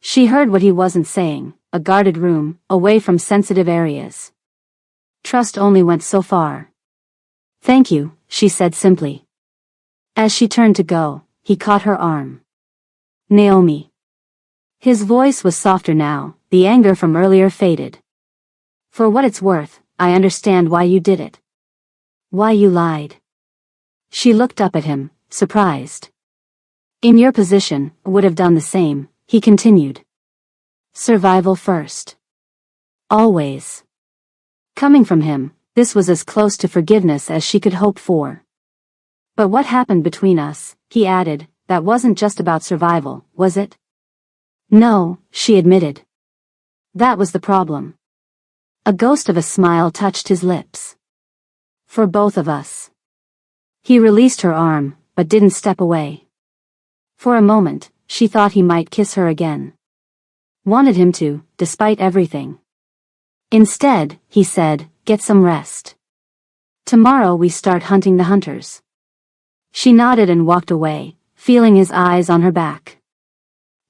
She heard what he wasn't saying, a guarded room, away from sensitive areas. Trust only went so far. Thank you, she said simply. As she turned to go, he caught her arm. Naomi. His voice was softer now, the anger from earlier faded. For what it's worth, I understand why you did it. Why you lied. She looked up at him, surprised. In your position, would have done the same, he continued. Survival first. Always. Coming from him, this was as close to forgiveness as she could hope for. But what happened between us, he added, that wasn't just about survival, was it? No, she admitted. That was the problem. A ghost of a smile touched his lips. For both of us. He released her arm, but didn't step away. For a moment, she thought he might kiss her again. Wanted him to, despite everything. Instead, he said, "Get some rest. Tomorrow we start hunting the hunters." She nodded and walked away, feeling his eyes on her back.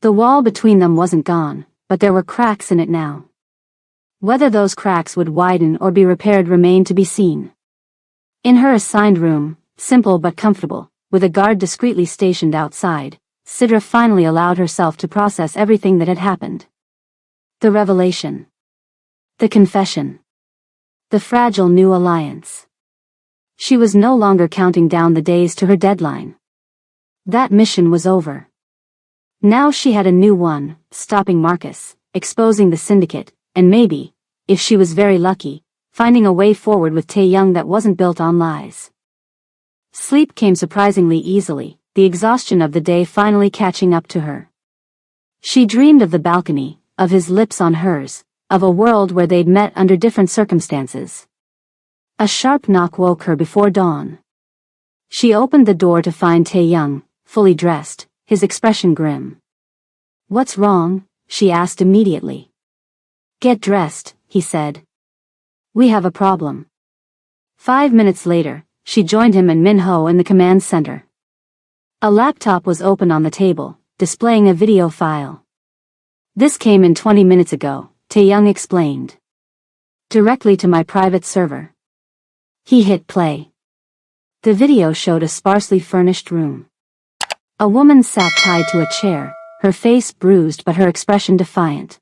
The wall between them wasn't gone, but there were cracks in it now. Whether those cracks would widen or be repaired remained to be seen. In her assigned room, simple but comfortable, with a guard discreetly stationed outside, Sidra finally allowed herself to process everything that had happened. The revelation. The confession. The fragile new alliance. She was no longer counting down the days to her deadline. That mission was over. Now she had a new one, stopping Marcus, exposing the syndicate, and maybe, if she was very lucky, finding a way forward with Tae-young that wasn't built on lies. Sleep came surprisingly easily, the exhaustion of the day finally catching up to her. She dreamed of the balcony, of his lips on hers, of a world where they'd met under different circumstances. A sharp knock woke her before dawn. She opened the door to find Tae-young, fully dressed, his expression grim. "What's wrong?" she asked immediately. "Get dressed," he said. "We have a problem." 5 minutes later, she joined him and Min-ho in the command center. A laptop was open on the table, displaying a video file. "This came in 20 minutes ago," Tae-young explained. "Directly to my private server." He hit play. The video showed a sparsely furnished room. A woman sat tied to a chair, her face bruised but her expression defiant.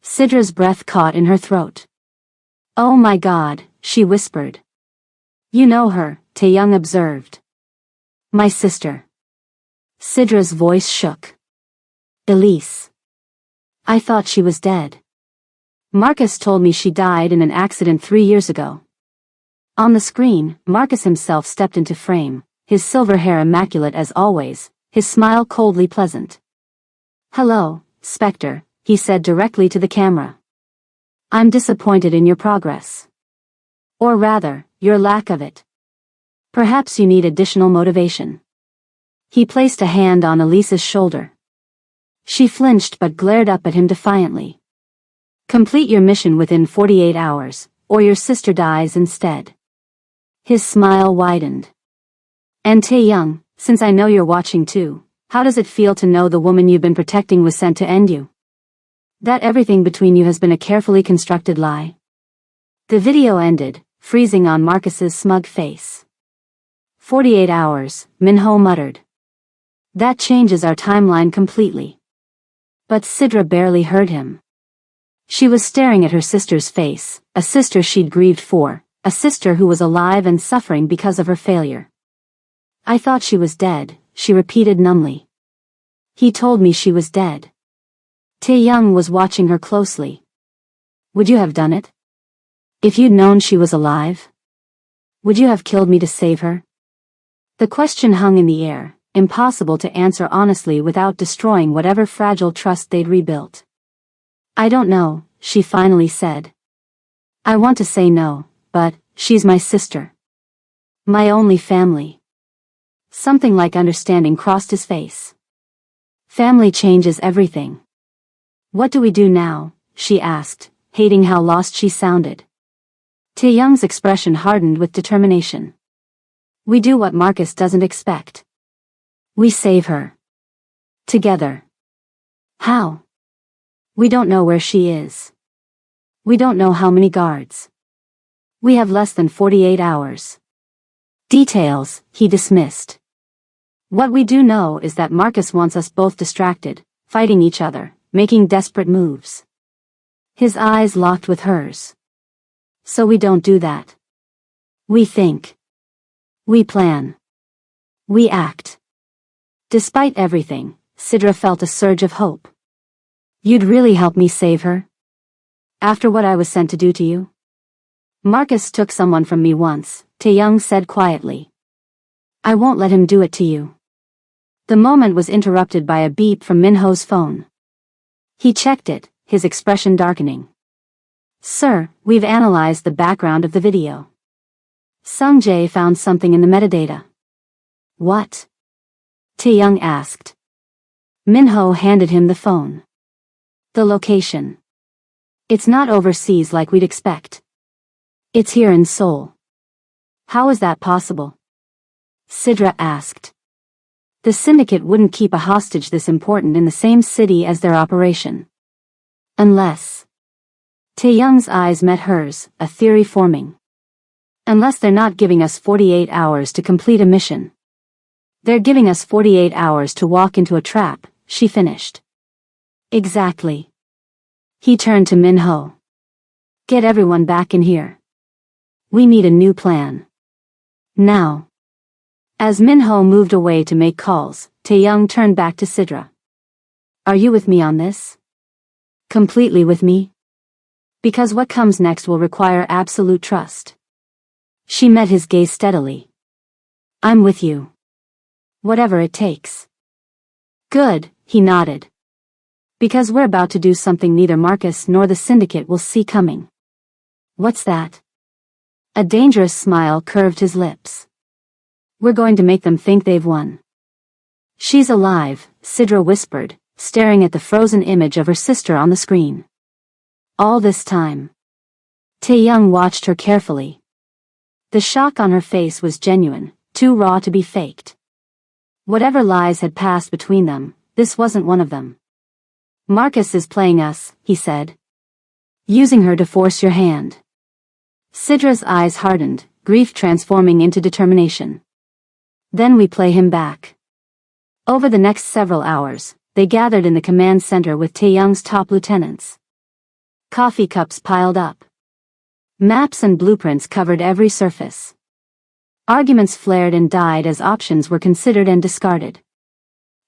Sidra's breath caught in her throat. "Oh my God," she whispered. "You know her," Tae-young observed. "My sister." Sidra's voice shook. "Elise. I thought she was dead. Marcus told me she died in an accident 3 years ago." On the screen, Marcus himself stepped into frame, his silver hair immaculate as always, his smile coldly pleasant. "Hello, Spectre," he said directly to the camera. "I'm disappointed in your progress. Or rather, your lack of it. Perhaps you need additional motivation." He placed a hand on Elise's shoulder. She flinched but glared up at him defiantly. "Complete your mission within 48 hours, or your sister dies instead." His smile widened. "And Tae-young, since I know you're watching too, how does it feel to know the woman you've been protecting was sent to end you? That everything between you has been a carefully constructed lie?" The video ended, freezing on Marcus's smug face. 48 hours, Min-ho muttered. "That changes our timeline completely." But Sidra barely heard him. She was staring at her sister's face, a sister she'd grieved for, a sister who was alive and suffering because of her failure. "I thought she was dead," she repeated numbly. "He told me she was dead." Tae-young was watching her closely. "Would you have done it? If you'd known she was alive? Would you have killed me to save her?" The question hung in the air, impossible to answer honestly without destroying whatever fragile trust they'd rebuilt. "I don't know," she finally said. "I want to say no, but she's my sister. My only family." Something like understanding crossed his face. "Family changes everything." "What do we do now?" she asked, hating how lost she sounded. Tae-young's expression hardened with determination. "We do what Marcus doesn't expect. We save her. Together." "How?" "We don't know where she is. We don't know how many guards. We have less than 48 hours. Details," he dismissed. "What we do know is that Marcus wants us both distracted, fighting each other, making desperate moves." His eyes locked with hers. "So we don't do that. We think. We plan. We act." Despite everything, Sidra felt a surge of hope. "You'd really help me save her? After what I was sent to do to you?" "Marcus took someone from me once," Tae-young said quietly. "I won't let him do it to you." The moment was interrupted by a beep from Min-ho's phone. He checked it, his expression darkening. Sir, we've analyzed the background of the video. Sung-jae found something in the metadata. What? Tae-young asked. Min-ho handed him the phone. The location. It's not overseas like we'd expect. It's here in Seoul. How is that possible? Sidra asked. The syndicate wouldn't keep a hostage this important in the same city as their operation. Unless. Tae-young's eyes met hers, a theory forming. Unless they're not giving us 48 hours to complete a mission. They're giving us 48 hours to walk into a trap, she finished. Exactly. He turned to Min-ho. Get everyone back in here. We need a new plan. Now. As Min-ho moved away to make calls, Tae-young turned back to Sidra. Are you with me on this? Completely with me? Because what comes next will require absolute trust. She met his gaze steadily. I'm with you. Whatever it takes. Good, he nodded. Because we're about to do something neither Marcus nor the syndicate will see coming. What's that? A dangerous smile curved his lips. We're going to make them think they've won. She's alive, Sidra whispered, staring at the frozen image of her sister on the screen. All this time. Tae-young watched her carefully. The shock on her face was genuine, too raw to be faked. Whatever lies had passed between them, this wasn't one of them. Marcus is playing us, he said. Using her to force your hand. Sidra's eyes hardened, grief transforming into determination. Then we play him back. Over the next several hours, they gathered in the command center with Tae-young's top lieutenants. Coffee cups piled up. Maps and blueprints covered every surface. Arguments flared and died as options were considered and discarded.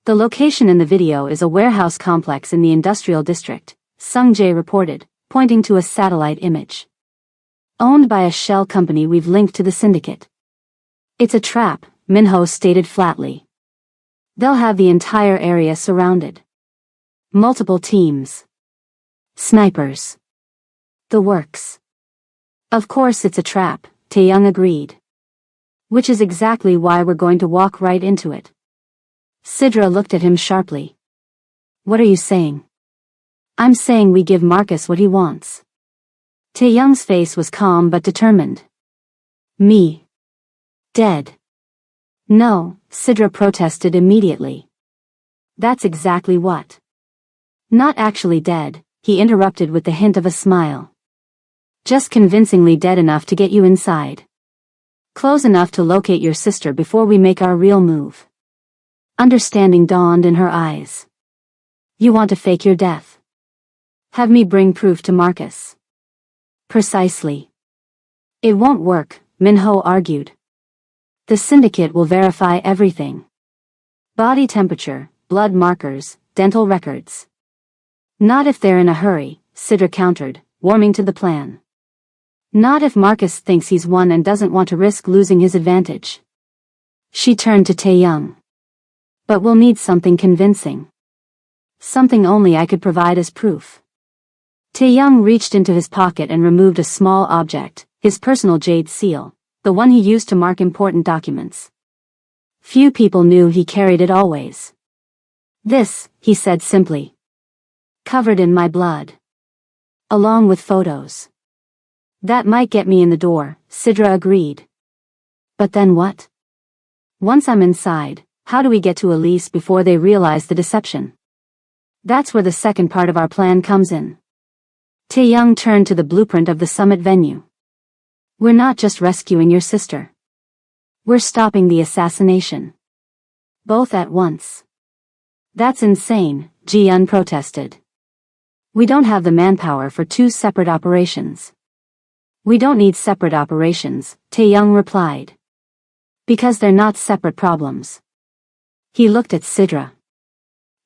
The location in the video is a warehouse complex in the industrial district, Sung-jae reported, pointing to a satellite image. Owned by a shell company we've linked to the syndicate. It's a trap, Min-ho stated flatly. They'll have the entire area surrounded. Multiple teams. Snipers. The works. Of course it's a trap, Tae-young agreed. Which is exactly why we're going to walk right into it. Sidra looked at him sharply. What are you saying? I'm saying we give Marcus what he wants. Tae-young's face was calm but determined. Me. Dead. No, Sidra protested immediately. That's exactly what. Not actually dead, he interrupted with the hint of a smile. Just convincingly dead enough to get you inside. Close enough to locate your sister before we make our real move. Understanding dawned in her eyes. You want to fake your death? Have me bring proof to Marcus. Precisely. It won't work, Min-ho argued. The syndicate will verify everything. Body temperature, blood markers, dental records. Not if they're in a hurry, Sidra countered, warming to the plan. Not if Marcus thinks he's won and doesn't want to risk losing his advantage. She turned to Tae-young. But we'll need something convincing. Something only I could provide as proof. Tae-young reached into his pocket and removed a small object, his personal jade seal, the one he used to mark important documents. Few people knew he carried it always. This, he said simply. Covered in my blood. Along with photos. That might get me in the door, Sidra agreed. But then what? Once I'm inside, how do we get to Elise before they realize the deception? That's where the second part of our plan comes in. Tae-young turned to the blueprint of the summit venue. We're not just rescuing your sister. We're stopping the assassination. Both at once. That's insane, Ji-yeon protested. We don't have the manpower for two separate operations. We don't need separate operations, Tae-young replied. Because they're not separate problems. He looked at Sidra.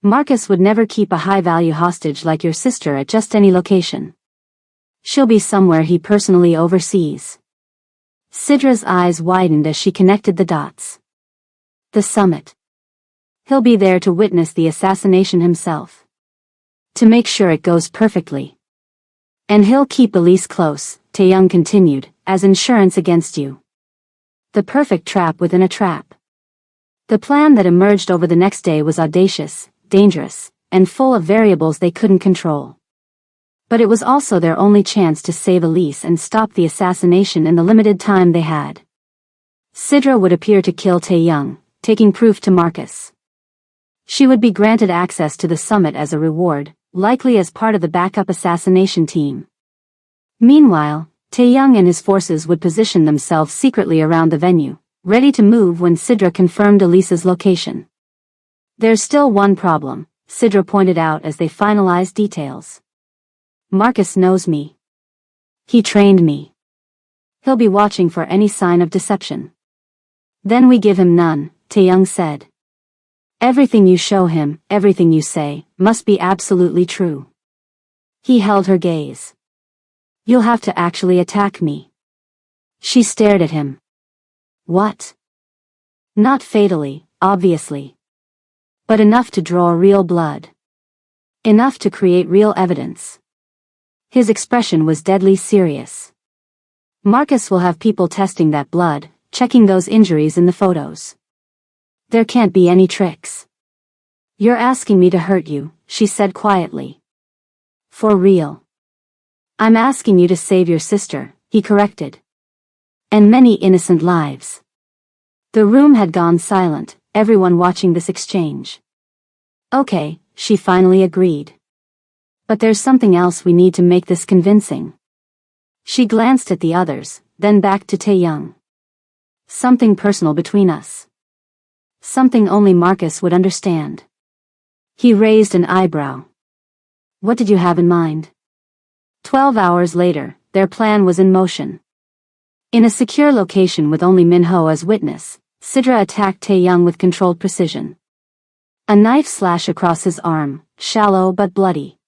Marcus would never keep a high-value hostage like your sister at just any location. She'll be somewhere he personally oversees. Sidra's eyes widened as she connected the dots. The summit. He'll be there to witness the assassination himself. To make sure it goes perfectly. And he'll keep Elise close, Tae-young continued, as insurance against you. The perfect trap within a trap. The plan that emerged over the next day was audacious, dangerous, and full of variables they couldn't control. But it was also their only chance to save Elise and stop the assassination in the limited time they had. Sidra would appear to kill Tae-young, taking proof to Marcus. She would be granted access to the summit as a reward, likely as part of the backup assassination team. Meanwhile, Tae-young and his forces would position themselves secretly around the venue, ready to move when Sidra confirmed Elise's location. There's still one problem, Sidra pointed out as they finalized details. Marcus knows me. He trained me. He'll be watching for any sign of deception. Then we give him none, Tae-young said. Everything you show him, everything you say, must be absolutely true. He held her gaze. You'll have to actually attack me. She stared at him. What? Not fatally, obviously. But enough to draw real blood. Enough to create real evidence. His expression was deadly serious. Marcus will have people testing that blood, checking those injuries in the photos. There can't be any tricks. You're asking me to hurt you, she said quietly. For real. I'm asking you to save your sister, he corrected. And many innocent lives. The room had gone silent, everyone watching this exchange. Okay, she finally agreed. But there's something else we need to make this convincing. She glanced at the others, then back to Tae-young. Something personal between us. Something only Marcus would understand. He raised an eyebrow. What did you have in mind? 12 hours later, their plan was in motion. In a secure location with only Minho as witness, Sidra attacked Tae-young with controlled precision. A knife slash across his arm, shallow but bloody.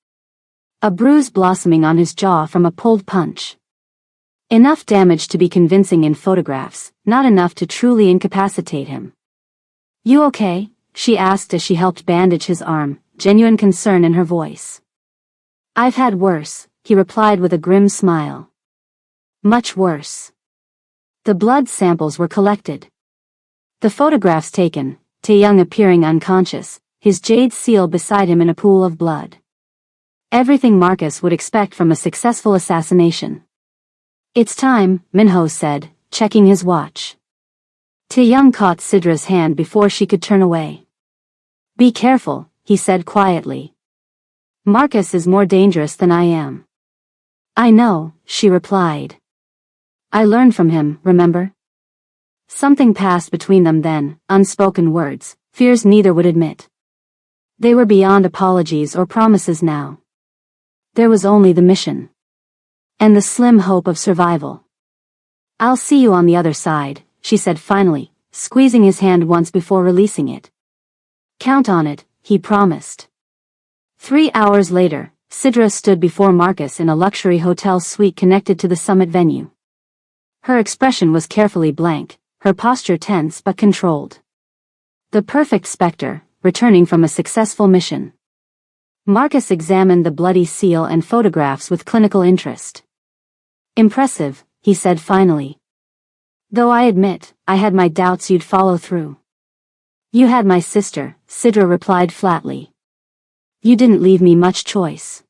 A bruise blossoming on his jaw from a pulled punch. Enough damage to be convincing in photographs, not enough to truly incapacitate him. You okay? She asked as she helped bandage his arm, genuine concern in her voice. I've had worse, he replied with a grim smile. Much worse. The blood samples were collected. The photographs taken, Tae-young appearing unconscious, his jade seal beside him in a pool of blood. Everything Marcus would expect from a successful assassination. It's time, Minho said, checking his watch. Tae-young caught Sidra's hand before she could turn away. Be careful, he said quietly. Marcus is more dangerous than I am. I know, she replied. I learned from him, remember? Something passed between them then, unspoken words, fears neither would admit. They were beyond apologies or promises now. There was only the mission. And the slim hope of survival. I'll see you on the other side, she said finally, squeezing his hand once before releasing it. Count on it, he promised. 3 hours later, Sidra stood before Marcus in a luxury hotel suite connected to the summit venue. Her expression was carefully blank, her posture tense but controlled. The perfect specter, returning from a successful mission. Marcus examined the bloody seal and photographs with clinical interest. Impressive, he said finally. Though I admit, I had my doubts you'd follow through. You had my sister, Sidra replied flatly. You didn't leave me much choice.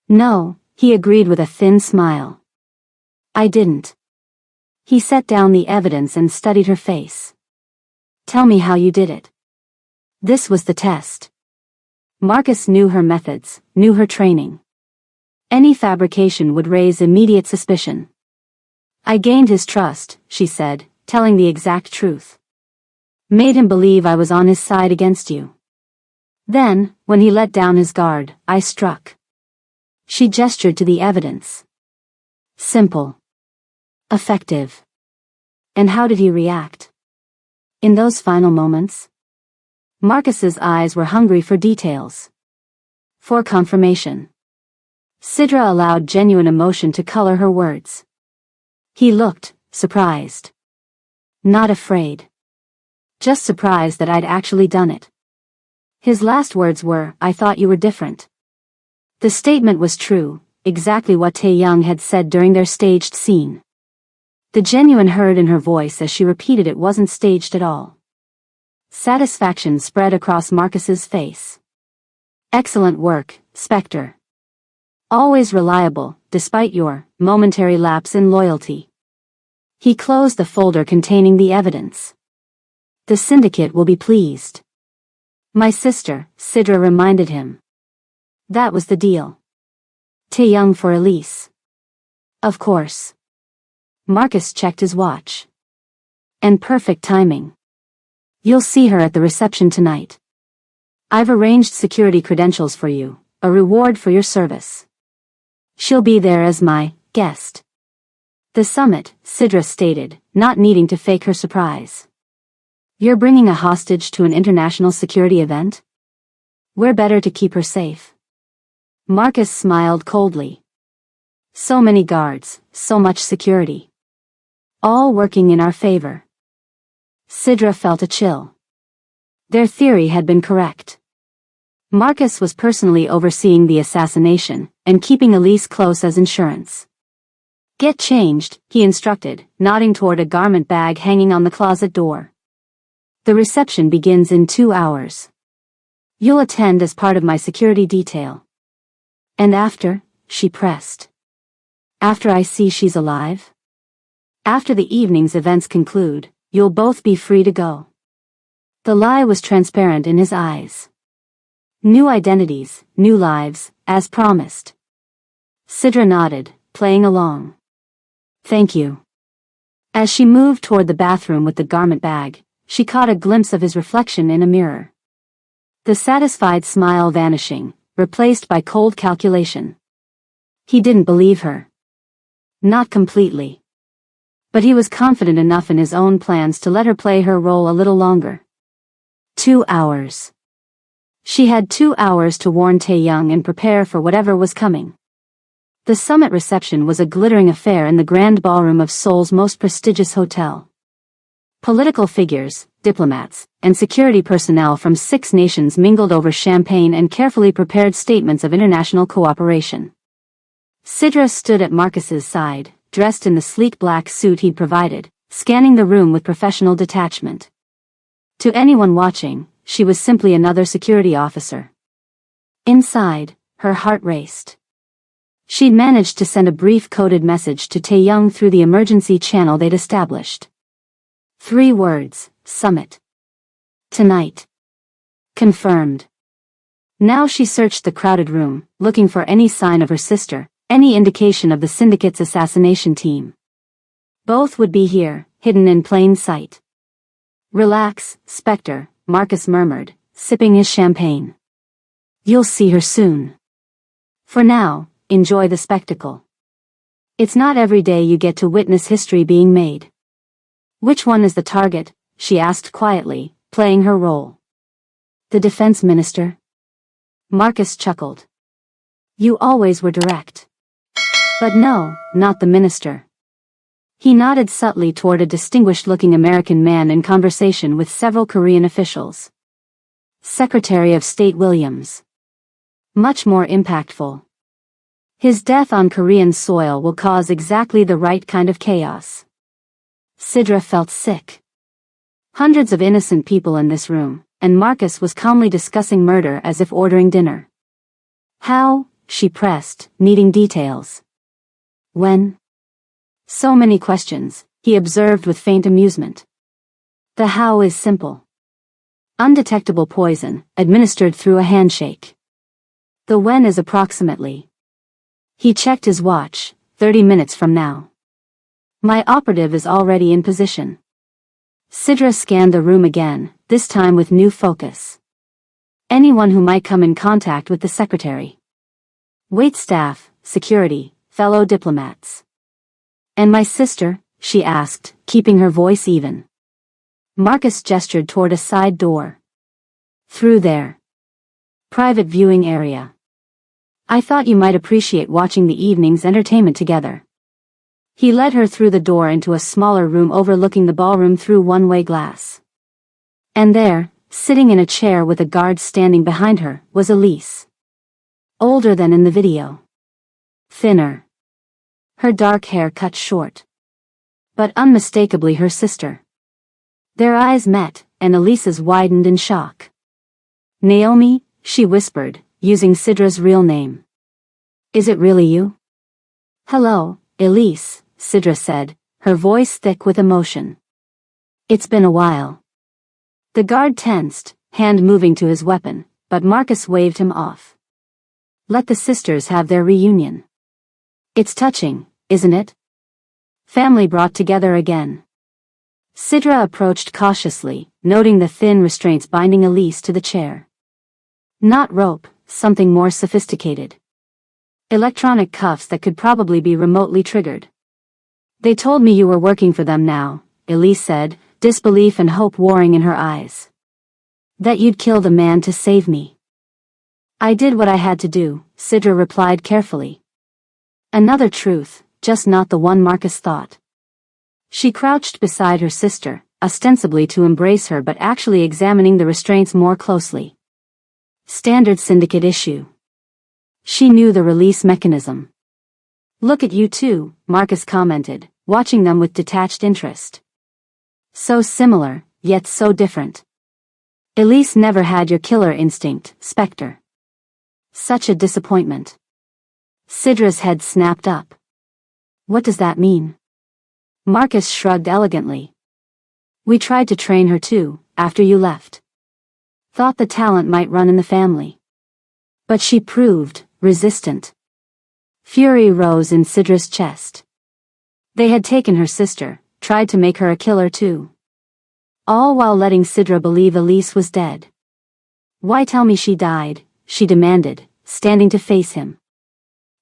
No, he agreed with a thin smile. I didn't. He set down the evidence and studied her face. Tell me how you did it. This was the test. Marcus knew her methods, knew her training. Any fabrication would raise immediate suspicion. I gained his trust, she said, telling the exact truth. Made him believe I was on his side against you. Then, when he let down his guard, I struck. She gestured to the evidence. Simple. Effective. And how did he react? In those final moments? Marcus's eyes were hungry for details. For confirmation. Sidra allowed genuine emotion to color her words. He looked, surprised. Not afraid. Just surprised that I'd actually done it. His last words were, I thought you were different. The statement was true, exactly what Tae-young had said during their staged scene. The genuine heard in her voice as she repeated it wasn't staged at all. Satisfaction spread across Marcus's face. Excellent work, Spectre. Always reliable, despite your momentary lapse in loyalty. He closed the folder containing the evidence. The syndicate will be pleased. My sister, Sidra reminded him. That was the deal. Tae-young for Elise. Of course. Marcus checked his watch. And perfect timing. You'll see her at the reception tonight. I've arranged security credentials for you, a reward for your service. She'll be there as my guest. The summit, Sidra stated, not needing to fake her surprise. You're bringing a hostage to an international security event? We're better to keep her safe. Marcus smiled coldly. So many guards, so much security. All working in our favor. Sidra felt a chill. Their theory had been correct. Marcus was personally overseeing the assassination, and keeping Elise close as insurance. Get changed, he instructed, nodding toward a garment bag hanging on the closet door. The reception begins in 2 hours. You'll attend as part of my security detail. And after, she pressed. After I see she's alive? After the evening's events conclude, you'll both be free to go. The lie was transparent in his eyes. New identities, new lives, as promised. Sidra nodded, playing along. Thank you. As she moved toward the bathroom with the garment bag, she caught a glimpse of his reflection in a mirror. The satisfied smile vanishing, replaced by cold calculation. He didn't believe her. Not completely. But he was confident enough in his own plans to let her play her role a little longer. 2 hours. She had 2 hours to warn Tae-young and prepare for whatever was coming. The summit reception was a glittering affair in the grand ballroom of Seoul's most prestigious hotel. Political figures, diplomats, and security personnel from 6 nations mingled over champagne and carefully prepared statements of international cooperation. Sidra stood at Marcus's side, dressed in the sleek black suit he'd provided, scanning the room with professional detachment. To anyone watching, she was simply another security officer. Inside, her heart raced. She'd managed to send a brief coded message to Tae-young through the emergency channel they'd established. 3 words, summit. Tonight. Confirmed. Now she searched the crowded room, looking for any sign of her sister, any indication of the syndicate's assassination team. Both would be here, hidden in plain sight. Relax, Spectre, Marcus murmured, sipping his champagne. You'll see her soon. For now, enjoy the spectacle. It's not every day you get to witness history being made. Which one is the target? She asked quietly, playing her role. The defense minister. Marcus chuckled. You always were direct. But no, not the minister. He nodded subtly toward a distinguished-looking American man in conversation with several Korean officials. Secretary of State Williams. Much more impactful. His death on Korean soil will cause exactly the right kind of chaos. Sidra felt sick. Hundreds of innocent people in this room, and Marcus was calmly discussing murder as if ordering dinner. How? She pressed, needing details. When? So many questions, he observed with faint amusement. The how is simple. Undetectable poison, administered through a handshake. The when is approximately. He checked his watch, 30 minutes from now. My operative is already in position. Sidra scanned the room again, this time with new focus. Anyone who might come in contact with the secretary. Wait staff, security, fellow diplomats. And my sister? She asked, keeping her voice even. Marcus gestured toward a side door. Through there. Private viewing area. I thought you might appreciate watching the evening's entertainment together. He led her through the door into a smaller room overlooking the ballroom through one-way glass. And there, sitting in a chair with a guard standing behind her, was Elise. Older than in the video. Thinner. Her dark hair cut short. But unmistakably her sister. Their eyes met, and Elise's widened in shock. Naomi, she whispered, using Sidra's real name. Is it really you? Hello, Elise, Sidra said, her voice thick with emotion. It's been a while. The guard tensed, hand moving to his weapon, but Marcus waved him off. Let the sisters have their reunion. It's touching, isn't it? Family brought together again. Sidra approached cautiously, noting the thin restraints binding Elise to the chair. Not rope, something more sophisticated. Electronic cuffs that could probably be remotely triggered. They told me you were working for them now, Elise said, disbelief and hope warring in her eyes. That you'd kill the man to save me. I did what I had to do, Sidra replied carefully. Another truth, just not the one Marcus thought. She crouched beside her sister, ostensibly to embrace her but actually examining the restraints more closely. Standard syndicate issue. She knew the release mechanism. Look at you two, Marcus commented, watching them with detached interest. So similar, yet so different. Elise never had your killer instinct, Spectre. Such a disappointment. Sidra's head snapped up. What does that mean? Marcus shrugged elegantly. We tried to train her too, after you left. Thought the talent might run in the family. But she proved resistant. Fury rose in Sidra's chest. They had taken her sister, tried to make her a killer too. All while letting Sidra believe Elise was dead. Why tell me she died, she demanded, standing to face him.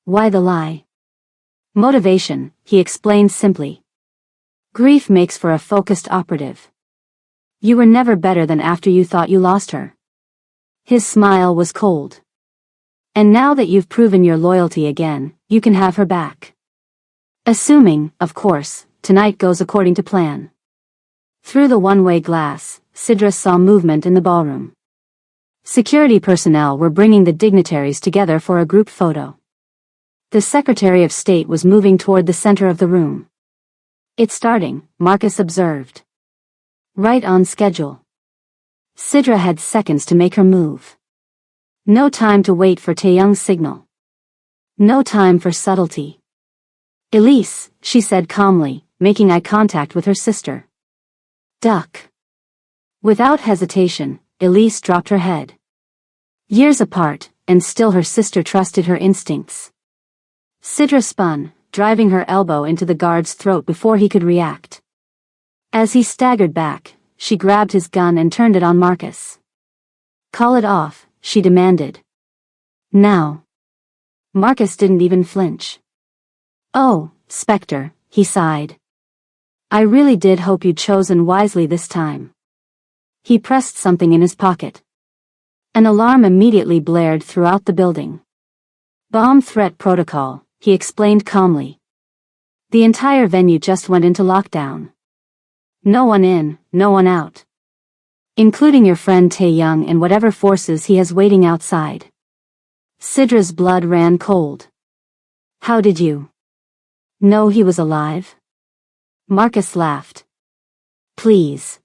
Why the lie? Motivation, he explained simply. Grief makes for a focused operative. You were never better than after you thought you lost her. His smile was cold. And now that you've proven your loyalty again, you can have her back. Assuming, of course, tonight goes according to plan. Through the one-way glass, Sidra saw movement in the ballroom. Security personnel were bringing the dignitaries together for a group photo. The Secretary of State was moving toward the center of the room. It's starting, Marcus observed. Right on schedule. Sidra had seconds to make her move. No time to wait for Taeyong's signal. No time for subtlety. Elise, she said calmly, making eye contact with her sister. Duck. Without hesitation, Elise dropped her head. Years apart, and still her sister trusted her instincts. Sidra spun, driving her elbow into the guard's throat before he could react. As he staggered back, she grabbed his gun and turned it on Marcus. Call it off, she demanded. Now. Marcus didn't even flinch. Oh, Spectre, he sighed. I really did hope you'd chosen wisely this time. He pressed something in his pocket. An alarm immediately blared throughout the building. Bomb threat protocol, he explained calmly. The entire venue just went into lockdown. No one in, no one out. Including your friend Taeyong and whatever forces he has waiting outside. Sidra's blood ran cold. How did you know he was alive? Marcus laughed. Please.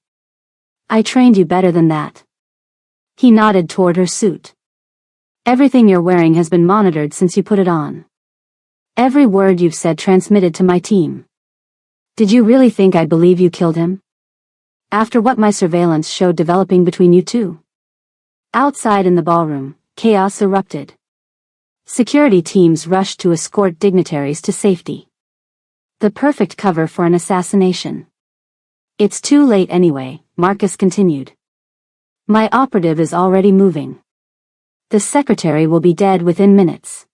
I trained you better than that. He nodded toward her suit. Everything you're wearing has been monitored since you put it on. Every word you've said transmitted to my team. Did you really think I'd believe you killed him? After what my surveillance showed developing between you two? Outside in the ballroom, chaos erupted. Security teams rushed to escort dignitaries to safety. The perfect cover for an assassination. It's too late anyway, Marcus continued. My operative is already moving. The secretary will be dead within minutes.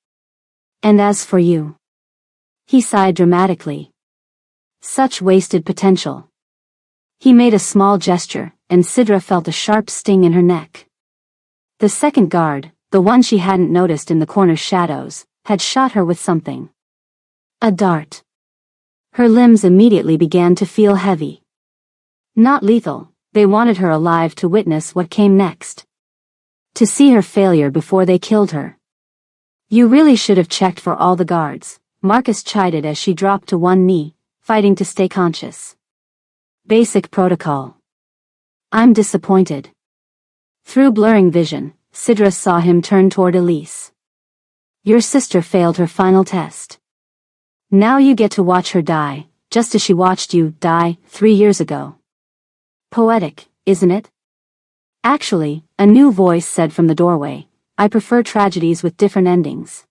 And as for you. He sighed dramatically. Such wasted potential. He made a small gesture, and Sidra felt a sharp sting in her neck. The second guard, the one she hadn't noticed in the corner's shadows, had shot her with something. A dart. Her limbs immediately began to feel heavy. Not lethal, they wanted her alive to witness what came next. To see her failure before they killed her. You really should have checked for all the guards, Marcus chided as she dropped to one knee, fighting to stay conscious. Basic protocol. I'm disappointed. Through blurring vision, Sidra saw him turn toward Elise. Your sister failed her final test. Now you get to watch her die, just as she watched you die 3 years ago. Poetic, isn't it? Actually, a new voice said from the doorway, I prefer tragedies with different endings.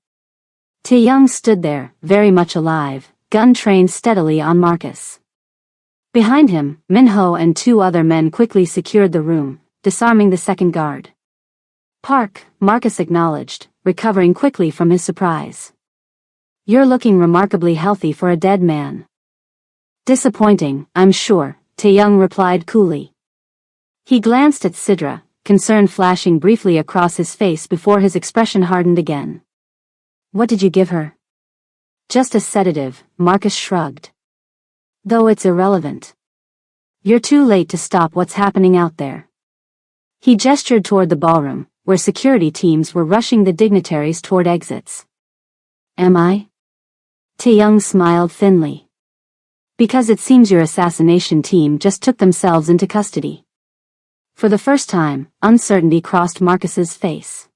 Tae-young stood there, very much alive, gun trained steadily on Marcus. Behind him, Minho and 2 other men quickly secured the room, disarming the second guard. Park, Marcus acknowledged, recovering quickly from his surprise. You're looking remarkably healthy for a dead man. Disappointing, I'm sure, Tae-young replied coolly. He glanced at Sidra, concern flashing briefly across his face before his expression hardened again. What did you give her? Just a sedative, Marcus shrugged. Though it's irrelevant. You're too late to stop what's happening out there. He gestured toward the ballroom, where security teams were rushing the dignitaries toward exits. Am I? Tae-young smiled thinly. Because it seems your assassination team just took themselves into custody. For the first time, uncertainty crossed Marcus's face.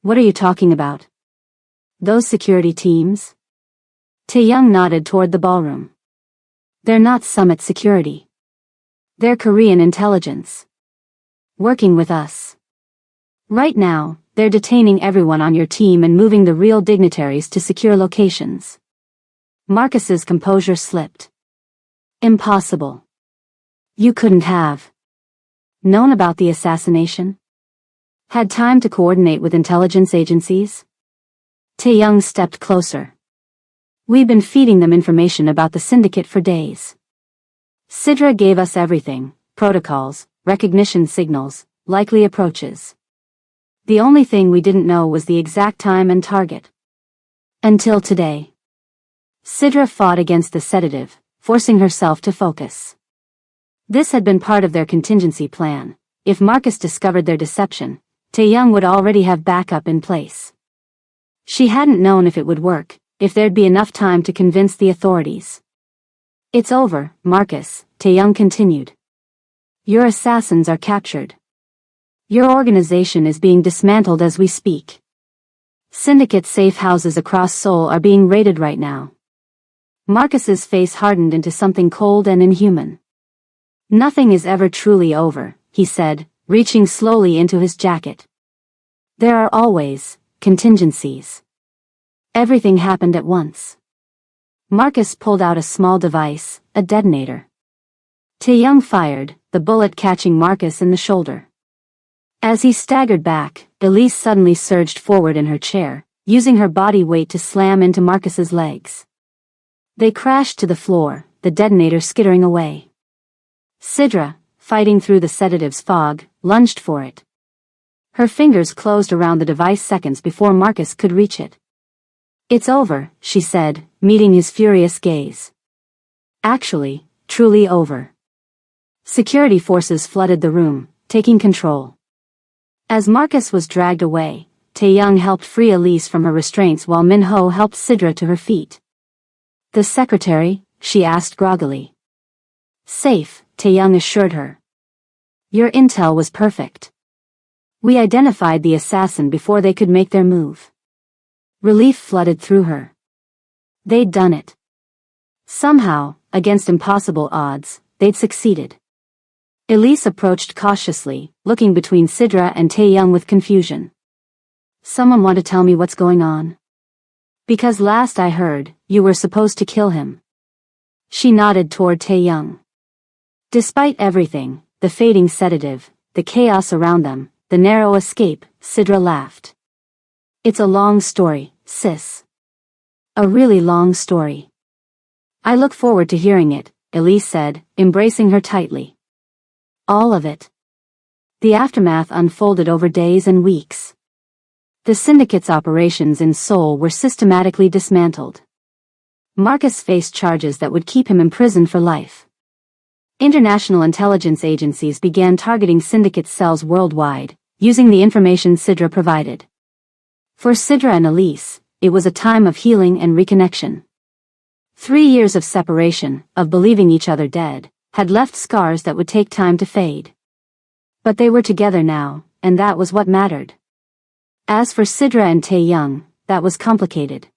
What are you talking about? Those security teams? Tae-young nodded toward the ballroom. They're not Summit security. They're Korean intelligence. Working with us. Right now, they're detaining everyone on your team and moving the real dignitaries to secure locations. Marcus's composure slipped. Impossible. You couldn't have known about the assassination? Had time to coordinate with intelligence agencies? Tae-young stepped closer. We've been feeding them information about the syndicate for days. Sidra gave us everything, protocols, recognition signals, likely approaches. The only thing we didn't know was the exact time and target. Until today. Sidra fought against the sedative, forcing herself to focus. This had been part of their contingency plan. If Marcus discovered their deception, Tae-young would already have backup in place. She hadn't known if it would work, if there'd be enough time to convince the authorities. It's over, Marcus, Tae-young continued. Your assassins are captured. Your organization is being dismantled as we speak. Syndicate safe houses across Seoul are being raided right now. Marcus's face hardened into something cold and inhuman. Nothing is ever truly over, he said, reaching slowly into his jacket. There are always contingencies. Everything happened at once. Marcus pulled out a small device, a detonator. Tae-young fired, the bullet catching Marcus in the shoulder. As he staggered back, Elise suddenly surged forward in her chair, using her body weight to slam into Marcus's legs. They crashed to the floor, the detonator skittering away. Sidra, fighting through the sedative's fog, lunged for it. Her fingers closed around the device seconds before Marcus could reach it. It's over, she said, meeting his furious gaze. Actually, truly over. Security forces flooded the room, taking control. As Marcus was dragged away, Tae-young helped free Elise from her restraints while Minho helped Sidra to her feet. The secretary? She asked groggily. Safe, Tae-young assured her. Your intel was perfect. We identified the assassin before they could make their move. Relief flooded through her. They'd done it. Somehow, against impossible odds, they'd succeeded. Elise approached cautiously, looking between Sidra and Tae-young with confusion. Someone want to tell me what's going on? Because last I heard, you were supposed to kill him. She nodded toward Tae-young. Despite everything, the fading sedative, the chaos around them, the narrow escape, Sidra laughed. It's a long story, sis. A really long story. I look forward to hearing it, Elise said, embracing her tightly. All of it. The aftermath unfolded over days and weeks. The syndicate's operations in Seoul were systematically dismantled. Marcus faced charges that would keep him imprisoned for life. International intelligence agencies began targeting syndicate cells worldwide, using the information Sidra provided. For Sidra and Elise, it was a time of healing and reconnection. 3 years of separation, of believing each other dead, had left scars that would take time to fade. But they were together now, and that was what mattered. As for Sidra and Tae-young, that was complicated.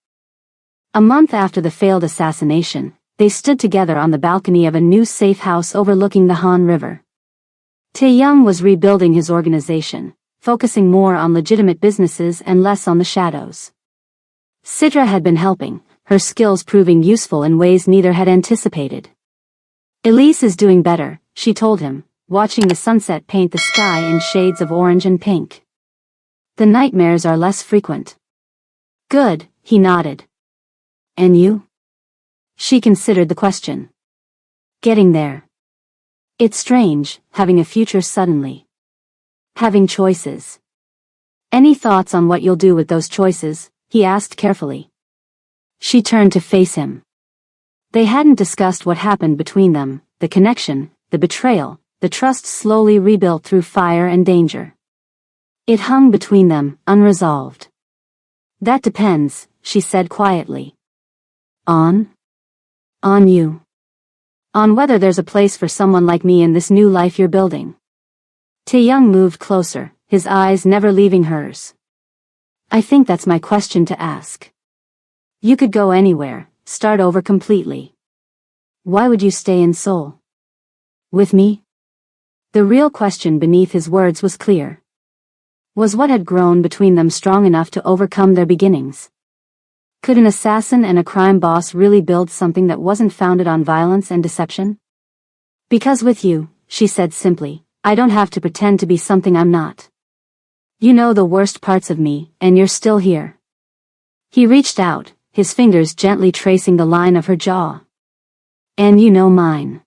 A month after the failed assassination, they stood together on the balcony of a new safe house overlooking the Han River. Tae-young was rebuilding his organization, focusing more on legitimate businesses and less on the shadows. Sidra had been helping, her skills proving useful in ways neither had anticipated. Elise is doing better, she told him, watching the sunset paint the sky in shades of orange and pink. The nightmares are less frequent. Good, he nodded. And you? She considered the question. Getting there. It's strange, having a future suddenly. Having choices. Any thoughts on what you'll do with those choices? He asked carefully. She turned to face him. They hadn't discussed what happened between them, the connection, the betrayal, the trust slowly rebuilt through fire and danger. It hung between them, unresolved. That depends, she said quietly. On you. On whether there's a place for someone like me in this new life you're building. Tae-young moved closer, his eyes never leaving hers. I think that's my question to ask. You could go anywhere, start over completely. Why would you stay in Seoul? With me? The real question beneath his words was clear. Was what had grown between them strong enough to overcome their beginnings? Could an assassin and a crime boss really build something that wasn't founded on violence and deception? Because with you, she said simply, I don't have to pretend to be something I'm not. You know the worst parts of me, and you're still here. He reached out, his fingers gently tracing the line of her jaw. And you know mine.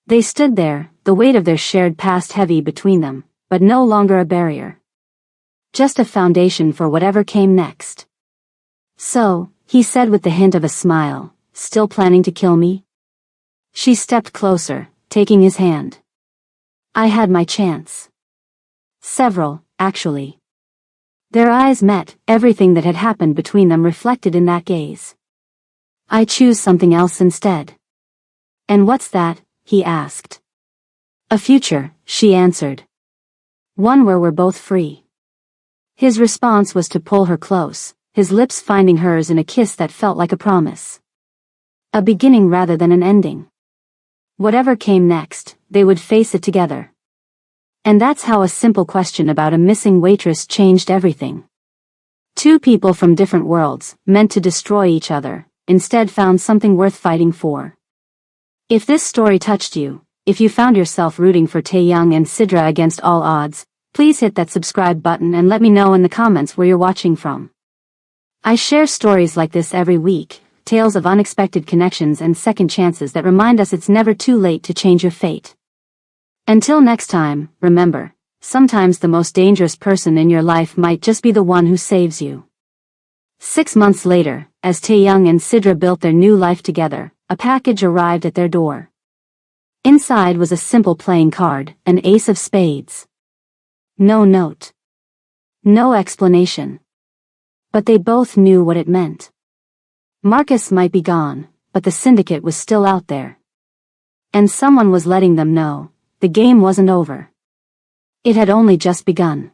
They stood there, the weight of their shared past heavy between them, but no longer a barrier. Just a foundation for whatever came next. So, he said with the hint of a smile, still planning to kill me? She stepped closer, taking his hand. I had my chance. Several, actually. Their eyes met, everything that had happened between them reflected in that gaze. I choose something else instead. And what's that? He asked. A future, she answered. One where we're both free. His response was to pull her close, his lips finding hers in a kiss that felt like a promise. A beginning rather than an ending. Whatever came next, they would face it together. And that's how a simple question about a missing waitress changed everything. Two people from different worlds, meant to destroy each other, instead found something worth fighting for. If this story touched you, if you found yourself rooting for Tae-young and Sidra against all odds, please hit that subscribe button and let me know in the comments where you're watching from. I share stories like this every week, tales of unexpected connections and second chances that remind us it's never too late to change your fate. Until next time, remember, sometimes the most dangerous person in your life might just be the one who saves you. 6 months later, as Tae-young and Sidra built their new life together, a package arrived at their door. Inside was a simple playing card, an ace of spades. No note. No explanation. But they both knew what it meant. Marcus might be gone, but the syndicate was still out there. And someone was letting them know. The game wasn't over. It had only just begun.